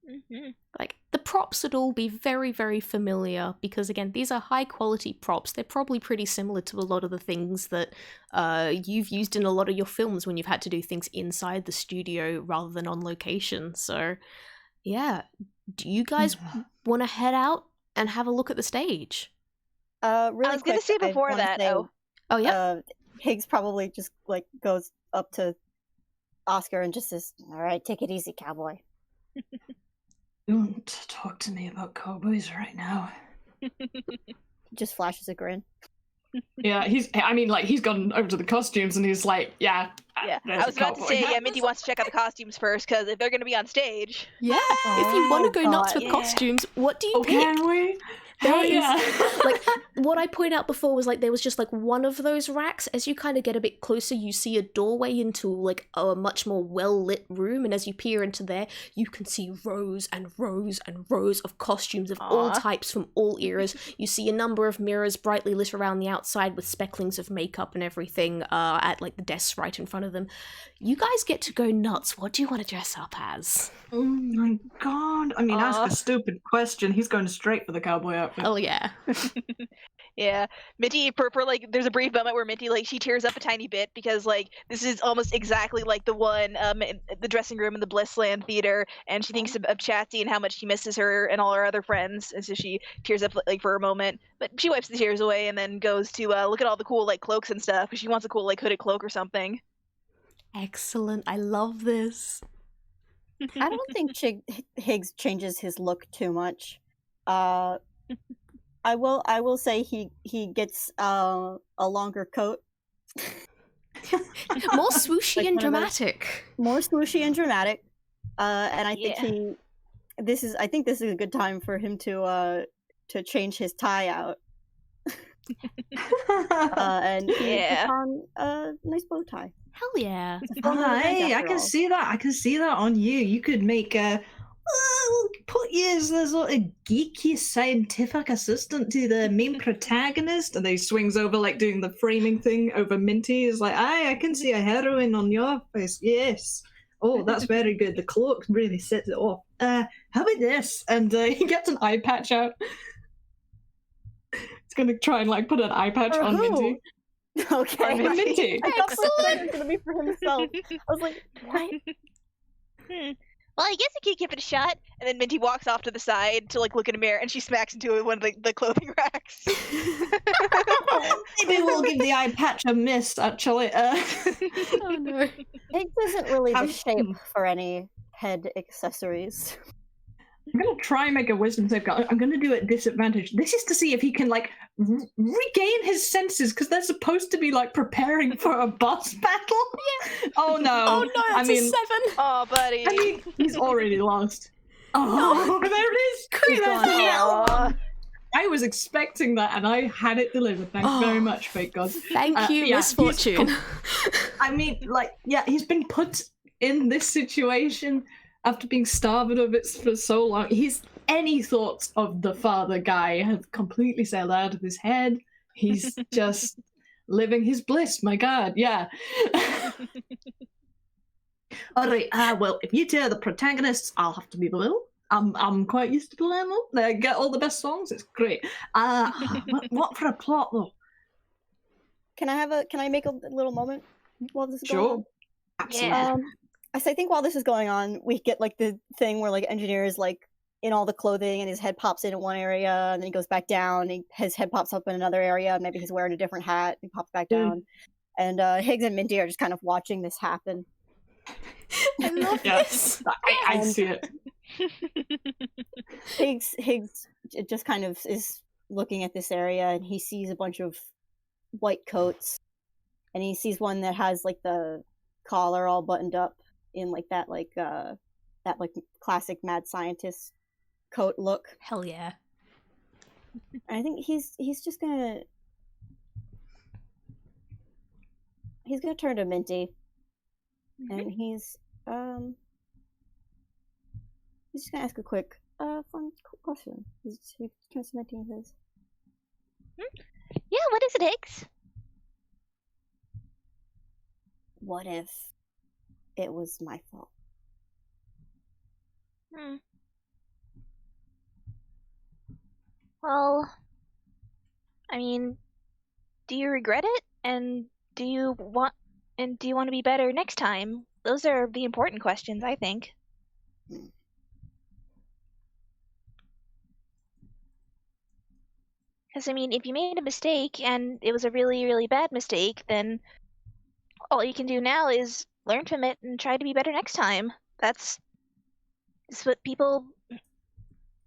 [SPEAKER 5] Mm-hmm.
[SPEAKER 1] Like, the props would all be very, very familiar because, again, these are high-quality props. They're probably pretty similar to a lot of the things that you've used in a lot of your films when you've had to do things inside the studio rather than on location. So, yeah. Do you guys want to head out and have a look at the stage?
[SPEAKER 4] Really
[SPEAKER 3] I was gonna
[SPEAKER 4] quick,
[SPEAKER 3] say
[SPEAKER 4] I
[SPEAKER 3] before
[SPEAKER 4] wanna
[SPEAKER 3] that,
[SPEAKER 4] say,
[SPEAKER 1] Oh, yeah?
[SPEAKER 4] Higgs probably just like goes up to Oscar and just says, "All right, take it easy, cowboy."
[SPEAKER 2] Don't talk to me about cowboys right now.
[SPEAKER 4] He just flashes a grin.
[SPEAKER 2] Yeah, he's gone over to the costumes and he's like, yeah.
[SPEAKER 3] Yeah,
[SPEAKER 2] there's
[SPEAKER 3] I was
[SPEAKER 2] a
[SPEAKER 3] about to
[SPEAKER 2] cowboy.
[SPEAKER 3] say, yeah, Minty wants to check out the costumes first, because if they're going to be on stage...
[SPEAKER 1] Yeah. If you want to go nuts with
[SPEAKER 3] yeah.
[SPEAKER 1] costumes, what do you
[SPEAKER 2] Oh,
[SPEAKER 1] pick?
[SPEAKER 2] can we?
[SPEAKER 1] There
[SPEAKER 2] Hell
[SPEAKER 1] is,
[SPEAKER 2] yeah.
[SPEAKER 1] like, what I pointed out before was, like, there was just, like, one of those racks. As you kind of get a bit closer, you see a doorway into, like, a much more well-lit room, and as you peer into there, you can see rows and rows and rows of costumes of all
[SPEAKER 3] Aw.
[SPEAKER 1] types from all eras. You see a number of mirrors brightly lit around the outside with specklings of makeup and everything at, like, the desks right in front of them. You guys get to go nuts. What do you want to dress up as?
[SPEAKER 2] Oh my god. I mean, ask a stupid question. He's going straight for the cowboy outfit.
[SPEAKER 1] Hell yeah.
[SPEAKER 3] Yeah, Minty, like, there's a brief moment where Minty, like, she tears up a tiny bit because, like, this is almost exactly like the one in the dressing room in the Blissland Theater, and she thinks of Chatsy and how much she misses her and all her other friends, and so she tears up, like, for a moment, but she wipes the tears away and then goes to look at all the cool, like, cloaks and stuff, because she wants a cool, like, hooded cloak or something.
[SPEAKER 1] Excellent. I love this.
[SPEAKER 4] I don't think Higgs changes his look too much. I will say he gets a longer coat.
[SPEAKER 1] More swooshy
[SPEAKER 4] Like
[SPEAKER 1] and
[SPEAKER 4] one of those-
[SPEAKER 1] dramatic.
[SPEAKER 4] More swooshy and dramatic. And I think
[SPEAKER 3] Yeah.
[SPEAKER 4] this is a good time for him to change his tie out. And he
[SPEAKER 3] Yeah.
[SPEAKER 4] puts on a nice bow tie.
[SPEAKER 1] Hell yeah.
[SPEAKER 4] It's a fun little event
[SPEAKER 2] Hey, I
[SPEAKER 4] after
[SPEAKER 2] can
[SPEAKER 4] all.
[SPEAKER 2] see that. I can see that on you. You could make put you as the sort of geeky scientific assistant to the main protagonist, and then he swings over like doing the framing thing over Minty. Is like, I can see a heroine on your face. Yes. Oh, that's very good. The cloak really sets it off. How about this? And he gets an eye patch out. He's gonna try and like put an eye patch
[SPEAKER 4] For
[SPEAKER 2] on
[SPEAKER 4] who?
[SPEAKER 2] Minty.
[SPEAKER 4] Okay.
[SPEAKER 2] On Minty.
[SPEAKER 4] I thought for a second it was gonna be for himself. I was like, what?
[SPEAKER 5] Well, I guess I could give it a shot.
[SPEAKER 3] And then Minty walks off to the side to, like, look in a mirror, and she smacks into one of the clothing racks.
[SPEAKER 2] Maybe we'll give the eye patch a miss, actually.
[SPEAKER 1] Oh no.
[SPEAKER 4] Higgs isn't really the
[SPEAKER 2] I'm-
[SPEAKER 4] shape for any head accessories.
[SPEAKER 2] I'm going to try and make a wisdom save. I'm going to do it at disadvantage. This is to see if he can, like, regain his senses, because they're supposed to be, like, preparing for a boss battle. Yeah. Oh, no.
[SPEAKER 1] Oh no, that's a 7.
[SPEAKER 3] Oh, buddy.
[SPEAKER 2] I mean, he's already lost. Oh, there it is.
[SPEAKER 4] He's
[SPEAKER 2] That's
[SPEAKER 4] gone.
[SPEAKER 2] the L.
[SPEAKER 3] Aw.
[SPEAKER 2] I was expecting that, and I had it delivered. Thank you very
[SPEAKER 1] Oh.
[SPEAKER 2] much, fake gods.
[SPEAKER 1] Thank you,
[SPEAKER 2] yeah,
[SPEAKER 1] misfortune.
[SPEAKER 2] I mean, like, yeah, he's been put in this situation after being starved of it for so long. Any thoughts of the father guy have completely sailed out of his head. He's just living his bliss. My God, yeah. All right. Well, if you two are the protagonists, I'll have to be the middle. I'm quite used to playing them. They get all the best songs. It's great. What for a plot though?
[SPEAKER 4] Can I make a little moment while this is going on?
[SPEAKER 2] Sure. Absolutely.
[SPEAKER 5] Yeah.
[SPEAKER 4] I think while this is going on, we get like the thing where like engineer is like in all the clothing and his head pops in one area and then he goes back down. And his head pops up in another area. Maybe he's wearing a different hat. He pops back down. And Higgs and Minty are just kind of watching this happen.
[SPEAKER 1] I love
[SPEAKER 2] Yeah.
[SPEAKER 1] this.
[SPEAKER 2] I see it.
[SPEAKER 4] Higgs just kind of is looking at this area, and he sees a bunch of white coats, and he sees one that has like the collar all buttoned up in like that classic mad scientist coat look.
[SPEAKER 1] Hell yeah.
[SPEAKER 4] And I think he's just gonna turn to Minty, and he's just gonna ask a quick fun question. He turns to Minty and says,
[SPEAKER 5] Yeah, what is it, Higgs?
[SPEAKER 4] "What if it was my fault?"
[SPEAKER 5] Well, I mean, do you regret it? And do you want to be better next time? Those are the important questions, I think. Because, I mean, if you made a mistake and it was a really, really bad mistake, then all you can do now is learn from it and try to be better next time. That's what people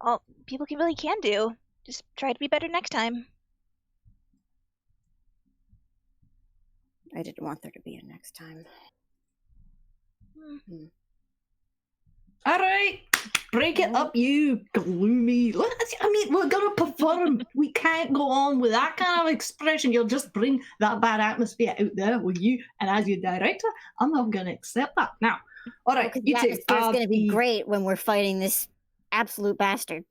[SPEAKER 5] really can do. Just try to be better next time.
[SPEAKER 4] I didn't want there to be a next time.
[SPEAKER 2] All right, break it up, you gloomy. I mean, we're gonna perform. We can't go on with that kind of expression. You'll just bring that bad atmosphere out there with you. And as your director, I'm not gonna accept that. Now, all right, you
[SPEAKER 4] the
[SPEAKER 2] two.
[SPEAKER 4] atmosphere's gonna be great when we're fighting this absolute bastard.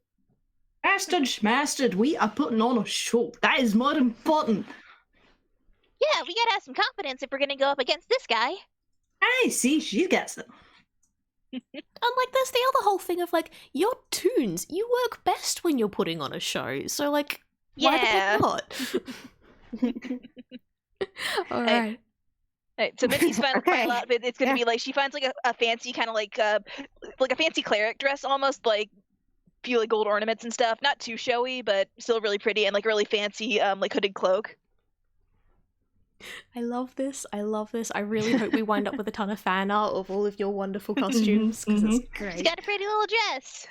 [SPEAKER 2] Bastard schmastard, we are putting on a show. That is more important.
[SPEAKER 5] Yeah, we gotta have some confidence if we're gonna go up against this guy.
[SPEAKER 2] I see, she gets it.
[SPEAKER 1] And like, there's the other whole thing of like, your tunes, you work best when you're putting on a show. So like, why the heck not? All right.
[SPEAKER 3] Alright, so Minty's final outfit, it's gonna be like, she finds like a fancy kind of like a fancy cleric dress almost, like few like gold ornaments and stuff. Not too showy, but still really pretty, and like a really fancy like hooded cloak.
[SPEAKER 1] I love this. I really hope we wind up with a ton of fan art of all of your wonderful costumes, because it's great.
[SPEAKER 5] She's got a pretty little dress.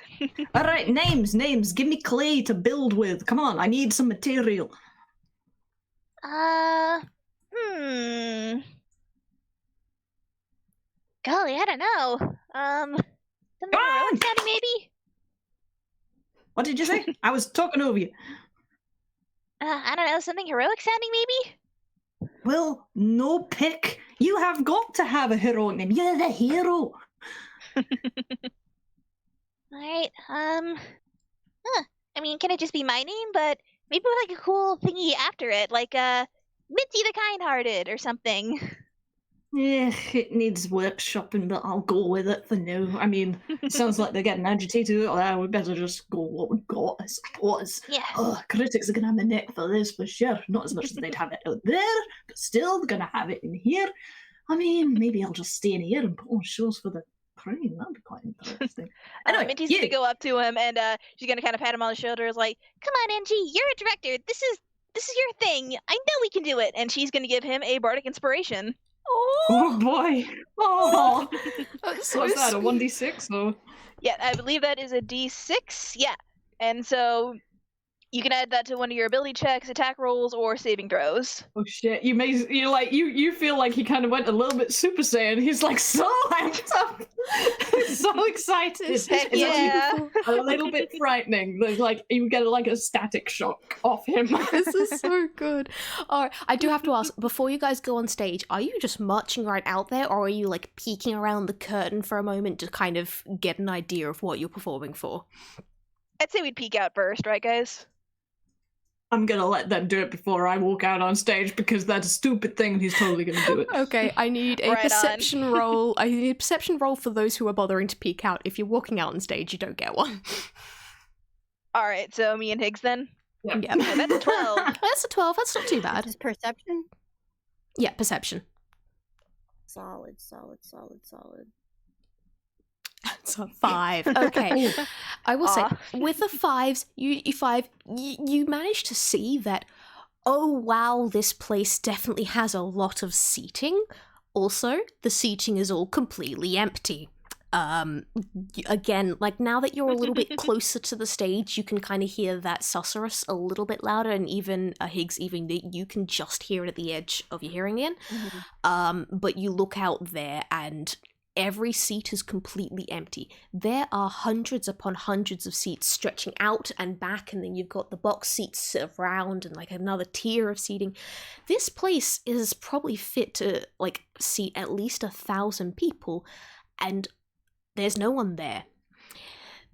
[SPEAKER 2] All right, names. Give me clay to build with. Come on, I need some material.
[SPEAKER 5] Golly, I don't know. Something heroic sounding, maybe?
[SPEAKER 2] What did you say? I was talking over you.
[SPEAKER 5] I don't know, something heroic sounding, maybe?
[SPEAKER 2] Well, no pick. You have got to have a heroic name. You're the hero.
[SPEAKER 5] Alright, I mean, can it just be my name? But maybe with like a cool thingy after it, like, Minty the Kind-Hearted or something.
[SPEAKER 2] Yeah, it needs workshopping, but I'll go with it for now. I mean, it sounds like they're getting agitated. Oh, we better just go what we got, I suppose.
[SPEAKER 5] Yeah.
[SPEAKER 2] Oh, critics are going to have a neck for this for sure. Not as much as they'd have it out there, but still, they're going to have it in here. I mean, maybe I'll just stay in here and put on shows for the crane. That'd be quite interesting. Anyway,
[SPEAKER 3] Minty's gonna go up to him, and she's gonna kind of pat him on the shoulders, like,
[SPEAKER 5] Come on, Engie, you're a director. This is your thing. I know we can do it.
[SPEAKER 3] and she's gonna give him a bardic inspiration.
[SPEAKER 2] oh boy. Oh.
[SPEAKER 1] That's so
[SPEAKER 2] What's that, a
[SPEAKER 1] sweet.
[SPEAKER 2] 1d6 or?
[SPEAKER 3] Yeah, I believe that is a d6. Yeah, and so you can add that to one of your ability checks, attack rolls, or saving throws.
[SPEAKER 2] Oh shit! You feel like he kind of went a little bit Super Saiyan. He's like so amped up, so excited.
[SPEAKER 1] It's
[SPEAKER 3] Heck yeah.
[SPEAKER 2] A little bit frightening. There's like you get like a static shock off him.
[SPEAKER 1] This is so good. All right, I do have to ask, before you guys go on stage, are you just marching right out there, or are you like peeking around the curtain for a moment to kind of get an idea of what you're performing for?
[SPEAKER 3] I'd say we'd peek out first, right, guys?
[SPEAKER 2] I'm gonna let them do it before I walk out on stage because that's a stupid thing and he's totally gonna do it.
[SPEAKER 1] Okay, I need a
[SPEAKER 3] Right on.
[SPEAKER 1] perception roll. I need a perception roll for those who are bothering to peek out. If you're walking out on stage, you don't get one.
[SPEAKER 3] All right, so me and Higgs then.
[SPEAKER 2] Yeah.
[SPEAKER 1] Yeah.
[SPEAKER 3] Okay, that's a 12.
[SPEAKER 1] That's a 12. That's not too bad.
[SPEAKER 4] Just perception?
[SPEAKER 1] Yeah, perception.
[SPEAKER 4] Solid.
[SPEAKER 1] It's a 5. Okay. I will say,
[SPEAKER 3] Aw.
[SPEAKER 1] with the 5s, you manage to see that, oh wow, this place definitely has a lot of seating. Also, the seating is all completely empty. Again, like now that you're a little bit closer to the stage, you can kind of hear that susurrus a little bit louder, and even Higgs, even you can just hear it at the edge of your hearing in. But you look out there, and every seat is completely empty. There are hundreds upon hundreds of seats stretching out and back, and then you've got the box seats around and like another tier of seating. This place is probably fit to like seat at least 1,000 people, and there's no one there.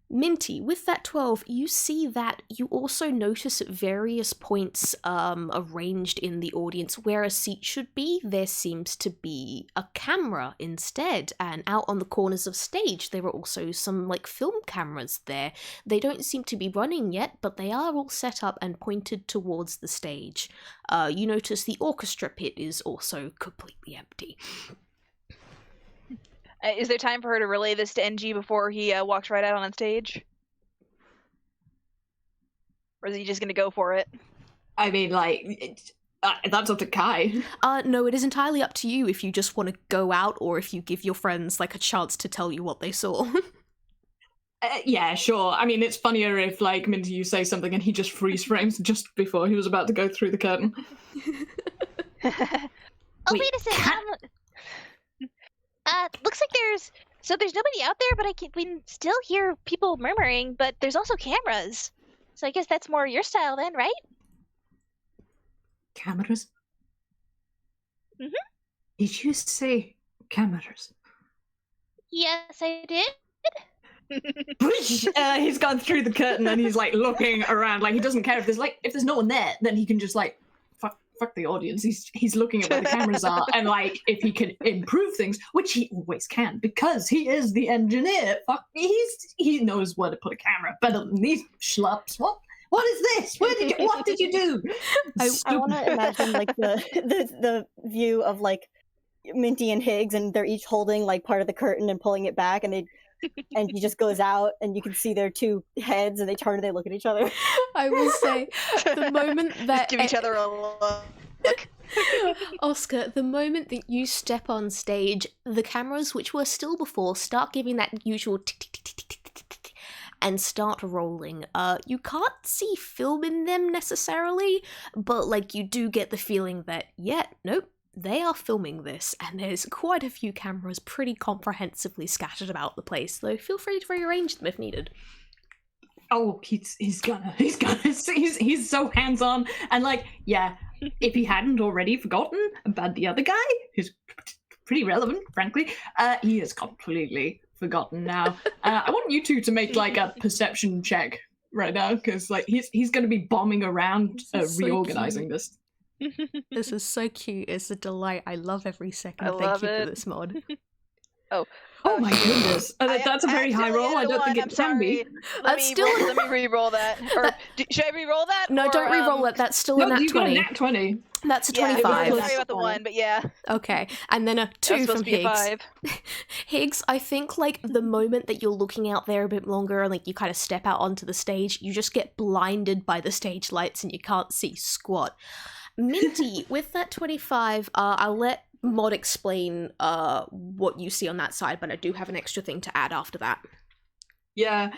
[SPEAKER 1] Minty, with that 12, you see that you also notice at various points arranged in the audience where a seat should be, there seems to be a camera instead. And out on the corners of stage, there are also some like film cameras there. They don't seem to be running yet, but they are all set up and pointed towards the stage. You notice the orchestra pit is also completely empty.
[SPEAKER 3] Is there time for her to relay this to Engie before he walks right out on stage? Or is he just going to go for it?
[SPEAKER 2] I mean, like, that's up to Kai.
[SPEAKER 1] No, it is entirely up to you if you just want to go out or if you give your friends like a chance to tell you what they saw.
[SPEAKER 2] Yeah, sure. I mean, it's funnier if, like, Minty, you say something and he just freeze frames just before he was about to go through the curtain.
[SPEAKER 5] Oh, wait a second. Looks like there's nobody out there, but we can still hear people murmuring, but there's also cameras. So I guess that's more your style then, right?
[SPEAKER 2] Cameras?
[SPEAKER 5] Mhm.
[SPEAKER 2] Did you say cameras?
[SPEAKER 5] Yes, I did.
[SPEAKER 2] He's gone through the curtain and he's like looking around, like he doesn't care if there's no one there, then he can just like fuck the audience. He's looking at where the cameras are, and like if he can improve things, which he always can because he is the engineer. He knows where to put a camera better than these schlups. What is this? What did you do?
[SPEAKER 4] I want to imagine like the view of like Minty and Higgs, and they're each holding like part of the curtain and pulling it back, and he just goes out, and you can see their two heads, and they turn and they look at each other.
[SPEAKER 1] I will say, the moment that...
[SPEAKER 3] Just give each other a look.
[SPEAKER 1] Oscar, the moment that you step on stage, the cameras, which were still before, start giving that usual tick, tick, tick, tick, tick, tick, tick, and start rolling. You can't see film in them necessarily, but like you do get the feeling that, nope, they are filming this, and there's quite a few cameras pretty comprehensively scattered about the place, though feel free to rearrange them if needed.
[SPEAKER 2] Oh, he's so hands-on, and like, yeah, if he hadn't already forgotten about the other guy, who's pretty relevant, frankly, he has completely forgotten now. I want you two to make like a perception check right now, because like he's going to be bombing around reorganizing this.
[SPEAKER 1] This is so cute. It's a delight. I love every second. Thank you for this mod.
[SPEAKER 2] Oh my goodness. That's a very high roll. I don't think it can be.
[SPEAKER 3] Let me re-roll that. Or, should I re-roll that?
[SPEAKER 1] No, don't re-roll it. That's still a nat 20.
[SPEAKER 2] You got a nat 20.
[SPEAKER 1] That's a
[SPEAKER 3] Yeah,
[SPEAKER 1] 25.
[SPEAKER 3] sorry about the 1, but yeah.
[SPEAKER 1] Okay, and then a 2 from Higgs.
[SPEAKER 3] 5.
[SPEAKER 1] Higgs, I think like the moment that you're looking out there a bit longer and like you kind of step out onto the stage, you just get blinded by the stage lights and you can't see squat. Minty, with that 25, I'll let Mod explain what you see on that side, but I do have an extra thing to add after that.
[SPEAKER 2] Yeah,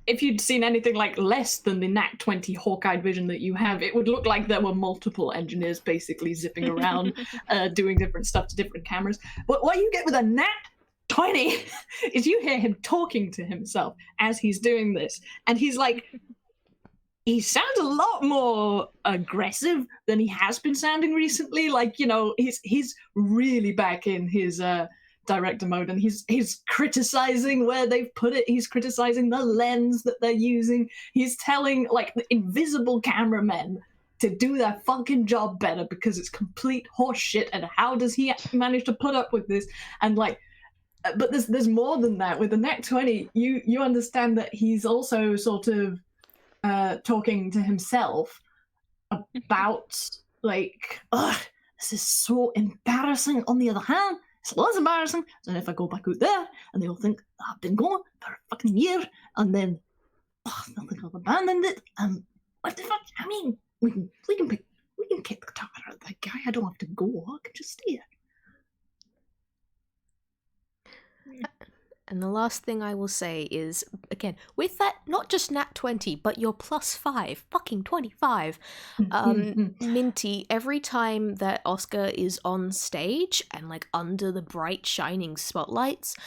[SPEAKER 2] if you'd seen anything like less than the nat 20 hawk-eyed vision that you have, it would look like there were multiple engineers basically zipping around, doing different stuff to different cameras. But what you get with a nat 20 is you hear him talking to himself as he's doing this, and he's like, he sounds a lot more aggressive than he has been sounding recently. Like, you know, he's really back in his director mode, and he's criticizing where they've put it. He's criticizing the lens that they're using. He's telling like the invisible cameramen to do their fucking job better because it's complete horse shit. And how does he manage to put up with this? And like, but there's more than that. With the nat 20, you understand that he's also sort of talking to himself about like, this is so embarrassing. On the other hand, it's less embarrassing than if I go back out there and they'll think I've been gone for a fucking year, and then they'll think I've abandoned it. What the fuck? I mean, we can kick the tar out of that guy. I don't have to go. I can just stay here.
[SPEAKER 1] And the last thing I will say is, again, with that, not just nat 20, but your +5, fucking 25. Minty, every time that Oscar is on stage and like under the bright shining spotlights,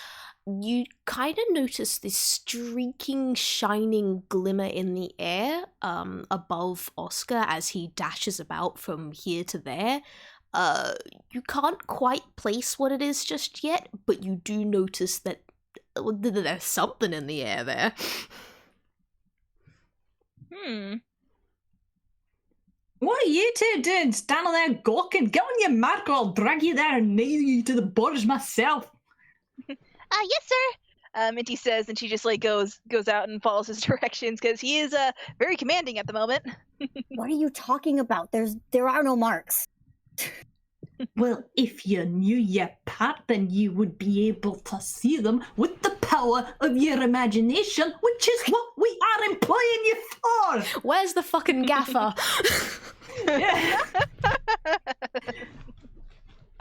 [SPEAKER 1] you kind of notice this streaking, shining glimmer in the air above Oscar as he dashes about from here to there. You can't quite place what it is just yet, but you do notice that there's something in the air there.
[SPEAKER 2] What are you two doing standing there gawking? Get on your mark or I'll drag you there and nail you to the boards myself.
[SPEAKER 5] Yes, sir.
[SPEAKER 3] Minty says, and she just like goes out and follows his directions because he is very commanding at the moment.
[SPEAKER 4] What are you talking about? There are no marks.
[SPEAKER 2] Well, if you knew your part, then you would be able to see them with the power of your imagination, which is what we are employing you for.
[SPEAKER 1] Where's the fucking gaffer?
[SPEAKER 2] Yeah.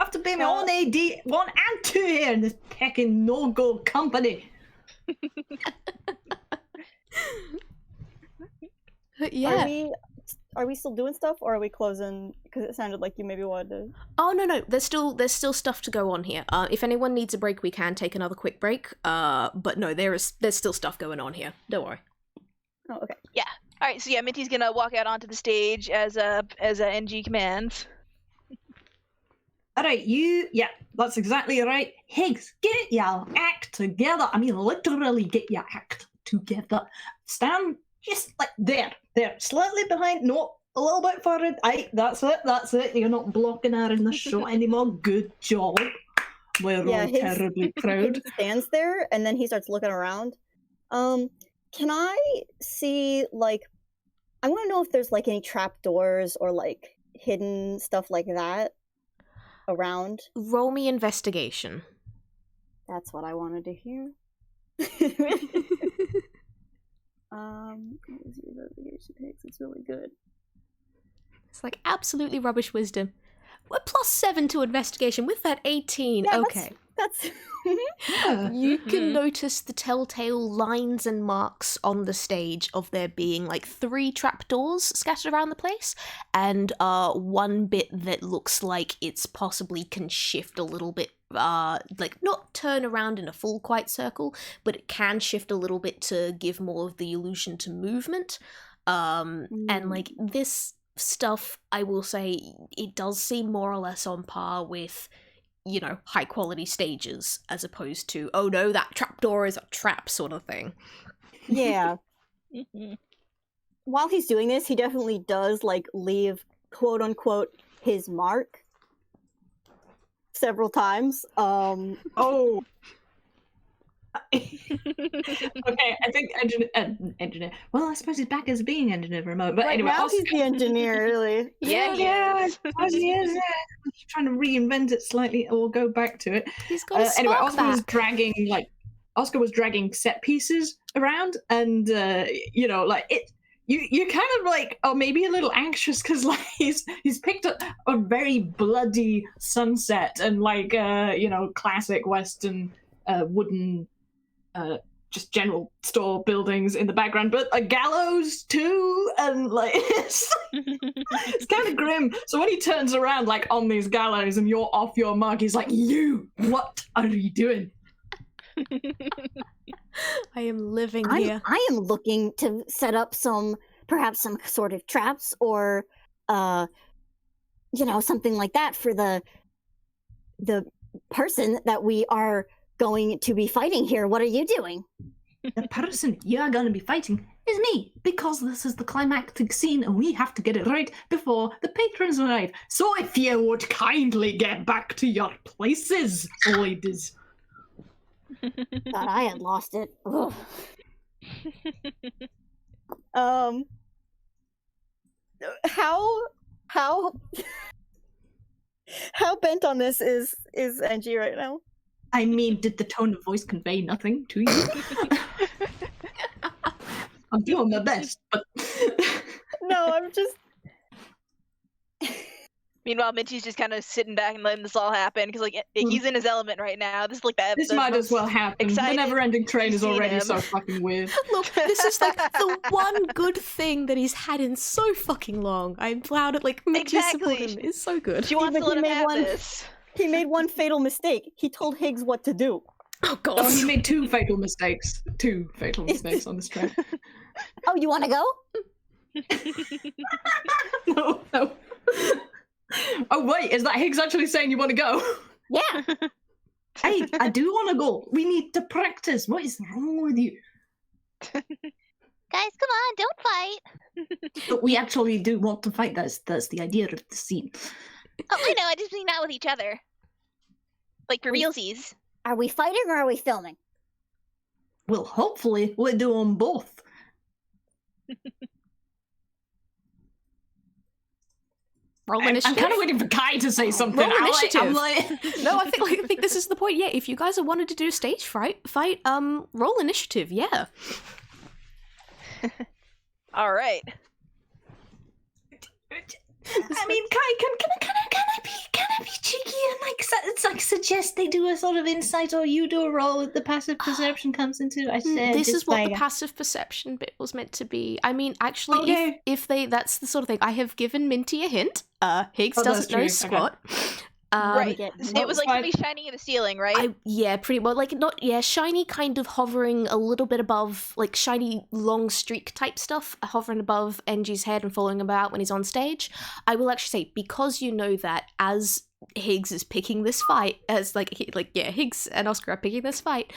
[SPEAKER 2] I have to pay my own AD 1 and 2 here in this pecking no-go company.
[SPEAKER 1] Yeah.
[SPEAKER 4] Are we still doing stuff, or are we closing? Because it sounded like you maybe wanted to.
[SPEAKER 1] Oh no, there's still stuff to go on here. If anyone needs a break, we can take another quick break. But no, there's still stuff going on here. Don't worry.
[SPEAKER 4] Oh, okay.
[SPEAKER 3] Yeah. All right. So yeah, Minty's gonna walk out onto the stage as Engie commands.
[SPEAKER 2] All right, yeah, that's exactly right. Higgs, get your act together. I mean, literally get your act together. Stand just like there, slightly behind. No, a little bit forward. Aye, that's it. You're not blocking her in the shot anymore. Good job. We're all terribly proud.
[SPEAKER 4] He stands there, and then he starts looking around. Can I see, like, I want to know if there's, like, any trapdoors or, like, hidden stuff like that around.
[SPEAKER 1] Roll me investigation.
[SPEAKER 4] That's what I wanted to hear. It's really good.
[SPEAKER 1] It's like absolutely rubbish wisdom. We're +7 to investigation with that 18.
[SPEAKER 4] Yeah,
[SPEAKER 1] okay.
[SPEAKER 4] That's
[SPEAKER 1] You can notice the telltale lines and marks on the stage of there being like 3 trapdoors scattered around the place, and one bit that looks like it's possibly can shift a little bit, like not turn around in a full quite circle, but it can shift a little bit to give more of the illusion to movement. And like this stuff, I will say, it does seem more or less on par with, you know, high quality stages, as opposed to, oh no, that trapdoor is a trap sort of thing.
[SPEAKER 4] Yeah. While he's doing this, he definitely does like leave quote unquote his mark several times.
[SPEAKER 2] Oh. Okay, I think engineer. Well, I suppose he's back as being engineer for a moment. But
[SPEAKER 4] right
[SPEAKER 2] anyway,
[SPEAKER 4] now he's the engineer, really.
[SPEAKER 3] Yeah,
[SPEAKER 2] I suppose he is. I'm trying to reinvent it slightly, or go back to it.
[SPEAKER 1] He's got a spark
[SPEAKER 2] anyway, Oscar was dragging set pieces around, and you know, like it. You kind of like, oh, maybe a little anxious because like he's picked up a very bloody sunset and like you know, classic Western wooden just general store buildings in the background, but a gallows too, and like it's kind of grim. So when he turns around like on these gallows and you're off your mark, he's like, "You, what are you doing?"
[SPEAKER 1] I am living here.
[SPEAKER 4] I am looking to set up perhaps some sort of traps or, you know, something like that for the person that we are going to be fighting here. What are you doing?
[SPEAKER 2] The person you're going to be fighting is me, because this is the climactic scene and we have to get it right before the patrons arrive. So if you would kindly get back to your places, ladies.
[SPEAKER 4] Thought I had lost it. Ugh. How bent on this is Engie right now?
[SPEAKER 2] I mean, did the tone of voice convey nothing to you? I'm doing my best, but
[SPEAKER 4] No, I'm just
[SPEAKER 3] Meanwhile, Minty's just kind of sitting back and letting this all happen because, like, he's in his element right now. This is like
[SPEAKER 2] This might as well happen. The
[SPEAKER 3] excited
[SPEAKER 2] Neverending train is
[SPEAKER 3] seen
[SPEAKER 2] already
[SPEAKER 3] him.
[SPEAKER 2] so fucking weird.
[SPEAKER 1] Look, this is like the one good thing that he's had in so fucking long. I'm proud of like Minty support him. It's so good.
[SPEAKER 3] She wants to
[SPEAKER 4] Even
[SPEAKER 3] let
[SPEAKER 4] he
[SPEAKER 3] him
[SPEAKER 4] made
[SPEAKER 3] have
[SPEAKER 4] one-
[SPEAKER 3] this.
[SPEAKER 4] He made one fatal mistake. He told Higgs what to do.
[SPEAKER 1] Oh god.
[SPEAKER 2] Oh, he made 2 fatal mistakes. 2 fatal mistakes on this train.
[SPEAKER 4] Oh, you want to go?
[SPEAKER 2] No. Oh wait, is that Higgs actually saying you want to go?
[SPEAKER 4] Yeah.
[SPEAKER 2] Hey, I do want to go. We need to practice. What is wrong with you?
[SPEAKER 5] Guys, come on, don't fight.
[SPEAKER 2] But we actually do want to fight. That's the idea of the scene.
[SPEAKER 5] Oh, I know. I just mean not with each other. Like for realsies.
[SPEAKER 4] Are we fighting or are we filming?
[SPEAKER 2] Well, hopefully we're doing both.
[SPEAKER 1] Roll
[SPEAKER 2] I'm
[SPEAKER 1] initiative.
[SPEAKER 2] kind of waiting for Kai to say something.
[SPEAKER 1] Roll
[SPEAKER 2] I'm
[SPEAKER 1] initiative.
[SPEAKER 2] like,
[SPEAKER 1] No, I think this is the point. Yeah, if you guys have wanted to do a stage fight, roll initiative. Yeah.
[SPEAKER 3] All right.
[SPEAKER 2] I mean, Kai, can I be cheeky and like suggest they do a sort of insight, or you do a roll that the passive perception comes into? I said
[SPEAKER 1] This is what the
[SPEAKER 2] like-
[SPEAKER 1] passive perception bit was meant to be. I mean, actually,
[SPEAKER 2] Okay.
[SPEAKER 1] if that's the sort of thing. I have given Minty a hint. Higgs
[SPEAKER 2] Oh, that's
[SPEAKER 1] doesn't know
[SPEAKER 2] true.
[SPEAKER 1] squat.
[SPEAKER 3] Right.
[SPEAKER 4] get-
[SPEAKER 3] It was like
[SPEAKER 2] fine.
[SPEAKER 3] something shining in the ceiling, right?
[SPEAKER 1] Yeah, pretty well. Like not shiny, kind of hovering a little bit above, like shiny long streak type stuff, hovering above Engie's head and following him about when he's on stage. I will actually say, because you know that as Higgs is picking this fight, as Higgs and Oscar are picking this fight.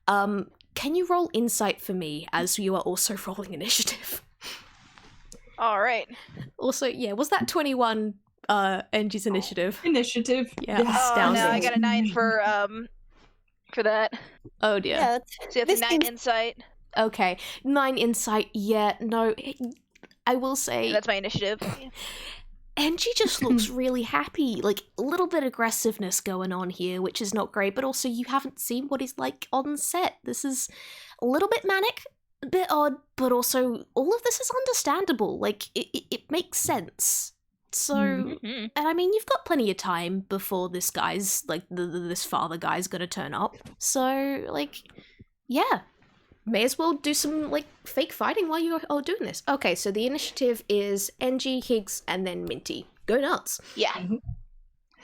[SPEAKER 1] Can you roll insight for me as you are also rolling initiative?
[SPEAKER 3] All right.
[SPEAKER 1] Also, yeah, was that 21 Engie's initiative?
[SPEAKER 2] Initiative.
[SPEAKER 1] Yeah.
[SPEAKER 2] Yes.
[SPEAKER 3] Oh
[SPEAKER 1] Down
[SPEAKER 3] no, I
[SPEAKER 1] there.
[SPEAKER 3] got a 9 for that.
[SPEAKER 1] Oh dear.
[SPEAKER 4] Yeah.
[SPEAKER 3] So you have
[SPEAKER 4] This
[SPEAKER 3] a 9
[SPEAKER 4] seems-
[SPEAKER 3] insight.
[SPEAKER 1] Okay, 9 insight. Yeah, no, I will say
[SPEAKER 3] That's my initiative.
[SPEAKER 1] Engie just looks really happy. Like a little bit aggressiveness going on here, which is not great. But also, you haven't seen what he's like on set. This is a little bit manic, a bit odd, but also all of this is understandable. Like it makes sense. So,
[SPEAKER 3] Mhm.
[SPEAKER 1] and I mean, you've got plenty of time before this guy's like this father guy's gonna turn up. So, like, yeah. May as well do some, like, fake fighting while you're all doing this. Okay, so the initiative is Engie, Higgs, and then Minty. Go nuts.
[SPEAKER 3] Yeah.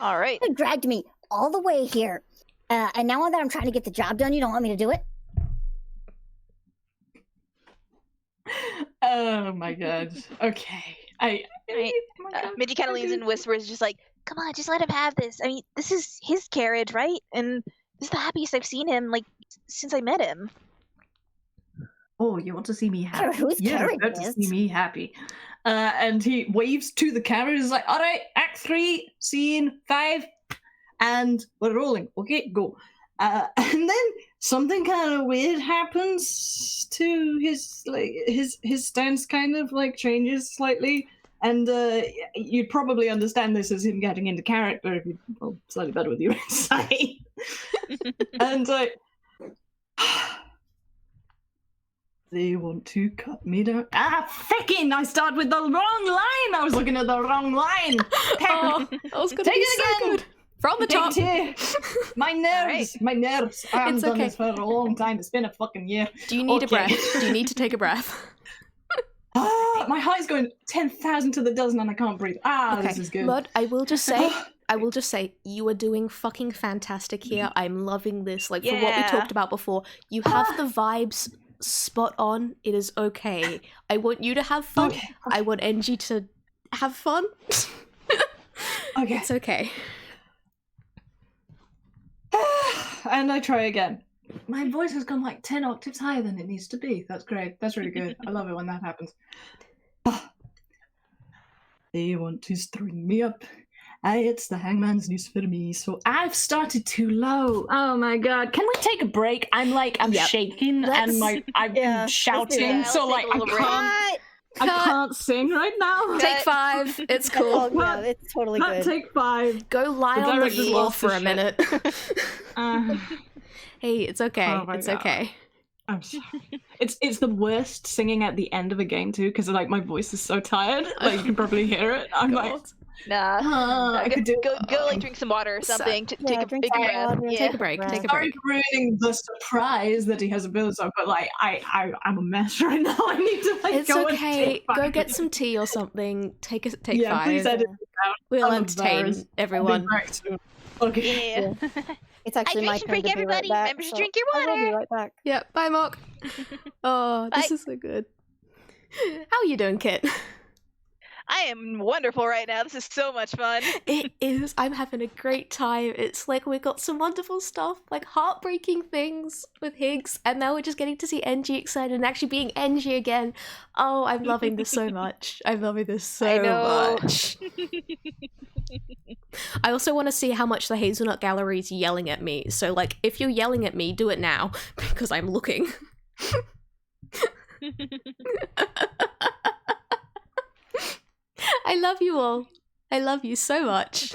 [SPEAKER 3] All right.
[SPEAKER 4] You dragged me all the way here. And now that I'm trying to get the job done, you don't want me to do it?
[SPEAKER 2] Oh my god. Okay.
[SPEAKER 3] Right.
[SPEAKER 2] Oh my God.
[SPEAKER 3] Minty kind of leans in and whispers, just like,
[SPEAKER 5] Come on, just let him have this. I mean, this is his carriage, right? And this is the happiest I've seen him, like, since I met him.
[SPEAKER 2] Oh, you want to see me happy?
[SPEAKER 4] Who's
[SPEAKER 2] You're
[SPEAKER 4] Carriage
[SPEAKER 2] about to
[SPEAKER 4] is?
[SPEAKER 2] see me happy. And he waves to the camera. He's like, all right, act 3, scene 5, and we're rolling. Okay, go. And then something kind of weird happens to his stance kind of like changes slightly. And you'd probably understand this as him getting into character if you slightly better with your insight. And they want to cut me down. Fucking! I started with the wrong line! I was looking at the wrong line!
[SPEAKER 1] Oh, that was gonna
[SPEAKER 2] Take
[SPEAKER 1] be
[SPEAKER 2] it
[SPEAKER 1] so
[SPEAKER 2] again!
[SPEAKER 1] good. From the top.
[SPEAKER 2] My nerves! My nerves! I haven't
[SPEAKER 1] It's
[SPEAKER 2] done
[SPEAKER 1] okay.
[SPEAKER 2] this for a long time. It's been a fucking year.
[SPEAKER 1] Do you need a
[SPEAKER 2] Okay.
[SPEAKER 1] breath? Do you need to take a breath?
[SPEAKER 2] My heart's going 10,000 to the dozen and I can't breathe. This is good.
[SPEAKER 1] Mud, I will just say, you are doing fucking fantastic here. I'm loving this. Like, from what we
[SPEAKER 3] Yeah.
[SPEAKER 1] talked about before, you have the vibes spot on. It is okay. I want you to have fun.
[SPEAKER 2] Okay.
[SPEAKER 1] I want Engie to have fun.
[SPEAKER 2] Okay.
[SPEAKER 1] It's okay.
[SPEAKER 2] And I try again. My voice has gone like 10 octaves higher than it needs to be. That's great. That's really good. I love it when that happens. They want to string me up. It's the hangman's news for me. So I've started too low. Oh my god. Can we take a break? I'm
[SPEAKER 1] Yep.
[SPEAKER 2] shaking
[SPEAKER 1] Let's-
[SPEAKER 2] and like I'm
[SPEAKER 4] Yeah, let's do
[SPEAKER 2] shouting.
[SPEAKER 4] that.
[SPEAKER 2] So
[SPEAKER 3] Let's
[SPEAKER 2] like
[SPEAKER 3] take a
[SPEAKER 2] I
[SPEAKER 3] little break.
[SPEAKER 2] can't
[SPEAKER 4] Cut!
[SPEAKER 2] I can't sing right now.
[SPEAKER 1] Take 5. It's cool.
[SPEAKER 4] Oh, yeah, it's totally
[SPEAKER 2] Not
[SPEAKER 4] good.
[SPEAKER 2] take 5.
[SPEAKER 1] Go lie
[SPEAKER 2] The
[SPEAKER 1] on the
[SPEAKER 2] director's
[SPEAKER 1] floor
[SPEAKER 2] lost
[SPEAKER 1] for
[SPEAKER 2] his
[SPEAKER 1] a
[SPEAKER 2] shit.
[SPEAKER 1] minute.
[SPEAKER 2] Uh,
[SPEAKER 1] Hey, it's okay.
[SPEAKER 2] Oh my
[SPEAKER 1] It's
[SPEAKER 2] God.
[SPEAKER 1] okay.
[SPEAKER 2] I'm sorry. It's the worst singing at the end of a game too, because like my voice is so tired. Like you can probably hear it. I'm like,
[SPEAKER 1] God.
[SPEAKER 3] Nah.
[SPEAKER 2] I could do
[SPEAKER 3] Go like drink some water or something. Take a
[SPEAKER 4] drink
[SPEAKER 3] big
[SPEAKER 4] some
[SPEAKER 3] breath.
[SPEAKER 4] water,
[SPEAKER 3] Yeah.
[SPEAKER 1] Take a break. Take a
[SPEAKER 2] Sorry
[SPEAKER 1] break.
[SPEAKER 2] for ruining the surprise that he has abilities on, but like I'm a mess right now. I need to like
[SPEAKER 1] It's
[SPEAKER 2] go
[SPEAKER 1] okay.
[SPEAKER 2] and take
[SPEAKER 1] Go
[SPEAKER 2] five
[SPEAKER 1] get some tea or something. Take
[SPEAKER 2] yeah,
[SPEAKER 1] 5.
[SPEAKER 2] please edit it out.
[SPEAKER 1] We'll
[SPEAKER 2] I'm
[SPEAKER 1] entertain
[SPEAKER 2] embarrassed.
[SPEAKER 1] everyone.
[SPEAKER 2] I'll be back soon. Okay.
[SPEAKER 3] Yeah.
[SPEAKER 4] It's actually my
[SPEAKER 5] Hydration
[SPEAKER 4] turn
[SPEAKER 5] break,
[SPEAKER 4] to be
[SPEAKER 5] everybody.
[SPEAKER 4] right back.
[SPEAKER 5] Remember to
[SPEAKER 4] so
[SPEAKER 5] drink your
[SPEAKER 4] I will be
[SPEAKER 5] water.
[SPEAKER 4] right back.
[SPEAKER 1] Yeah, bye, Mark. Oh, this
[SPEAKER 5] Bye.
[SPEAKER 1] is so good. How are you doing, Kit?
[SPEAKER 3] I am wonderful right now. This is so much fun.
[SPEAKER 1] It is. I'm having a great time. It's like we got some wonderful stuff, like heartbreaking things with Higgs, and now we're just getting to see Engie excited and actually being Engie again. Oh, I'm loving this so much. I'm loving this so
[SPEAKER 3] I know.
[SPEAKER 1] much. I also want to see how much the Hazelnut Gallery is yelling at me. So, like, if you're yelling at me, do it now, because I'm looking. I love you all. I love you so much.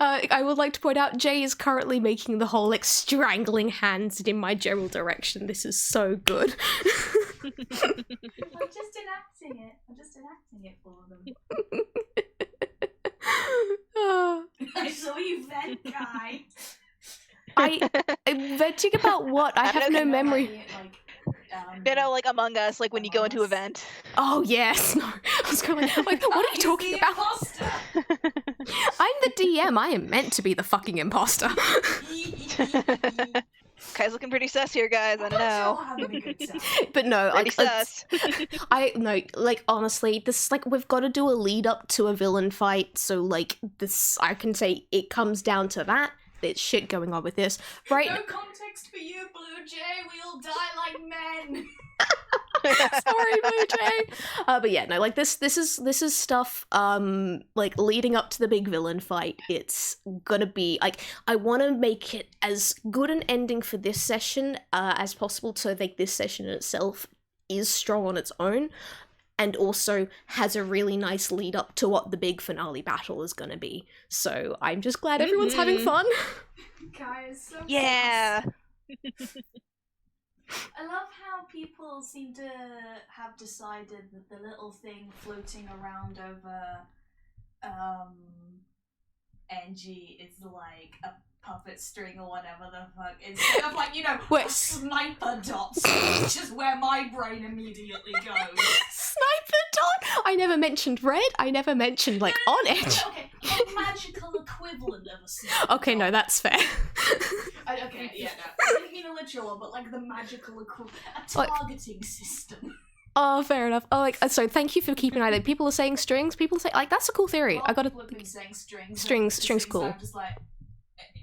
[SPEAKER 1] I would like to point out Jay is currently making the whole like strangling hands in my general direction. This is so good.
[SPEAKER 6] I'm just enacting it. I'm just enacting it for them.
[SPEAKER 1] Oh.
[SPEAKER 6] I saw you vent, guy.
[SPEAKER 1] I'm venting about what? I have no memory.
[SPEAKER 3] You know, like Among Us, like when you go into an event.
[SPEAKER 1] Oh yes, no. I was going like, what are you talking about? I'm the DM. I am meant to be the fucking imposter.
[SPEAKER 3] Kai's looking pretty sus here, guys. I don't know.
[SPEAKER 1] But no,
[SPEAKER 3] Pretty
[SPEAKER 1] like,
[SPEAKER 3] sus.
[SPEAKER 1] I no, like honestly, this like we've got to do a lead up to a villain fight. So like this, I can say it comes down to that. There's shit going on with this, right?
[SPEAKER 6] No context for you, Blue Jay. We all die like men.
[SPEAKER 1] Sorry, Blue Jay. But yeah, no, like this is stuff like leading up to the big villain fight. It's gonna be like I want to make it as good an ending for this session as possible, so like this session in itself is strong on its own and also has a really nice lead up to what the big finale battle is gonna be. So I'm just glad everyone's having fun.
[SPEAKER 6] Guys, so
[SPEAKER 3] Yeah.
[SPEAKER 6] I love how people seem to have decided that the little thing floating around over Engie is like a puppet string or whatever the fuck. Instead of like, you know,
[SPEAKER 1] Wait.
[SPEAKER 6] a sniper dot, which is where my brain immediately goes.
[SPEAKER 1] Sniper dot. I never mentioned red. I never mentioned like on edge.
[SPEAKER 6] Okay, the magical equivalent of a sniper
[SPEAKER 1] Okay, no,
[SPEAKER 6] dot.
[SPEAKER 1] that's fair.
[SPEAKER 6] Okay, yeah, no. I didn't mean a literal one, but like the magical equivalent, a
[SPEAKER 1] Like-
[SPEAKER 6] targeting system.
[SPEAKER 1] Oh, fair enough. Oh, like so. Thank you for keeping an eye. Like, people are saying strings. People say like that's a cool theory. I got to.
[SPEAKER 6] People have been saying strings.
[SPEAKER 1] Strings cool.
[SPEAKER 6] I'm just like,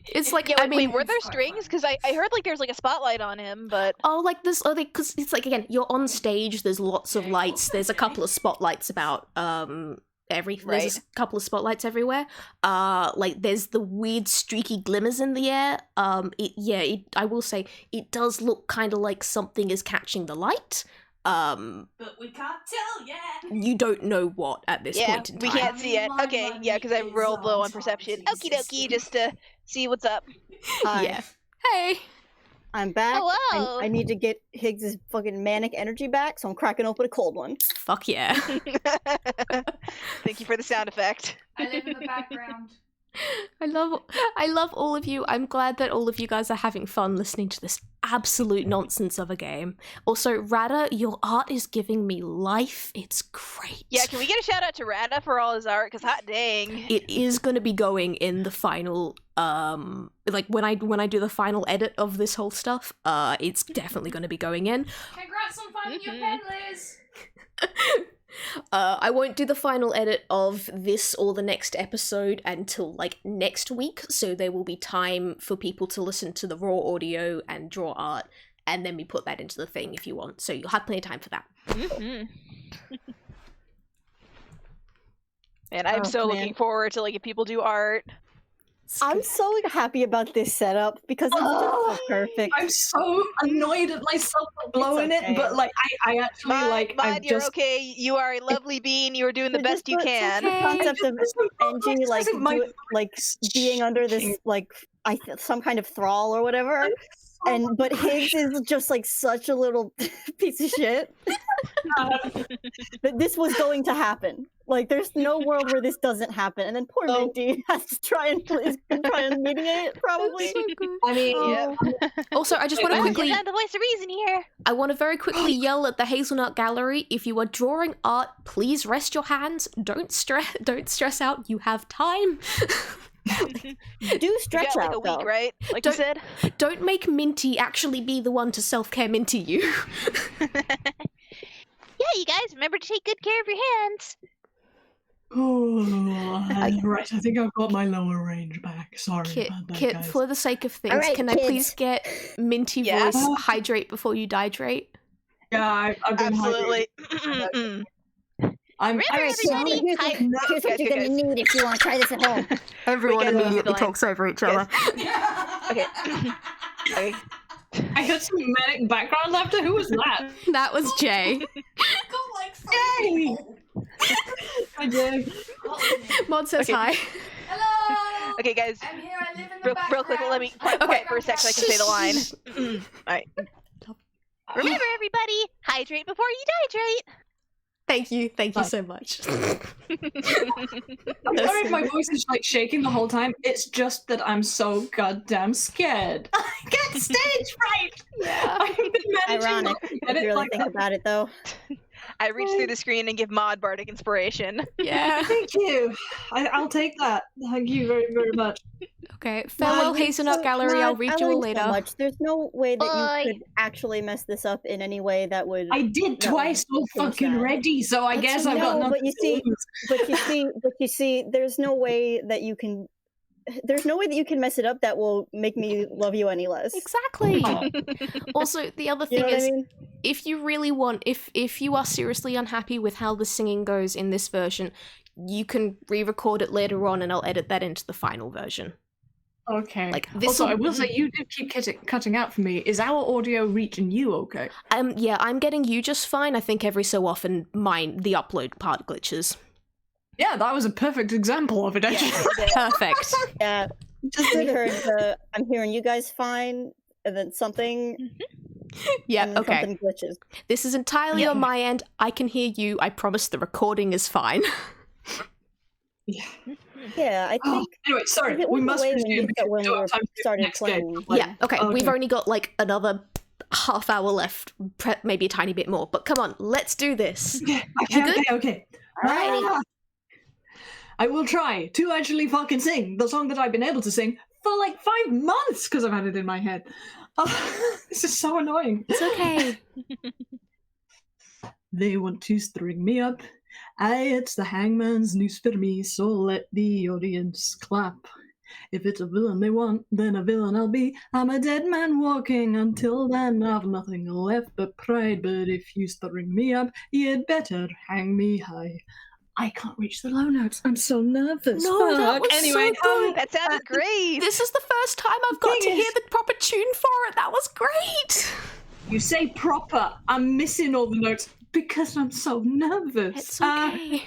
[SPEAKER 1] It's like
[SPEAKER 3] Yeah,
[SPEAKER 1] I
[SPEAKER 3] wait,
[SPEAKER 1] mean.
[SPEAKER 3] were there
[SPEAKER 6] It's quite
[SPEAKER 3] strings?
[SPEAKER 6] fun.
[SPEAKER 3] Because I heard like there's like a spotlight on him, but
[SPEAKER 1] Oh, like this. Oh, because it's like again, you're on stage. There's lots of
[SPEAKER 6] Yeah,
[SPEAKER 1] lights. There's a couple of spotlights about everything. There's
[SPEAKER 3] Right.
[SPEAKER 1] a couple of spotlights everywhere. Like there's the weird streaky glimmers in the air. I will say it does look kind of like something is catching the light.
[SPEAKER 6] but we can't tell yet.
[SPEAKER 1] You don't know what at this
[SPEAKER 3] yeah,
[SPEAKER 1] point in
[SPEAKER 3] we
[SPEAKER 1] time.
[SPEAKER 3] can't see it.
[SPEAKER 6] My
[SPEAKER 3] Okay,
[SPEAKER 6] money
[SPEAKER 3] yeah, because I
[SPEAKER 6] is
[SPEAKER 3] rolled low
[SPEAKER 6] on
[SPEAKER 3] on perception.
[SPEAKER 6] targeting
[SPEAKER 3] Okie dokie,
[SPEAKER 6] system.
[SPEAKER 3] just to see what's up.
[SPEAKER 4] Hi,
[SPEAKER 1] Yeah. Hey.
[SPEAKER 4] I'm back.
[SPEAKER 5] Hello.
[SPEAKER 4] I need to get Higgs's fucking manic energy back, so I'm cracking open a cold one.
[SPEAKER 1] Fuck yeah.
[SPEAKER 3] Thank you for the sound effect.
[SPEAKER 6] I live in the background.
[SPEAKER 1] I love all of you. I'm glad that all of you guys are having fun listening to this absolute nonsense of a game. Also, Rada, your art is giving me life. It's great.
[SPEAKER 3] Yeah, can we get a shout out to Rada for all his art? Because hot dang.
[SPEAKER 1] It is going to be going in the final like when I do the final edit of this whole stuff, it's definitely going to be going in.
[SPEAKER 6] Congrats on finding your pen, Liz.
[SPEAKER 1] I won't do the final edit of this or the next episode until like next week, so there will be time for people to listen to the raw audio and draw art, and then we put that into the thing if you want. So you'll have plenty of time for that.
[SPEAKER 3] And I'm
[SPEAKER 4] Oh,
[SPEAKER 3] so
[SPEAKER 4] man.
[SPEAKER 3] looking forward to like if people do art.
[SPEAKER 4] I'm so happy about this setup because it's just so perfect.
[SPEAKER 2] I'm so annoyed at myself for blowing
[SPEAKER 4] okay.
[SPEAKER 2] it, but like I actually like
[SPEAKER 3] Mod,
[SPEAKER 2] I've
[SPEAKER 3] you're
[SPEAKER 2] just
[SPEAKER 3] okay. You are a lovely being. You are doing the
[SPEAKER 4] But
[SPEAKER 3] best
[SPEAKER 4] just
[SPEAKER 3] you
[SPEAKER 4] the-
[SPEAKER 3] can.
[SPEAKER 4] The concept of Engie like
[SPEAKER 2] isn't my
[SPEAKER 4] being under this like some kind of thrall or whatever. but Higgs is just like such a little piece of shit that this was going to happen. Like, there's no world where this doesn't happen. And then poor Minty has to try and mediate, probably.
[SPEAKER 1] So good.
[SPEAKER 2] I mean,
[SPEAKER 1] Also, I just want to quickly.
[SPEAKER 5] You're the voice of reason here.
[SPEAKER 1] I want to very quickly yell at the Hazelnut Gallery. If you are drawing art, please rest your hands. Don't stress out. You have time.
[SPEAKER 4] Do stretch
[SPEAKER 3] you got,
[SPEAKER 4] out,
[SPEAKER 3] like a week,
[SPEAKER 4] though.
[SPEAKER 3] right? Like
[SPEAKER 1] Don't-
[SPEAKER 3] you said.
[SPEAKER 1] Don't make Minty actually be the one to self-care Minty you.
[SPEAKER 5] Yeah, you guys, remember to take good care of your hands.
[SPEAKER 2] Oh, right. I think I've got my lower range back. Sorry
[SPEAKER 1] Kit,
[SPEAKER 2] about that,
[SPEAKER 1] Kit,
[SPEAKER 2] guys.
[SPEAKER 1] for the sake of things,
[SPEAKER 4] Alright,
[SPEAKER 1] can I
[SPEAKER 4] kids.
[SPEAKER 1] please get Minty
[SPEAKER 3] Yeah?
[SPEAKER 1] voice hydrate before you dihydrate?
[SPEAKER 2] Yeah, I've been
[SPEAKER 3] Absolutely.
[SPEAKER 2] hydrated. I'm
[SPEAKER 5] Remember,
[SPEAKER 4] Alright, so
[SPEAKER 5] everybody?
[SPEAKER 4] here's
[SPEAKER 5] Hi.
[SPEAKER 4] what
[SPEAKER 3] guys,
[SPEAKER 4] you're
[SPEAKER 3] guys.
[SPEAKER 4] gonna need if you want to try this at home.
[SPEAKER 1] Everyone
[SPEAKER 3] get
[SPEAKER 1] immediately
[SPEAKER 3] the line.
[SPEAKER 1] talks over each other.
[SPEAKER 3] Okay. Okay.
[SPEAKER 2] I heard some manic background laughter. Who was that?
[SPEAKER 1] That was Jay.
[SPEAKER 6] Got like
[SPEAKER 2] Yay!
[SPEAKER 6] 3 people.
[SPEAKER 2] Hi, Jay.
[SPEAKER 1] Mod says
[SPEAKER 3] Okay.
[SPEAKER 1] hi.
[SPEAKER 6] Hello.
[SPEAKER 3] Okay, guys.
[SPEAKER 6] I'm here. I live in the
[SPEAKER 3] Real quick, let me quiet
[SPEAKER 1] Okay.
[SPEAKER 3] for a sec so I can say the line. Alright.
[SPEAKER 5] Remember, everybody, hydrate before you dehydrate.
[SPEAKER 1] Thank you so much.
[SPEAKER 2] I'm sorry if my voice is like shaking the whole time. It's just that I'm so goddamn scared. I get stage fright.
[SPEAKER 1] Yeah.
[SPEAKER 2] I've been managing
[SPEAKER 4] Ironic,
[SPEAKER 2] not to
[SPEAKER 4] if
[SPEAKER 2] get
[SPEAKER 4] you
[SPEAKER 2] it
[SPEAKER 4] really
[SPEAKER 2] like
[SPEAKER 4] think
[SPEAKER 2] that.
[SPEAKER 4] about it, though.
[SPEAKER 3] I reach through the screen and give Mod bardic inspiration.
[SPEAKER 1] Yeah.
[SPEAKER 2] Thank you. I'll take that. Thank you very, very much.
[SPEAKER 1] Okay. Farewell, Hazelnut Gallery. I'll read you all later.
[SPEAKER 4] Much. There's no way that
[SPEAKER 5] Bye.
[SPEAKER 4] you could actually mess this up in any way that would.
[SPEAKER 2] I did
[SPEAKER 4] No,
[SPEAKER 2] twice so
[SPEAKER 4] seems
[SPEAKER 2] fucking
[SPEAKER 4] sad.
[SPEAKER 2] ready, so I
[SPEAKER 1] That's
[SPEAKER 2] guess I've got
[SPEAKER 4] no,
[SPEAKER 2] nothing
[SPEAKER 4] but you
[SPEAKER 2] to
[SPEAKER 4] see-
[SPEAKER 2] lose.
[SPEAKER 4] but you see, there's no way that you can. There's no way that you can mess it up that will make me love you any less.
[SPEAKER 1] Exactly. Also, the other
[SPEAKER 4] You
[SPEAKER 1] thing
[SPEAKER 4] know what
[SPEAKER 1] is,
[SPEAKER 4] I mean?
[SPEAKER 1] if you really want, if you are seriously unhappy with how the singing goes in this version, you can re-record it later on, and I'll edit that into the final version.
[SPEAKER 2] Okay.
[SPEAKER 1] Like, this
[SPEAKER 2] Also,
[SPEAKER 1] will-
[SPEAKER 2] I will say you did keep cutting out for me. Is our audio reaching you okay?
[SPEAKER 1] Yeah, I'm getting you just fine. I think every so often the upload part glitches.
[SPEAKER 2] Yeah, that was a perfect example of it, actually.
[SPEAKER 1] Perfect.
[SPEAKER 4] Yeah, I'm hearing you guys fine, and then something.
[SPEAKER 1] Yeah.
[SPEAKER 4] and then
[SPEAKER 1] Okay.
[SPEAKER 4] Something glitches.
[SPEAKER 1] This is entirely
[SPEAKER 2] Yeah.
[SPEAKER 1] on my end. I can hear you. I promise the recording is fine.
[SPEAKER 2] Yeah.
[SPEAKER 4] Yeah, I
[SPEAKER 2] Oh,
[SPEAKER 4] think.
[SPEAKER 2] anyway, sorry.
[SPEAKER 4] it
[SPEAKER 2] We
[SPEAKER 4] was
[SPEAKER 2] must
[SPEAKER 4] the way
[SPEAKER 2] resume
[SPEAKER 4] that
[SPEAKER 2] because
[SPEAKER 4] when
[SPEAKER 2] we don't
[SPEAKER 4] we
[SPEAKER 2] have time to do the
[SPEAKER 4] started
[SPEAKER 2] next game.
[SPEAKER 4] playing.
[SPEAKER 2] Like,
[SPEAKER 1] Yeah. Okay.
[SPEAKER 2] okay.
[SPEAKER 1] We've only got like another half hour left, maybe a tiny bit more. But come on, let's do this.
[SPEAKER 2] Okay,
[SPEAKER 1] You good?
[SPEAKER 2] okay.
[SPEAKER 4] Alrighty.
[SPEAKER 2] Ah! I will try to actually fucking sing the song that I've been able to sing for like 5 months because I've had it in my head. Oh, this is so annoying.
[SPEAKER 1] It's okay.
[SPEAKER 2] They want to string me up. It's the hangman's news for me, so let the audience clap. If it's a villain they want, then a villain I'll be. I'm a dead man walking. Until then, I've nothing left but pride. But if you string me up, you'd better hang me high. I can't reach the low notes. I'm so nervous.
[SPEAKER 1] No, that
[SPEAKER 2] Fuck.
[SPEAKER 1] was so
[SPEAKER 2] Anyway,
[SPEAKER 1] good.
[SPEAKER 3] That sounded great.
[SPEAKER 1] This is the first time I've got to
[SPEAKER 2] thing
[SPEAKER 1] hear
[SPEAKER 2] is-
[SPEAKER 1] the proper tune for it. That was great.
[SPEAKER 2] you say proper. I'm missing all the notes because I'm so nervous.
[SPEAKER 1] It's okay.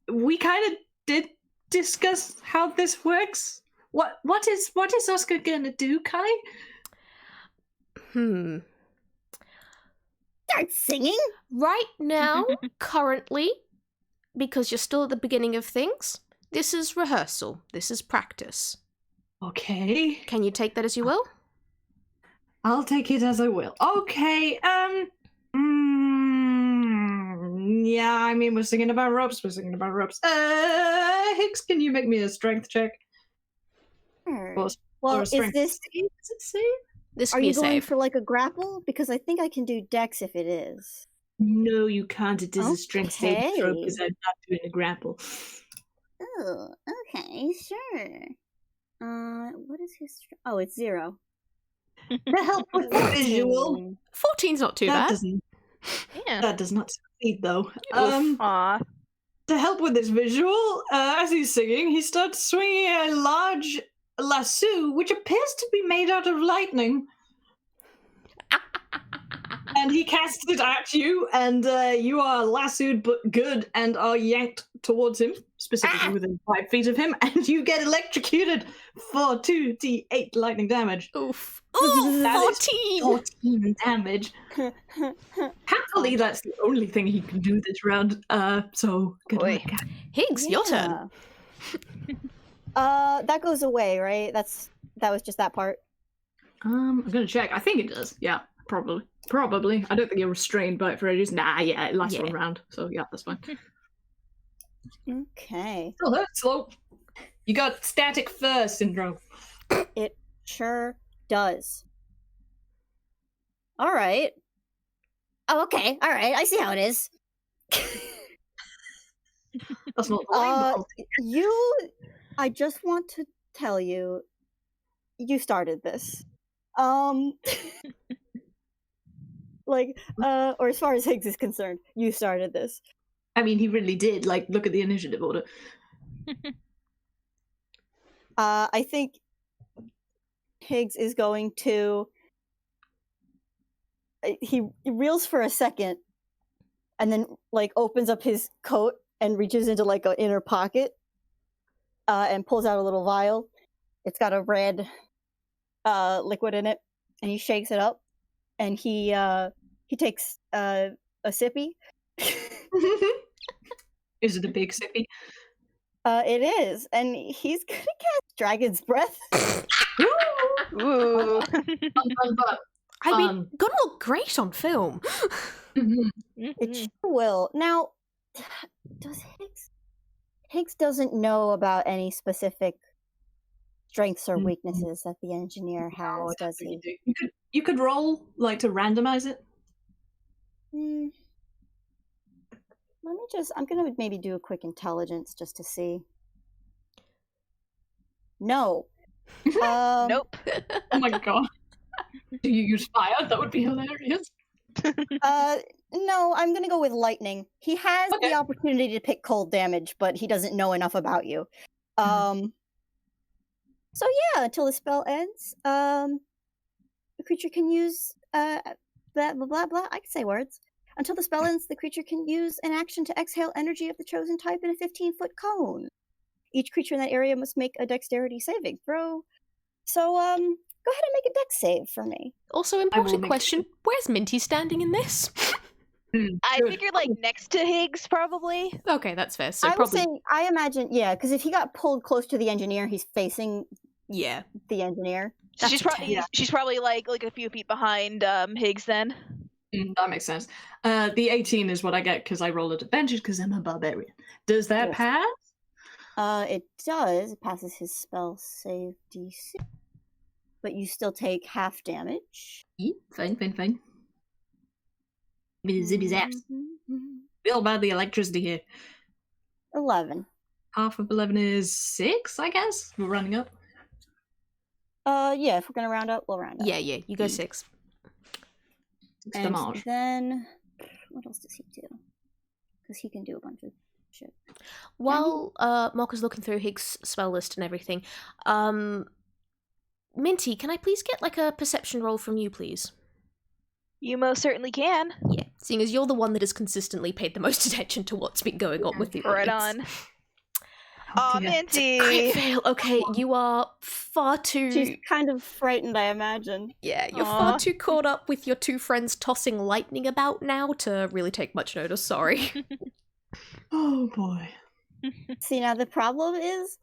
[SPEAKER 2] We kind of did discuss how this works. What is Oscar gonna do, Kai?
[SPEAKER 4] Start singing.
[SPEAKER 1] Right now, currently, because you're still at the beginning of things, this is rehearsal. This is practice.
[SPEAKER 2] Okay,
[SPEAKER 1] Can you take that as you will?
[SPEAKER 2] I'll take it as I will. Okay, yeah, I mean, we're singing about ropes. Higgs, can you make me a strength check? Or
[SPEAKER 4] Well,
[SPEAKER 2] a
[SPEAKER 4] is
[SPEAKER 2] strength
[SPEAKER 4] this?
[SPEAKER 2] save? Is it save?
[SPEAKER 1] This
[SPEAKER 4] Are
[SPEAKER 1] can be
[SPEAKER 4] you
[SPEAKER 1] a
[SPEAKER 4] going
[SPEAKER 1] save.
[SPEAKER 4] for like a grapple? Because I think I can do Dex if it is.
[SPEAKER 2] No, you can't. It is a strength save throw
[SPEAKER 4] Okay.
[SPEAKER 2] because I'm not doing a grapple.
[SPEAKER 4] Oh, okay, sure. What is his? Oh, it's 0.
[SPEAKER 2] To help with the visual.
[SPEAKER 1] 14's not too
[SPEAKER 2] That
[SPEAKER 1] bad.
[SPEAKER 2] doesn't.
[SPEAKER 3] Yeah.
[SPEAKER 2] That does not succeed, though.
[SPEAKER 3] Aw.
[SPEAKER 2] To help with this visual, as he's singing, he starts swinging a large lasso, which appears to be made out of lightning. And he casts it at you, and you are lassoed but good and are yanked towards him. specifically within 5 feet of him, and you get electrocuted for 2d8 lightning damage.
[SPEAKER 1] Oof. Ooh,
[SPEAKER 2] That is
[SPEAKER 1] 14!
[SPEAKER 2] 14 damage. Happily, that's the only thing he can do this round. So good
[SPEAKER 3] Boy.
[SPEAKER 2] luck, guys.
[SPEAKER 1] Higgs, your turn.
[SPEAKER 4] That goes away, right? That was just that part.
[SPEAKER 2] I'm gonna check. I think it does. Yeah, probably. Probably. I don't think you're restrained by it for ages. Nah, yeah, it lasts
[SPEAKER 1] Yeah.
[SPEAKER 2] one round. So yeah, that's fine.
[SPEAKER 4] Okay.
[SPEAKER 2] Still hurts though. You got static fur syndrome.
[SPEAKER 4] It sure does. All right. Oh, okay. All right. I see how it is.
[SPEAKER 2] That's not the line.
[SPEAKER 4] I just want to tell you, you started this. Or as far as Higgs is concerned, you started this.
[SPEAKER 2] I mean, he really did. Like, look at the initiative order.
[SPEAKER 4] I think Higgs is going to. He reels for a second, and then opens up his coat and reaches into an inner pocket, and pulls out a little vial. It's got a red liquid in it, and he shakes it up, and he takes a sippy.
[SPEAKER 2] Is it a big sippy?
[SPEAKER 4] It is, and he's gonna cast Dragon's Breath.
[SPEAKER 3] Ooh.
[SPEAKER 1] I mean, gonna look great on film.
[SPEAKER 4] It sure will. Now, does Higgs doesn't know about any specific strengths or weaknesses that the engineer has, does he?
[SPEAKER 2] You could roll to randomize it.
[SPEAKER 4] I'm gonna maybe do a quick intelligence just to see. No.
[SPEAKER 3] Nope.
[SPEAKER 2] Oh my god. Do you use fire? That would be hilarious.
[SPEAKER 4] No, I'm gonna go with lightning. He has
[SPEAKER 2] Okay.
[SPEAKER 4] the opportunity to pick cold damage, but he doesn't know enough about you. So yeah, until the spell ends, the creature can use blah blah blah blah. I can say words. Until the spell ends, the creature can use an action to exhale energy of the chosen type in a 15-foot cone. Each creature in that area must make a dexterity saving throw. So go ahead and make a dex save for me.
[SPEAKER 1] Also, important question, where's Minty standing in this?
[SPEAKER 3] I figured next to Higgs, probably.
[SPEAKER 1] Okay, that's fair. So
[SPEAKER 4] I would
[SPEAKER 1] probably...
[SPEAKER 4] say, I imagine, yeah, because if he got pulled close to the engineer, he's facing
[SPEAKER 1] Yeah.
[SPEAKER 4] the engineer.
[SPEAKER 3] She's probably like a few feet behind Higgs then.
[SPEAKER 2] That makes sense. The 18 is what I get because I rolled at advantage because I'm a barbarian. Does that
[SPEAKER 4] Yes.
[SPEAKER 2] pass?
[SPEAKER 4] It does. It passes his spell save DC. But you still take half damage.
[SPEAKER 2] Fine. Zibby zaps. Feel bad the electricity here.
[SPEAKER 4] 11.
[SPEAKER 2] Half of 11 is 6, I guess? We're running up.
[SPEAKER 4] Yeah, if we're gonna round up, we'll round up.
[SPEAKER 1] Yeah, you go 6.
[SPEAKER 4] And then, what else does he do? Because he can do a bunch of shit.
[SPEAKER 1] While Mocha's looking through Higgs' spell list and everything, Minty, can I please get a perception roll from you, please?
[SPEAKER 3] You most certainly can.
[SPEAKER 1] Yeah, seeing as you're the one that has consistently paid the most attention to what's been going on with the
[SPEAKER 3] Right
[SPEAKER 1] audience.
[SPEAKER 3] on. Oh,
[SPEAKER 2] dear.
[SPEAKER 3] Minty!
[SPEAKER 1] Crit fail. Okay, you are far too...
[SPEAKER 4] She's kind of frightened, I imagine.
[SPEAKER 1] Yeah, you're far too caught up with your two friends tossing lightning about now to really take much notice, sorry.
[SPEAKER 2] Oh boy.
[SPEAKER 4] See, now the problem is,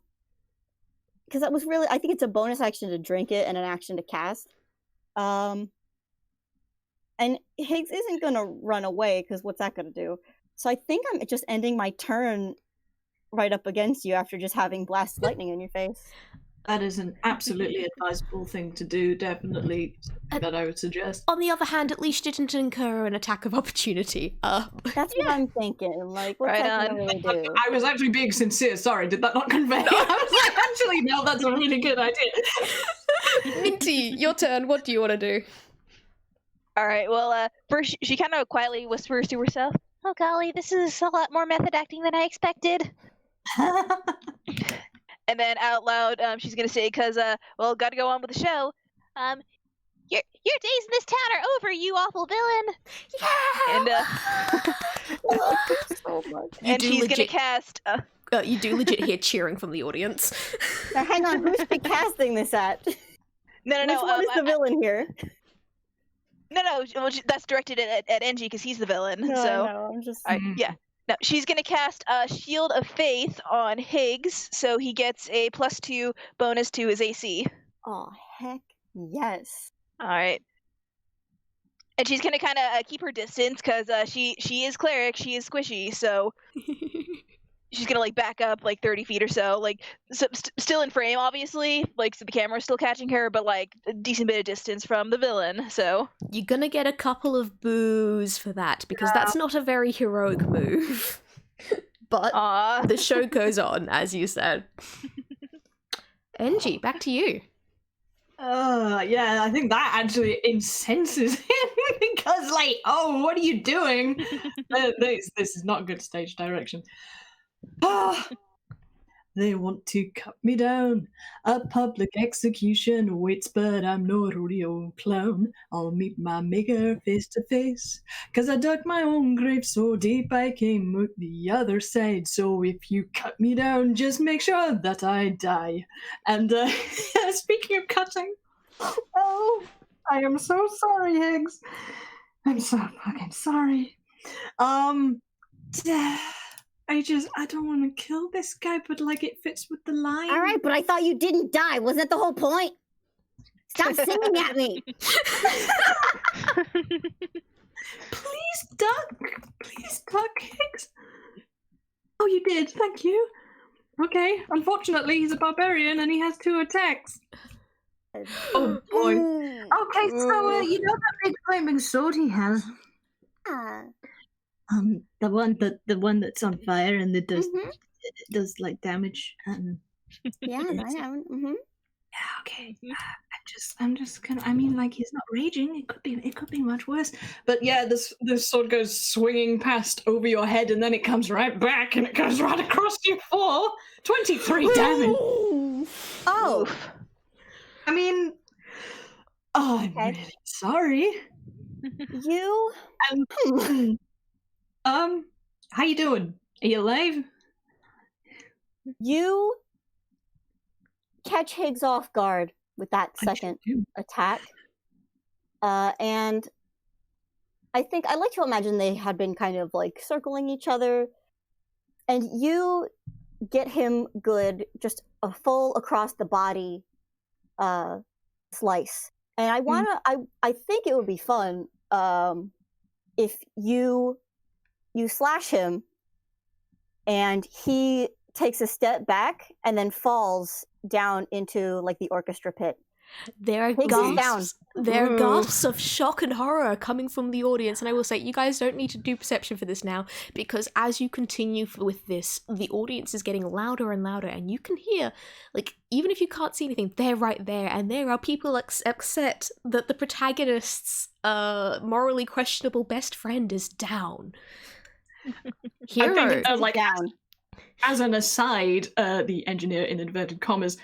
[SPEAKER 4] because that was really, I think it's a bonus action to drink it and an action to cast. And Higgs isn't going to run away, because what's that going to do? So I think I'm just ending my turn right up against you after just having blast lightning in your face.
[SPEAKER 2] That is an absolutely advisable thing to do, definitely that I would suggest.
[SPEAKER 1] On the other hand, at least you didn't incur an attack of opportunity.
[SPEAKER 4] That's what I'm thinking. What's
[SPEAKER 3] Right
[SPEAKER 4] that
[SPEAKER 3] on.
[SPEAKER 4] going to really do?
[SPEAKER 2] I was actually being sincere, sorry, did that not convey? I was like, actually, no, that's a really good idea.
[SPEAKER 1] Minty, your turn. What do you want to do?
[SPEAKER 3] Alright, well, first she kind of quietly whispers to herself,
[SPEAKER 5] Oh golly, this is a lot more method acting than I expected.
[SPEAKER 3] and then out loud, she's gonna say, gotta go on with the show.
[SPEAKER 5] Your days in this town are over, you awful villain.
[SPEAKER 3] And,
[SPEAKER 4] I love this so much.
[SPEAKER 3] and
[SPEAKER 1] do
[SPEAKER 3] she's gonna
[SPEAKER 1] legit-
[SPEAKER 3] cast,
[SPEAKER 1] You do legit hear cheering from the audience.
[SPEAKER 4] Now, hang on, who's she casting this at?
[SPEAKER 3] No.
[SPEAKER 4] Which one is the villain here?
[SPEAKER 3] No. Well, that's directed at Engie because he's the villain.
[SPEAKER 4] No,
[SPEAKER 3] so
[SPEAKER 4] I'm just.
[SPEAKER 3] yeah. No, she's gonna cast Shield of Faith on Higgs, so he gets a +2 bonus to his AC.
[SPEAKER 4] Oh heck yes!
[SPEAKER 3] All right. And she's gonna kind of keep her distance because she is cleric, she is squishy, so she's gonna like back up like 30 feet or so, like still in frame, obviously, like so the camera's still catching her, but like a decent bit of distance from the villain. So
[SPEAKER 1] You're gonna get a couple of boos for that because that's not a very heroic move. But the show goes on, as you said. Engie, back to you.
[SPEAKER 2] Yeah, I think that actually incenses him because, like, oh, what are you doing? This is not good stage direction. They want to cut me down. A public execution awaits, but I'm no rodeo clown. I'll meet my maker face to face. 'Cause I dug my own grave so deep I came out the other side. So if you cut me down, just make sure that I die. And speaking of cutting, oh, I am so sorry, Higgs. I'm so fucking sorry. I don't want to kill this guy, but like it fits with the line.
[SPEAKER 4] All right, but I thought you didn't die. Wasn't that the whole point? Stop singing at me.
[SPEAKER 2] Please duck, Higgs. Oh, you did. Thank you. Okay. Unfortunately, he's a barbarian and he has 2 attacks. Oh boy. Okay, so you know that big flaming sword he has. The one that's on fire and that does like damage.
[SPEAKER 4] Yeah, I know.
[SPEAKER 2] Yeah, okay. I'm just gonna. I mean, like he's not raging. It could be much worse. But yeah, this sword goes swinging past over your head, and then it comes right back, and it goes right across you for 23 damage.
[SPEAKER 4] Oh,
[SPEAKER 2] I mean, I'm really sorry.
[SPEAKER 4] You.
[SPEAKER 2] How you doing? Are you alive?
[SPEAKER 4] You catch Higgs off guard with that second attack. And I think I like to imagine they had been kind of like circling each other. And you get him good, just a full across the body slice. And I think it would be fun if you slash him and he takes a step back and then falls down into like the orchestra pit.
[SPEAKER 1] There are gasps of shock and horror coming from the audience, and I will say you guys don't need to do perception for this now, because as you continue with this, the audience is getting louder and louder, and you can hear, like, even if you can't see anything, they're right there, and there are people upset that the protagonist's morally questionable best friend is down. Hero.
[SPEAKER 2] I think, like, down. As an aside, the engineer in inverted commas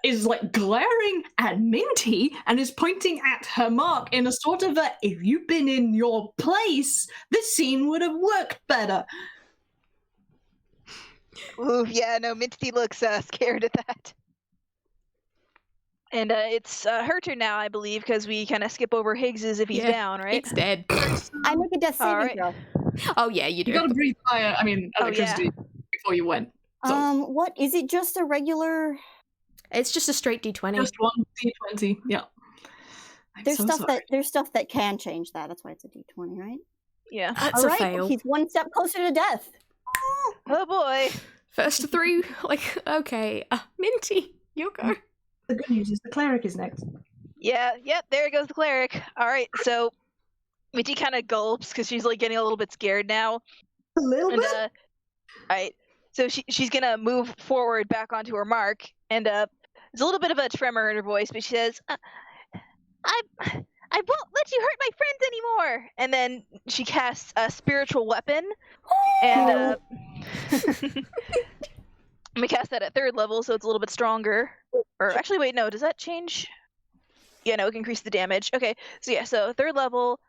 [SPEAKER 2] is like glaring at Minty and is pointing at her mark in a sort of a, if you'd been in your place, this scene would have worked better.
[SPEAKER 3] Ooh, yeah, no, Minty looks scared at that. And it's her turn now, I believe, because we kind of skip over Higgs's if he's down, right?
[SPEAKER 1] It's dead.
[SPEAKER 4] I make a death saving throw.
[SPEAKER 1] Oh yeah, you do.
[SPEAKER 2] You gotta breathe fire, electricity before you went. So.
[SPEAKER 4] What is it? Just a regular?
[SPEAKER 1] It's just a straight D20.
[SPEAKER 2] Just one D20. Yeah.
[SPEAKER 4] There's stuff that can change that. That's why it's a D20, right?
[SPEAKER 3] Yeah.
[SPEAKER 1] That's
[SPEAKER 4] All
[SPEAKER 1] a
[SPEAKER 4] right,
[SPEAKER 1] fail.
[SPEAKER 4] He's one step closer to death.
[SPEAKER 3] Oh boy.
[SPEAKER 1] First through, like, okay, Minty, you go.
[SPEAKER 2] The good news is the cleric is next.
[SPEAKER 3] Yeah. Yep. There goes the cleric. All right. So Minty kind of gulps because she's like getting a little bit scared now.
[SPEAKER 2] A little bit.
[SPEAKER 3] All right. So she's gonna move forward back onto her mark, and there's a little bit of a tremor in her voice, but she says, I won't let you hurt my friends anymore. And then she casts a spiritual weapon, and we cast that at 3rd level, so it's a little bit stronger. Or actually, wait, no, does that change? Yeah, no, it can increase the damage. Okay, so yeah, so 3rd level,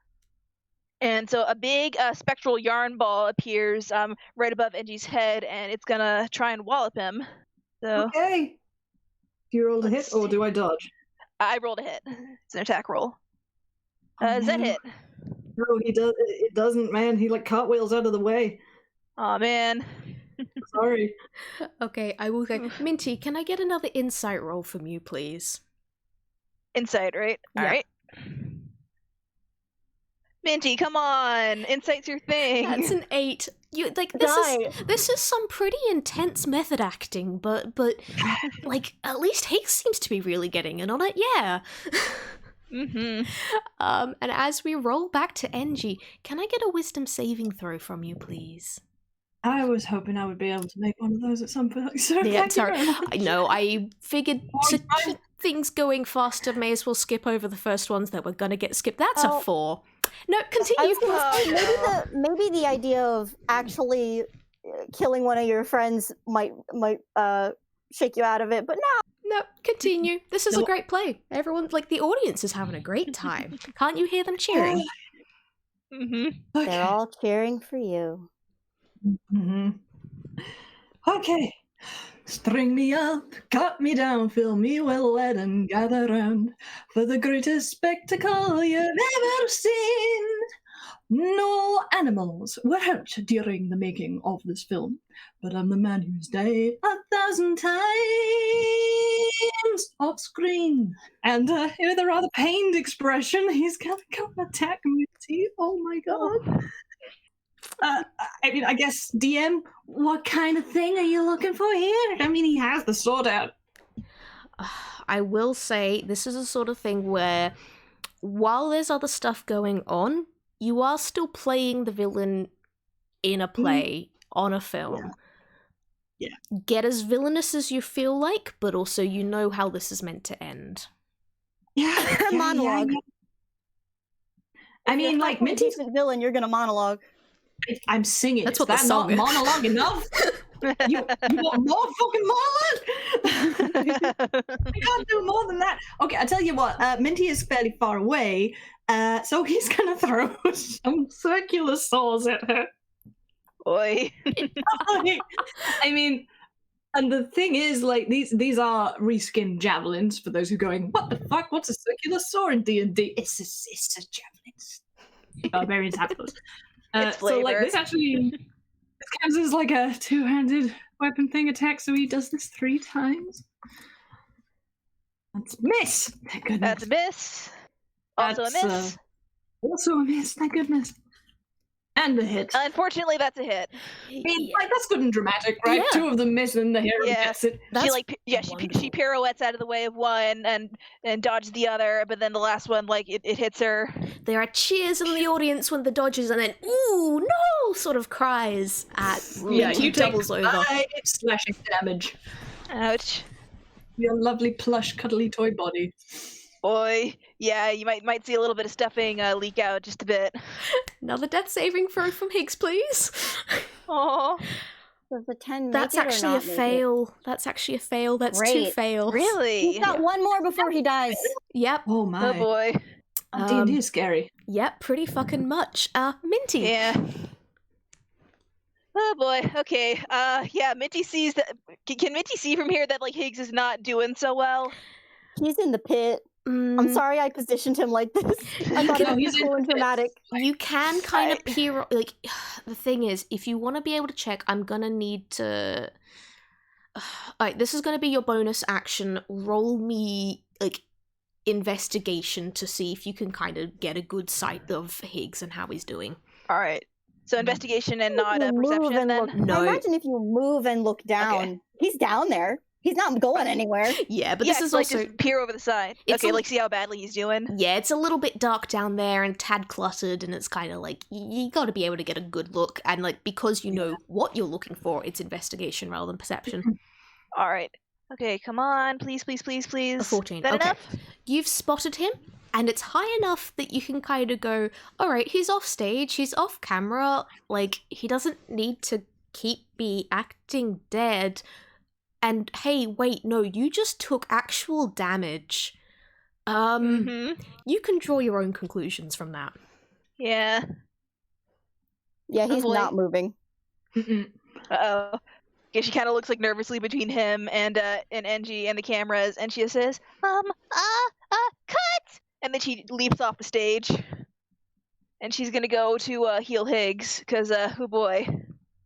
[SPEAKER 3] And so a big spectral yarn ball appears right above Engie's head, and it's gonna try and wallop him. So
[SPEAKER 2] Okay. Do you roll a hit,
[SPEAKER 3] Let's
[SPEAKER 2] or
[SPEAKER 3] see.
[SPEAKER 2] do I dodge?
[SPEAKER 3] I rolled a hit. It's an attack roll.
[SPEAKER 2] Oh,
[SPEAKER 3] Does that
[SPEAKER 2] no.
[SPEAKER 3] hit?
[SPEAKER 2] No, he does. It doesn't, man. He like cartwheels out of the way.
[SPEAKER 3] Oh man.
[SPEAKER 2] Sorry.
[SPEAKER 1] Okay, I will go. Minty, can I get another insight roll from you, please?
[SPEAKER 3] Insight, right?
[SPEAKER 1] Yeah.
[SPEAKER 3] All right. Minty, come on! Insight's your thing.
[SPEAKER 1] That's an 8. You like this is some pretty intense method acting, but like at least Higgs seems to be really getting in on it. Yeah.
[SPEAKER 3] Mm-hmm.
[SPEAKER 1] And as we roll back to Engie, can I get a wisdom saving throw from you, please?
[SPEAKER 2] I was hoping I would be able to make one of those at some point. So
[SPEAKER 1] Yeah,
[SPEAKER 2] thank
[SPEAKER 1] sorry.
[SPEAKER 2] you very much.
[SPEAKER 1] I know. I figured to
[SPEAKER 2] Fine.
[SPEAKER 1] keep things going faster, may as well skip over the first ones that were gonna get skipped. That's
[SPEAKER 4] Oh.
[SPEAKER 1] a 4. No,
[SPEAKER 4] I
[SPEAKER 1] continue.
[SPEAKER 4] was gonna say,
[SPEAKER 3] Oh,
[SPEAKER 4] maybe the idea of actually killing one of your friends might shake you out of it, but no.
[SPEAKER 1] No, continue. This is a
[SPEAKER 2] No.
[SPEAKER 1] great play. Everyone, like the audience, is having a great time. Can't you hear them cheering?
[SPEAKER 3] Mm-hmm.
[SPEAKER 4] They're all cheering for you.
[SPEAKER 2] Mm-hmm. Okay. String me up, cut me down, fill me well led, and gather round for the greatest spectacle you've ever seen. No animals were hurt during the making of this film, but I'm the man who's died 1,000 times off screen. And with a rather pained expression, he's gonna come attack Minty. Oh my god. I mean, I guess, DM, what kind of thing are you looking for here? I mean, he has the sword out.
[SPEAKER 1] I will say this is a sort of thing where, while there's other stuff going on, you are still playing the villain in a play, on a film.
[SPEAKER 2] Yeah.
[SPEAKER 1] Get as villainous as you feel like, but also you know how this is meant to end.
[SPEAKER 2] Yeah.
[SPEAKER 4] Monologue.
[SPEAKER 2] I mean, like, Minty's...
[SPEAKER 4] decent villain, you're gonna monologue.
[SPEAKER 2] I'm singing.
[SPEAKER 1] That's
[SPEAKER 2] Is
[SPEAKER 1] what the
[SPEAKER 2] that
[SPEAKER 1] song
[SPEAKER 2] not
[SPEAKER 1] is.
[SPEAKER 2] monologue enough? You want more fucking monologue? I can't do more than that. Okay, I tell you what. Minty is fairly far away, so he's gonna throw some circular saws at her.
[SPEAKER 3] Oi.
[SPEAKER 2] I mean, and the thing is, like, these are reskinned javelins. For those who are going, what the fuck? What's a circular saw in D&D? It's a javelin. Barbarians have those.
[SPEAKER 3] It's
[SPEAKER 2] so like
[SPEAKER 3] flavor.
[SPEAKER 2] this actually counts as like a two-handed weapon thing attack, so he does this 3 times. That's a miss. Thank goodness.
[SPEAKER 3] That's a miss. Also
[SPEAKER 2] That's,
[SPEAKER 3] a miss.
[SPEAKER 2] Also a miss. Thank goodness. And a hit.
[SPEAKER 3] Unfortunately, that's a hit.
[SPEAKER 2] I mean, like, that's good and dramatic, right?
[SPEAKER 1] Yeah.
[SPEAKER 2] 2 of them miss, and the hero
[SPEAKER 3] Yeah.
[SPEAKER 2] gets it.
[SPEAKER 1] That's
[SPEAKER 3] She
[SPEAKER 1] wonderful.
[SPEAKER 3] pirouettes out of the way of one and dodges the other, but then the last one, like, it hits her.
[SPEAKER 1] There are cheers in the audience when the dodges, and then "ooh no" sort of cries at Minty
[SPEAKER 2] you take
[SPEAKER 1] doubles over.
[SPEAKER 2] 5 slashing damage.
[SPEAKER 3] Ouch.
[SPEAKER 2] Your lovely plush cuddly toy body.
[SPEAKER 3] Boy, yeah, you might see a little bit of stuffing leak out just a bit.
[SPEAKER 1] Another death saving throw from Higgs, please.
[SPEAKER 3] Oh,
[SPEAKER 4] Does the 10 make
[SPEAKER 1] That's
[SPEAKER 4] it or
[SPEAKER 1] actually a
[SPEAKER 4] not make it?
[SPEAKER 1] fail. That's actually a fail. That's 2
[SPEAKER 4] Great.
[SPEAKER 1] fails.
[SPEAKER 3] really?
[SPEAKER 4] He's got one more before he dies.
[SPEAKER 1] Yep.
[SPEAKER 2] Oh my.
[SPEAKER 3] Oh boy.
[SPEAKER 2] D&D is scary.
[SPEAKER 1] Yep. Pretty fucking much. Minty.
[SPEAKER 3] Yeah. Oh boy. Okay. Yeah. Minty sees that. Can Minty see from here that like Higgs is not doing so well?
[SPEAKER 4] He's in the pit. I'm
[SPEAKER 1] Mm,
[SPEAKER 4] sorry I positioned him like this. I thought it
[SPEAKER 2] No,
[SPEAKER 4] was
[SPEAKER 2] he's in
[SPEAKER 4] cool
[SPEAKER 2] the
[SPEAKER 4] and
[SPEAKER 2] pit.
[SPEAKER 4] dramatic.
[SPEAKER 1] You can kind of peer. Like, the thing is, if you want to be able to check, I'm gonna need to. Alright, this is gonna be your bonus action. Roll me like investigation to see if you can kind of get a good sight of Higgs and how he's doing.
[SPEAKER 3] All right. So investigation and not
[SPEAKER 4] If you move
[SPEAKER 3] perception
[SPEAKER 4] and
[SPEAKER 3] then.
[SPEAKER 4] look-
[SPEAKER 1] No.
[SPEAKER 4] I imagine if you move and look down, he's down there. He's not going anywhere.
[SPEAKER 1] Yeah, but
[SPEAKER 3] Yeah,
[SPEAKER 1] this is
[SPEAKER 3] like
[SPEAKER 1] also
[SPEAKER 3] just peer over the side.
[SPEAKER 1] It's
[SPEAKER 3] Okay,
[SPEAKER 1] a-
[SPEAKER 3] like see how badly he's doing.
[SPEAKER 1] yeah, it's a little bit dark down there and tad cluttered, and it's kind of like you got to be able to get a good look, and like because you know what you're looking for, it's investigation rather than perception.
[SPEAKER 3] All right. Okay, come on, please, please, please, please.
[SPEAKER 1] A 14.
[SPEAKER 3] Is that
[SPEAKER 1] Okay.
[SPEAKER 3] enough?
[SPEAKER 1] You've spotted him, and it's high enough that you can kind of go, all right, he's off stage, he's off camera, like he doesn't need to be acting dead. And hey, wait, no, you just took actual damage.
[SPEAKER 3] Mm-hmm.
[SPEAKER 1] You can draw your own conclusions from that.
[SPEAKER 3] Yeah.
[SPEAKER 4] Yeah, he's
[SPEAKER 3] Hopefully.
[SPEAKER 4] not moving.
[SPEAKER 3] Uh-oh. Yeah, she kind of looks like nervously between him and Engie and the cameras, and she just says, cut! And then she leaps off the stage. And she's gonna go to heal Higgs, because, oh boy.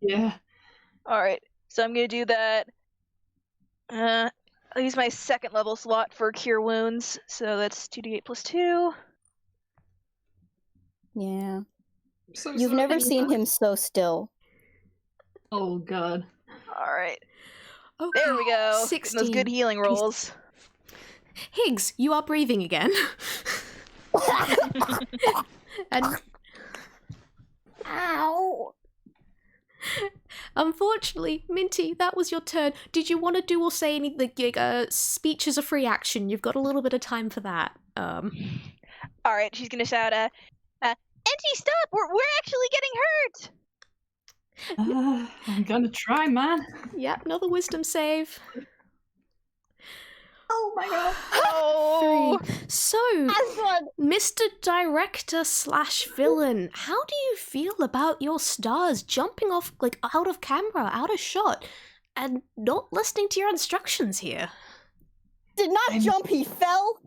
[SPEAKER 2] Yeah.
[SPEAKER 3] Alright, so I'm gonna do that. I'll use my second level slot for Cure Wounds, so that's 2d8 plus 2.
[SPEAKER 4] Yeah.
[SPEAKER 2] So
[SPEAKER 4] You've
[SPEAKER 2] sorry.
[SPEAKER 4] never seen him so still.
[SPEAKER 2] Oh god.
[SPEAKER 3] Alright,
[SPEAKER 1] Okay.
[SPEAKER 3] there we go.
[SPEAKER 1] 16.
[SPEAKER 3] Those good healing rolls.
[SPEAKER 1] Higgs, you are breathing again. And
[SPEAKER 4] Ow!
[SPEAKER 1] unfortunately, Minty, that was your turn. Did you want to do or say anything? Speech is a free action. You've got a little bit of time for that.
[SPEAKER 3] Alright, she's gonna shout, Engie, stop! We're actually getting hurt!
[SPEAKER 2] I'm gonna try, man.
[SPEAKER 1] Yep, another wisdom save.
[SPEAKER 2] Oh my god.
[SPEAKER 3] Oh!
[SPEAKER 1] 3. So,
[SPEAKER 4] That's one.
[SPEAKER 1] Mr. Director / villain, how do you feel about your stars jumping off, like, out of camera, out of shot, and not listening to your instructions here?
[SPEAKER 4] Did not jump, he fell.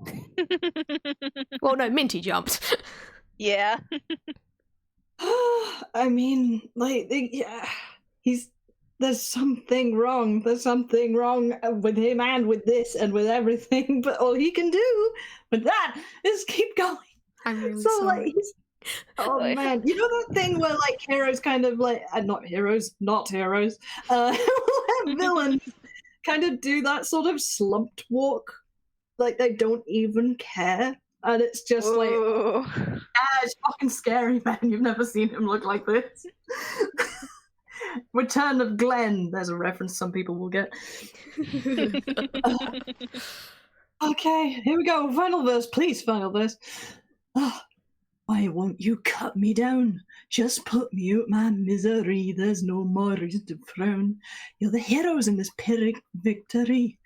[SPEAKER 1] Well, no, Minty jumped.
[SPEAKER 3] Yeah.
[SPEAKER 2] I mean, like, yeah, there's something wrong. There's something wrong with him and with this and with everything. But all he can do with that is keep going.
[SPEAKER 1] I'm really
[SPEAKER 2] So
[SPEAKER 1] sorry.
[SPEAKER 2] like, oh man, you know that thing where like heroes kind of like, not heroes, where villains kind of do that sort of slumped walk, like they don't even care. And it's just like,
[SPEAKER 3] Ooh.
[SPEAKER 2] it's fucking scary, man. You've never seen him look like this. Return of Glenn. There's a reference some people will get. Okay, here we go. Final verse, please. Final verse. Why won't you cut me down? Just put me out my misery. There's no more reason to frown. You're the heroes in this Pyrrhic victory.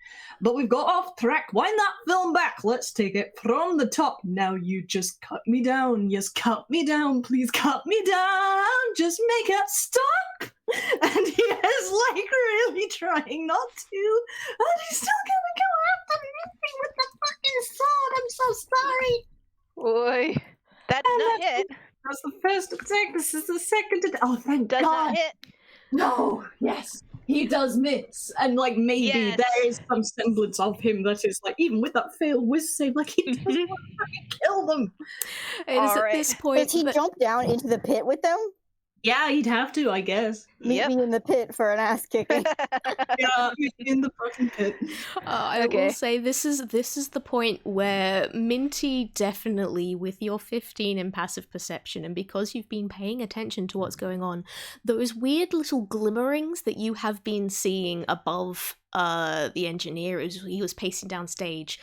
[SPEAKER 2] But we've got off track. Wind that film back. Let's take it from the top. Now you just cut me down. Yes, cut me down. Please cut me down. Just make it stop. And he is like really trying not to. And he's still gonna go after me with the fucking sword. I'm so sorry.
[SPEAKER 3] Boy. That does not hit.
[SPEAKER 2] That's the first attack. This is the second attack. Oh, thank
[SPEAKER 3] Does
[SPEAKER 2] God.
[SPEAKER 3] not hit.
[SPEAKER 2] No, yes, he does miss, and like maybe
[SPEAKER 3] Yes.
[SPEAKER 2] there is some semblance of him that is like, even with that failed whiz save, like he doesn't want to fucking kill them.
[SPEAKER 1] It is at
[SPEAKER 3] Alright.
[SPEAKER 1] this point
[SPEAKER 4] Does he
[SPEAKER 1] that-
[SPEAKER 4] jump down into the pit with them?
[SPEAKER 2] Yeah, he'd have to, I guess.
[SPEAKER 4] Meet
[SPEAKER 3] Yep.
[SPEAKER 4] me in the pit for an ass kicking.
[SPEAKER 2] Yeah, in the fucking pit.
[SPEAKER 1] I
[SPEAKER 3] Okay.
[SPEAKER 1] will say this is the point where Minty definitely, with your 15 in passive perception, and because you've been paying attention to what's going on, those weird little glimmerings that you have been seeing above the engineer as he was pacing down stage,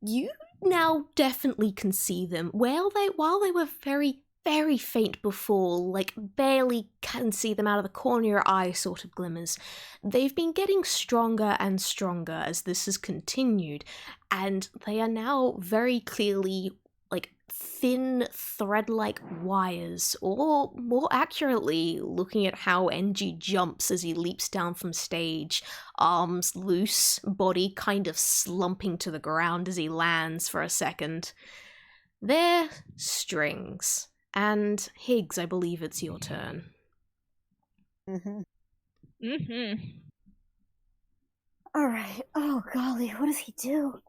[SPEAKER 1] you now definitely can see them. While they were very, very faint before, like barely can see them out of the corner of your eye sort of glimmers, they've been getting stronger and stronger as this has continued, and they are now very clearly like thin thread-like wires, or more accurately, looking at how Engie jumps as he leaps down from stage, arms loose, body kind of slumping to the ground as he lands for a second. They're strings. And Higgs, I believe it's your turn.
[SPEAKER 3] Mm-hmm.
[SPEAKER 4] All right. Oh golly, what does he do?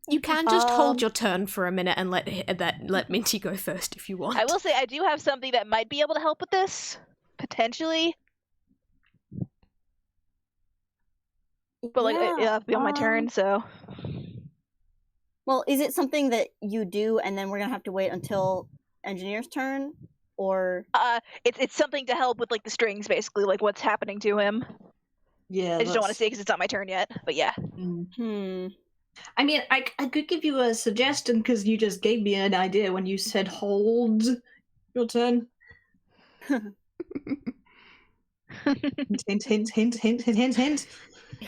[SPEAKER 1] You can just hold your turn for a minute and let Minty go first if you want.
[SPEAKER 3] I will say I do have something that might be able to help with this, potentially. But like it'll be on my turn, so.
[SPEAKER 4] Well, is it something that you do and then we're gonna have to wait until engineer's turn, or?
[SPEAKER 3] It's something to help with like the strings, basically, like what's happening to him.
[SPEAKER 2] Yeah,
[SPEAKER 3] I just don't want to say because it's not my turn yet. But yeah.
[SPEAKER 2] I mean, I could give you a suggestion because you just gave me an idea when you said hold your turn. Hint.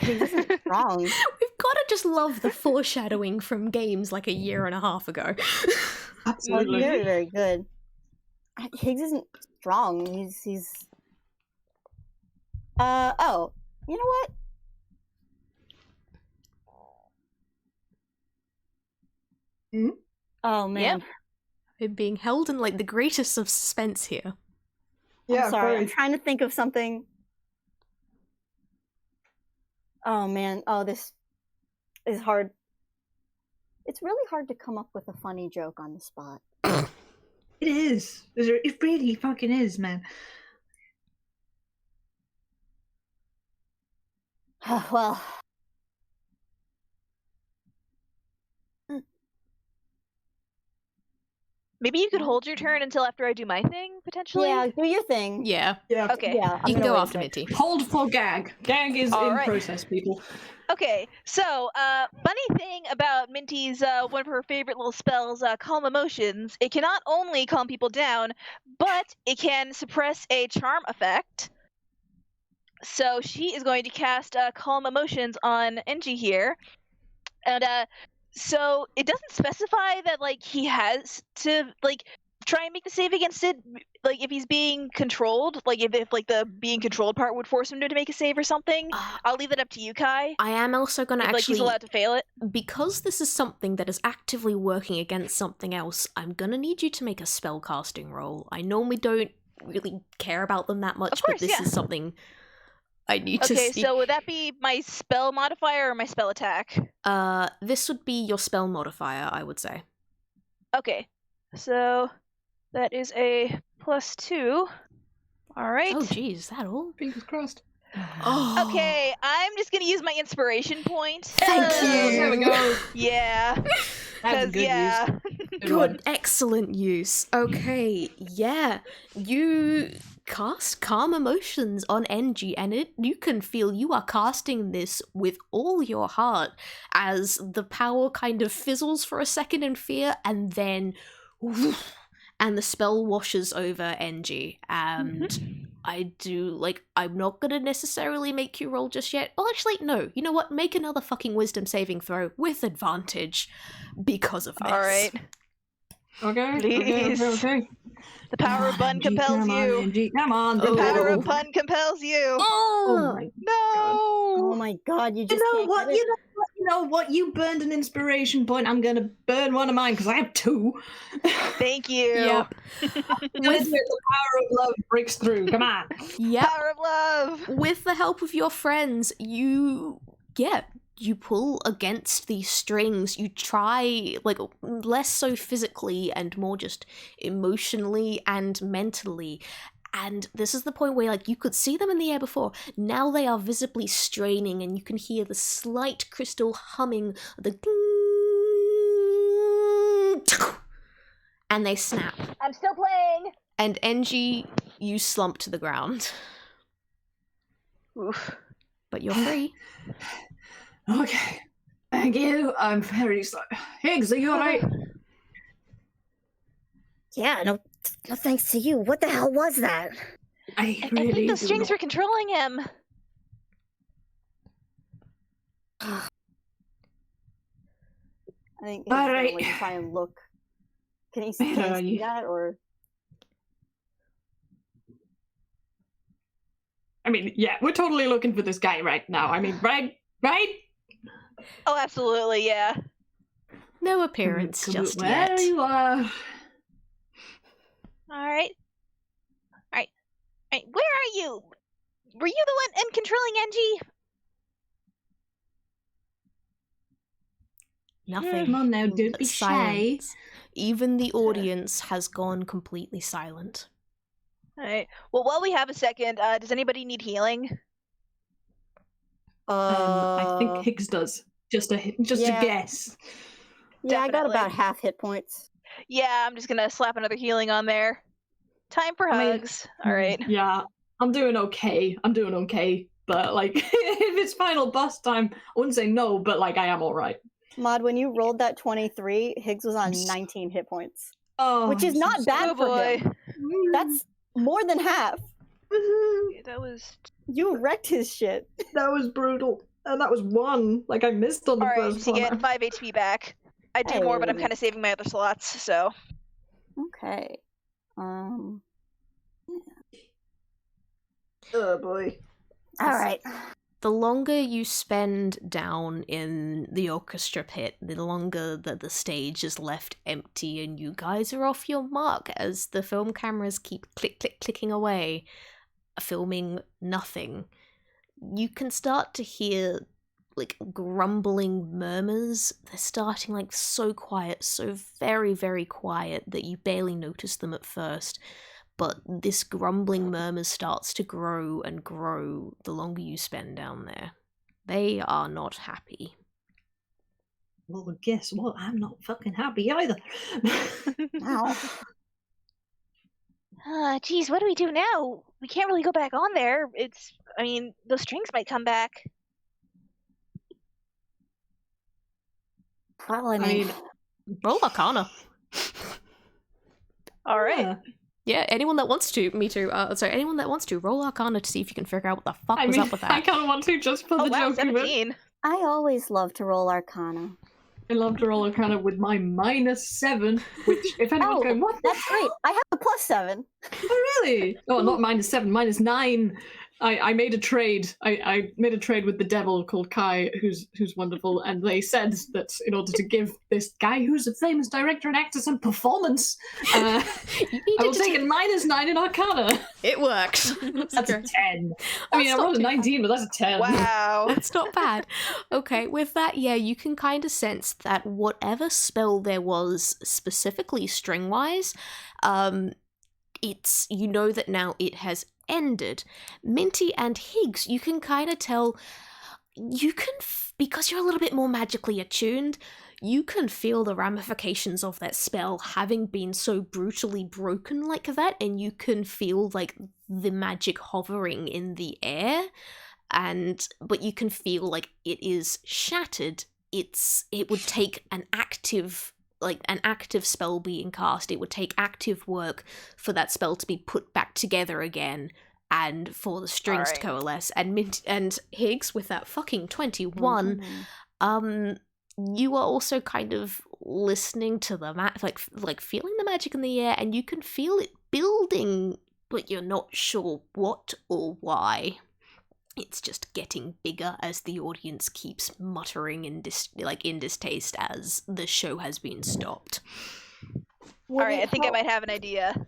[SPEAKER 4] This is wrong.
[SPEAKER 1] We've got to just love the foreshadowing from games like a year and a half ago.
[SPEAKER 2] Absolutely.
[SPEAKER 4] Very, very good. Higgs isn't strong. He's. Oh, you know what?
[SPEAKER 2] Hmm?
[SPEAKER 4] Oh man.
[SPEAKER 1] I'm being held in like the greatest of suspense here.
[SPEAKER 2] Yeah,
[SPEAKER 4] I'm sorry. I'm
[SPEAKER 2] very.
[SPEAKER 4] trying to think of something. Oh man. Oh, this is hard. It's really hard to come up with a funny joke on the spot.
[SPEAKER 2] It is. It really fucking is, man.
[SPEAKER 4] Well,
[SPEAKER 3] Maybe you could hold your turn until after I do my thing, potentially?
[SPEAKER 4] yeah, do your thing.
[SPEAKER 1] Yeah.
[SPEAKER 2] Yeah.
[SPEAKER 3] Okay.
[SPEAKER 4] Yeah, I'm
[SPEAKER 1] You can
[SPEAKER 4] gonna
[SPEAKER 1] go
[SPEAKER 4] wait a
[SPEAKER 1] after
[SPEAKER 4] sec.
[SPEAKER 1] Minty.
[SPEAKER 2] Hold for gag. Gag is
[SPEAKER 3] All
[SPEAKER 2] in
[SPEAKER 3] right.
[SPEAKER 2] process, people.
[SPEAKER 3] Okay, so, funny thing about Minty's, one of her favorite little spells, Calm Emotions, it cannot only calm people down, but it can suppress a charm effect. So she is going to cast Calm Emotions on Engie here. And, so it doesn't specify that, like, he has to, like, try and make the save against it, like, if he's being controlled, like, if like, the being controlled part would force him to make a save or something. I'll leave that up to you, Kai.
[SPEAKER 1] I am also going to
[SPEAKER 3] If, like, he's
[SPEAKER 1] actually,
[SPEAKER 3] allowed to fail it.
[SPEAKER 1] because this is something that is actively working against something else, I'm going to need you to make a spellcasting roll. I normally don't really care about them that much,
[SPEAKER 3] Of course,
[SPEAKER 1] but this
[SPEAKER 3] yeah.
[SPEAKER 1] is something I need to
[SPEAKER 3] Okay,
[SPEAKER 1] see.
[SPEAKER 3] so would that be my spell modifier or my spell attack?
[SPEAKER 1] This would be your spell modifier, I would say.
[SPEAKER 3] Okay, so that is a +2. All right.
[SPEAKER 1] Oh, geez, is that all?
[SPEAKER 2] Fingers crossed.
[SPEAKER 1] Oh.
[SPEAKER 3] Okay, I'm just gonna use my inspiration point.
[SPEAKER 1] Thank you.
[SPEAKER 2] There we go.
[SPEAKER 3] Yeah.
[SPEAKER 2] That's
[SPEAKER 3] 'cause,
[SPEAKER 2] good
[SPEAKER 3] yeah.
[SPEAKER 2] use.
[SPEAKER 1] Good, excellent use. Okay, yeah, you cast Calm Emotions on Engie, and you can feel you are casting this with all your heart as the power kind of fizzles for a second in fear, and then and the spell washes over Engie. And I'm not gonna necessarily make you roll just yet. Well, actually, no. You know what? Make another fucking wisdom saving throw with advantage because of this.
[SPEAKER 3] All right.
[SPEAKER 2] Okay.
[SPEAKER 3] Please.
[SPEAKER 2] Okay.
[SPEAKER 3] The power of pun compels you.
[SPEAKER 2] Come on.
[SPEAKER 3] The power
[SPEAKER 1] Oh.
[SPEAKER 3] of pun compels you.
[SPEAKER 2] Oh my
[SPEAKER 4] Oh
[SPEAKER 3] No.
[SPEAKER 4] my god, you just
[SPEAKER 2] You know
[SPEAKER 4] can't
[SPEAKER 2] what?
[SPEAKER 4] get it.
[SPEAKER 2] You know what? You burned an inspiration point. I'm gonna burn one of mine because I have two.
[SPEAKER 3] Thank you.
[SPEAKER 1] Yep.
[SPEAKER 2] With the power of love breaks through. Come on.
[SPEAKER 1] Yep.
[SPEAKER 3] Power of love.
[SPEAKER 1] With the help of your friends, you pull against these strings. You try, like, less so physically and more just emotionally and mentally. And this is the point where, like, you could see them in the air before. Now they are visibly straining, and you can hear the slight crystal humming, the and they snap.
[SPEAKER 3] I'm still playing.
[SPEAKER 1] And Engie, you slump to the ground.
[SPEAKER 3] Oof.
[SPEAKER 1] But you're free.
[SPEAKER 2] Okay. Thank you. I'm very sorry. Higgs, are you alright?
[SPEAKER 4] Yeah, no thanks to you. What the hell was that?
[SPEAKER 2] I
[SPEAKER 3] I
[SPEAKER 2] really
[SPEAKER 3] think those
[SPEAKER 2] do
[SPEAKER 3] strings
[SPEAKER 2] not-
[SPEAKER 3] were controlling him.
[SPEAKER 4] I think
[SPEAKER 2] All
[SPEAKER 4] he's gonna,
[SPEAKER 2] right.
[SPEAKER 4] like, try and look. Can he
[SPEAKER 2] Where are
[SPEAKER 4] see
[SPEAKER 2] you?
[SPEAKER 4] that, or
[SPEAKER 2] I mean, yeah, we're totally looking for this guy right now. I mean, right?
[SPEAKER 3] Oh, absolutely, yeah.
[SPEAKER 1] No appearance
[SPEAKER 2] Come
[SPEAKER 1] just
[SPEAKER 2] where
[SPEAKER 1] yet.
[SPEAKER 2] you are.
[SPEAKER 3] All right. Where are you? Were you the one controlling Engie?
[SPEAKER 1] Nothing.
[SPEAKER 2] Come on now, don't
[SPEAKER 1] But
[SPEAKER 2] be shy.
[SPEAKER 1] silence. Even the audience has gone completely silent.
[SPEAKER 3] All right. Well, while we have a second, does anybody need healing?
[SPEAKER 2] I think Higgs does. Just a
[SPEAKER 4] yeah.
[SPEAKER 2] guess.
[SPEAKER 4] yeah, I got
[SPEAKER 3] Definitely.
[SPEAKER 4] about half hit points.
[SPEAKER 3] Yeah, I'm just gonna slap another healing on there. Time for
[SPEAKER 2] I mean,
[SPEAKER 3] hugs. All right.
[SPEAKER 2] Yeah, I'm doing okay. But like, if it's final boss time, I wouldn't say no, but like, I am all right.
[SPEAKER 4] Mod, when you rolled that 23, Higgs was on
[SPEAKER 2] I'm so-
[SPEAKER 4] 19 hit points,
[SPEAKER 2] Oh,
[SPEAKER 4] which is
[SPEAKER 2] I'm so
[SPEAKER 4] not bad
[SPEAKER 3] Oh
[SPEAKER 4] for
[SPEAKER 3] boy.
[SPEAKER 4] him. That's more than half.
[SPEAKER 3] That was.
[SPEAKER 4] You wrecked his shit.
[SPEAKER 2] That was brutal. And that was one. Like, I missed on the
[SPEAKER 3] All right.
[SPEAKER 2] first
[SPEAKER 3] So you
[SPEAKER 2] one.
[SPEAKER 3] get 5 HP back. I do more, but I'm
[SPEAKER 4] Hey.
[SPEAKER 3] kind of saving my other slots. So.
[SPEAKER 4] Okay.
[SPEAKER 2] Oh boy.
[SPEAKER 4] All right.
[SPEAKER 1] The longer you spend down in the orchestra pit, the longer that the stage is left empty and you guys are off your mark as the film cameras keep clicking away, filming nothing. You can start to hear like grumbling murmurs. They're starting like so quiet, so very, very quiet that you barely notice them at first. But this grumbling murmur starts to grow and grow the longer you spend down there. They are not happy.
[SPEAKER 2] Well, guess what? I'm not fucking happy either.
[SPEAKER 4] Ow.
[SPEAKER 5] Geez, what do we do now? We can't really go back on there. Those strings might come back.
[SPEAKER 4] Well, I mean,
[SPEAKER 1] Roll Arcana.
[SPEAKER 3] All right.
[SPEAKER 2] Yeah.
[SPEAKER 1] Yeah, anyone that wants to, anyone that wants to, roll Arcana to see if you can figure out what the fuck
[SPEAKER 2] I
[SPEAKER 1] was
[SPEAKER 2] mean,
[SPEAKER 1] up with
[SPEAKER 2] I
[SPEAKER 1] that.
[SPEAKER 2] kind of want to just for
[SPEAKER 3] Oh
[SPEAKER 2] the
[SPEAKER 3] wow,
[SPEAKER 2] joke of it.
[SPEAKER 3] 17.
[SPEAKER 4] I always love to roll Arcana.
[SPEAKER 2] I love to roll Arcana with my -7, which, if anyone's going, what the
[SPEAKER 4] That's great. I have a +7.
[SPEAKER 2] Oh, really? Oh, not -7, -9. I made a trade. I made a trade with the devil called Kai, who's wonderful, and they said that in order to give this guy who's a famous director and actor some performance, I will take a -9 in Arcana.
[SPEAKER 1] It worked.
[SPEAKER 2] That's a 10. I mean, I
[SPEAKER 1] That's
[SPEAKER 2] rolled a
[SPEAKER 1] not too
[SPEAKER 2] 19, but that's a 10.
[SPEAKER 3] Wow.
[SPEAKER 1] That's not bad. Okay, with that, yeah, you can kind of sense that whatever spell there was, specifically string-wise, it's, you know that now it has ended. Minty and Higgs, you can kind of tell, you can, because you're a little bit more magically attuned, you can feel the ramifications of that spell having been so brutally broken like that, and you can feel like the magic hovering in the air, but you can feel like it is shattered. It would take an active spell being cast. It would take active work for that spell to be put back together again and for the strings to coalesce. And Higgs, with that fucking 21, you are also kind of listening to the like feeling the magic in the air, and you can feel it building, but you're not sure what or why. It's just getting bigger as the audience keeps muttering in distaste as the show has been stopped.
[SPEAKER 3] All right, I think I might have an idea.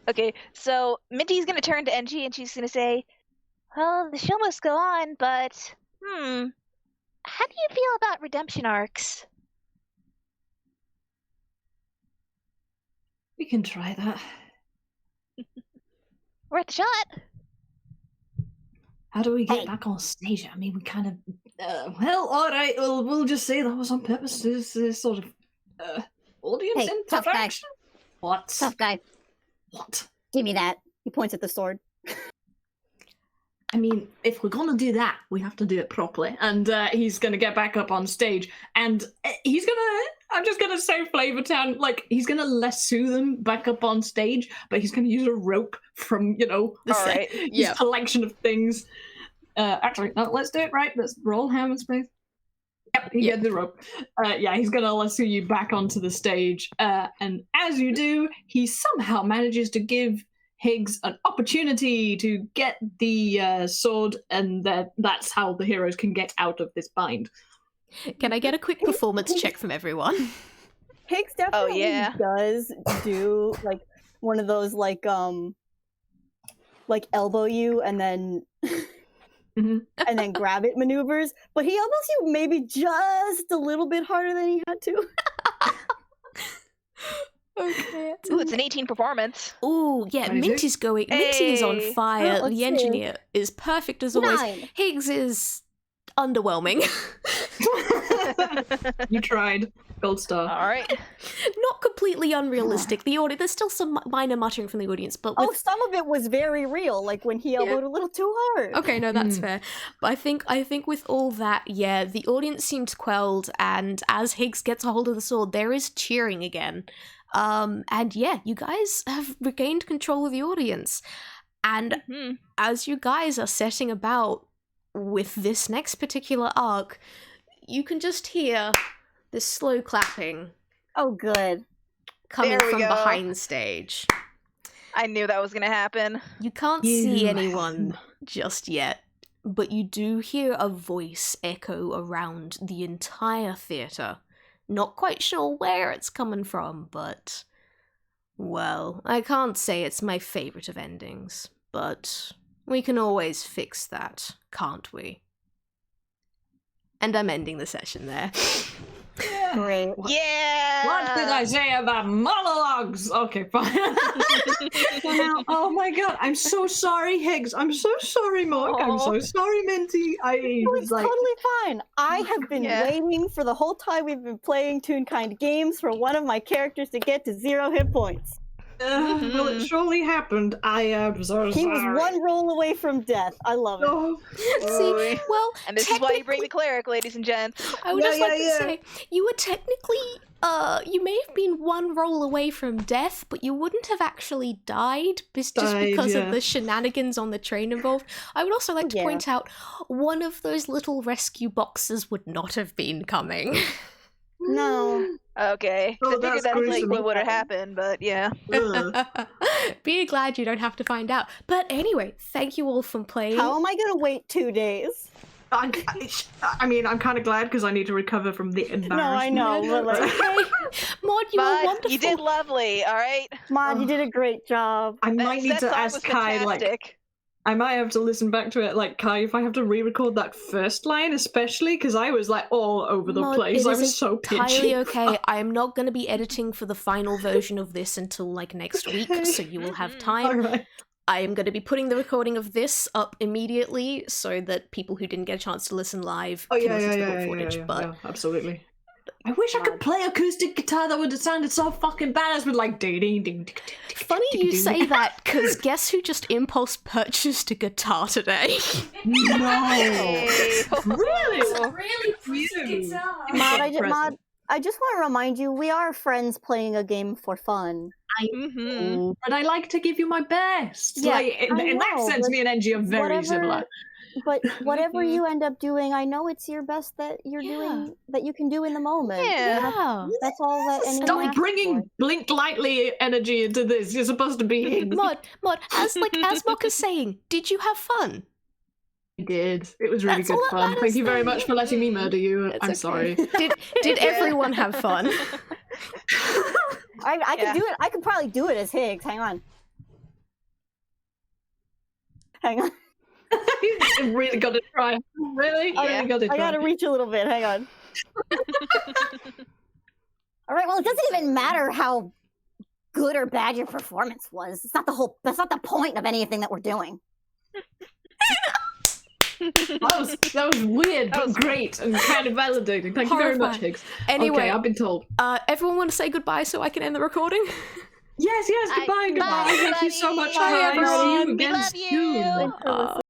[SPEAKER 3] Okay, so Minty's gonna turn to Engie and she's gonna say,
[SPEAKER 5] Well, the show must go on, but how do you feel about redemption arcs?
[SPEAKER 2] We can try that.
[SPEAKER 5] Worth a shot.
[SPEAKER 2] How do we get back on stage? I mean, we kind of... well, all right, we'll just say that was on purpose. This sort of audience
[SPEAKER 4] tough guy.
[SPEAKER 2] interaction. What?
[SPEAKER 4] Tough guy.
[SPEAKER 2] What?
[SPEAKER 4] Give me that. He points at the sword.
[SPEAKER 2] I mean, if we're gonna do that, we have to do it properly. And he's gonna get back up on stage, and he's gonna... I'm just gonna say Flavortown, like, he's gonna lasso them back up on stage, but he's gonna use a rope from, his collection of things. Actually, no, let's do it right. Let's roll ham and space. Yep, he gets the rope. He's gonna lasso you back onto the stage. And as you do, he somehow manages to give Higgs an opportunity to get the sword, and that's how the heroes can get out of this bind.
[SPEAKER 1] Can I get a quick performance check from everyone?
[SPEAKER 4] Higgs definitely does do like one of those like elbow you and then and then grab it maneuvers, but he elbows you maybe just a little bit harder than he had to.
[SPEAKER 1] Okay.
[SPEAKER 3] ooh, it's an 18 performance.
[SPEAKER 1] Ooh, yeah, Minty's going. Minty is on
[SPEAKER 3] Hey.
[SPEAKER 1] fire.
[SPEAKER 4] Let's
[SPEAKER 1] The
[SPEAKER 4] see.
[SPEAKER 1] engineer is perfect as always.
[SPEAKER 4] 9.
[SPEAKER 1] Higgs is underwhelming.
[SPEAKER 2] You tried. Gold star.
[SPEAKER 3] All right.
[SPEAKER 1] Not completely unrealistic. There's still some minor muttering from the audience, but with...
[SPEAKER 4] Oh, some of it was very real, like when he elbowed a little too hard.
[SPEAKER 1] Okay, no, that's fair. But I think with all that, yeah, the audience seems quelled, and as Higgs gets a hold of the sword, there is cheering again. And yeah, you guys have regained control of the audience. And as you guys are setting about with this next particular arc, you can just hear this slow clapping.
[SPEAKER 4] Oh, good.
[SPEAKER 1] coming
[SPEAKER 3] There we
[SPEAKER 1] from
[SPEAKER 3] go.
[SPEAKER 1] behind stage.
[SPEAKER 3] I knew that was gonna happen.
[SPEAKER 1] You can't see anyone just yet, but you do hear a voice echo around the entire theatre. Not quite sure where it's coming from, but... well, I can't say it's my favourite of endings, but we can always fix that, can't we? And I'm ending the session there.
[SPEAKER 4] Great.
[SPEAKER 3] Yeah.
[SPEAKER 2] What did I say about monologues? Okay, fine. Oh my god, I'm so sorry, Higgs. I'm so sorry, Mark. I'm so sorry, Minty.
[SPEAKER 4] It's totally fine. I have been
[SPEAKER 3] Yeah.
[SPEAKER 4] waiting for the whole time we've been playing Toonkind games for one of my characters to get to 0 hit points.
[SPEAKER 2] Well, it surely happened. I am so
[SPEAKER 4] He
[SPEAKER 2] sorry.
[SPEAKER 4] was one roll away from death. I love it.
[SPEAKER 2] Oh,
[SPEAKER 1] See, well,
[SPEAKER 3] And this is why you bring the cleric, ladies and gents.
[SPEAKER 1] I would
[SPEAKER 2] Yeah,
[SPEAKER 1] just
[SPEAKER 2] yeah,
[SPEAKER 1] like to
[SPEAKER 2] yeah.
[SPEAKER 1] say, you were technically, you may have been one roll away from death, but you wouldn't have actually died just because
[SPEAKER 2] yeah.
[SPEAKER 1] of the shenanigans on the train involved. I would also like to
[SPEAKER 4] Yeah.
[SPEAKER 1] point out, one of those little rescue boxes would not have been coming.
[SPEAKER 4] No.
[SPEAKER 3] Okay.
[SPEAKER 2] Oh,
[SPEAKER 3] I figured
[SPEAKER 2] that's
[SPEAKER 3] that's like
[SPEAKER 2] gruesome.
[SPEAKER 3] what would have happened, but yeah.
[SPEAKER 2] ugh.
[SPEAKER 1] Be glad you don't have to find out. But anyway, thank you all for playing.
[SPEAKER 4] How am I gonna wait 2 days?
[SPEAKER 2] I mean, I'm kind of glad because I need to recover from the embarrassment.
[SPEAKER 4] No, I know, but like,
[SPEAKER 1] Okay. Maud, you were
[SPEAKER 3] But
[SPEAKER 1] wonderful.
[SPEAKER 3] you did lovely, all right?
[SPEAKER 4] Mod, you did a great job.
[SPEAKER 2] I
[SPEAKER 3] That
[SPEAKER 2] might need to
[SPEAKER 3] song
[SPEAKER 2] ask
[SPEAKER 3] was
[SPEAKER 2] Kai, like,
[SPEAKER 3] fantastic.
[SPEAKER 2] I might have to listen back to it, like, Kai, if I have to re-record that first line, especially, because I was, like, all over the
[SPEAKER 1] Maud,
[SPEAKER 2] place.
[SPEAKER 1] it
[SPEAKER 2] I
[SPEAKER 1] is
[SPEAKER 2] was so
[SPEAKER 1] entirely
[SPEAKER 2] pitchy.
[SPEAKER 1] okay. I am not going to be editing for the final version of this until like next week, so you will have time.
[SPEAKER 2] Alright.
[SPEAKER 1] I am going to be putting the recording of this up immediately so that people who didn't get a chance to listen live
[SPEAKER 2] Oh,
[SPEAKER 1] can
[SPEAKER 2] yeah,
[SPEAKER 1] listen
[SPEAKER 2] yeah,
[SPEAKER 1] to the
[SPEAKER 2] yeah,
[SPEAKER 1] raw
[SPEAKER 2] yeah,
[SPEAKER 1] footage.
[SPEAKER 2] yeah,
[SPEAKER 1] But
[SPEAKER 2] yeah, absolutely. I wish I could play acoustic guitar that would have sounded so fucking badass with, like, ding, ding, ding, ding,
[SPEAKER 1] funny you say that, because guess who just impulse purchased a guitar today?
[SPEAKER 2] No!
[SPEAKER 3] Hey.
[SPEAKER 2] Really?
[SPEAKER 6] It's a really pretty
[SPEAKER 2] Phew.
[SPEAKER 6] guitar.
[SPEAKER 4] Mod, I just want to remind you, we are friends playing a game for fun.
[SPEAKER 3] Mhm.
[SPEAKER 2] But I like to give you my best.
[SPEAKER 4] Yeah,
[SPEAKER 2] like, in
[SPEAKER 4] I
[SPEAKER 2] that
[SPEAKER 4] know,
[SPEAKER 2] sense,
[SPEAKER 4] but
[SPEAKER 2] me and Engie are very
[SPEAKER 4] whatever-
[SPEAKER 2] similar.
[SPEAKER 4] But whatever
[SPEAKER 3] Mhm.
[SPEAKER 4] you end up doing, I know it's your best that you're doing, that you can do in the moment.
[SPEAKER 3] Yeah.
[SPEAKER 1] Yeah.
[SPEAKER 4] That's all that anyone
[SPEAKER 2] Stop
[SPEAKER 4] asks
[SPEAKER 2] bringing
[SPEAKER 4] for.
[SPEAKER 2] Blink Lightly energy into this. You're supposed to be Higgs.
[SPEAKER 1] Mod, as Mock is saying, did you have fun?
[SPEAKER 2] I did. It was really
[SPEAKER 1] That's
[SPEAKER 2] good
[SPEAKER 1] all that
[SPEAKER 2] fun.
[SPEAKER 1] matters
[SPEAKER 2] Thank you very
[SPEAKER 1] then.
[SPEAKER 2] much for letting me murder you.
[SPEAKER 1] It's
[SPEAKER 2] I'm
[SPEAKER 1] okay.
[SPEAKER 2] sorry.
[SPEAKER 1] Did everyone have fun?
[SPEAKER 4] I
[SPEAKER 3] Yeah.
[SPEAKER 4] can do it. I could probably do it as Higgs. Hang on. Hang on.
[SPEAKER 2] You really got to try. Really?
[SPEAKER 3] Yeah.
[SPEAKER 2] Really got to try.
[SPEAKER 4] I gotta reach a little bit. Hang on. All right. Well, it doesn't even matter how good or bad your performance was. It's not the whole. That's not the point of anything that we're doing.
[SPEAKER 2] That was weird, but great and kind of validating. Thank you very much,
[SPEAKER 1] Horrifying.
[SPEAKER 2] Higgs.
[SPEAKER 1] Anyway,
[SPEAKER 2] Okay, I've been told.
[SPEAKER 1] everyone want to say goodbye so I can end the recording?
[SPEAKER 2] Yes, goodbye, goodbye.
[SPEAKER 3] Bye,
[SPEAKER 2] Thank you so much.
[SPEAKER 3] everybody.
[SPEAKER 2] Bye,
[SPEAKER 1] Bye,
[SPEAKER 2] see you
[SPEAKER 1] everyone.
[SPEAKER 3] We
[SPEAKER 2] again
[SPEAKER 3] love you.
[SPEAKER 2] soon.
[SPEAKER 4] Thanks for listening.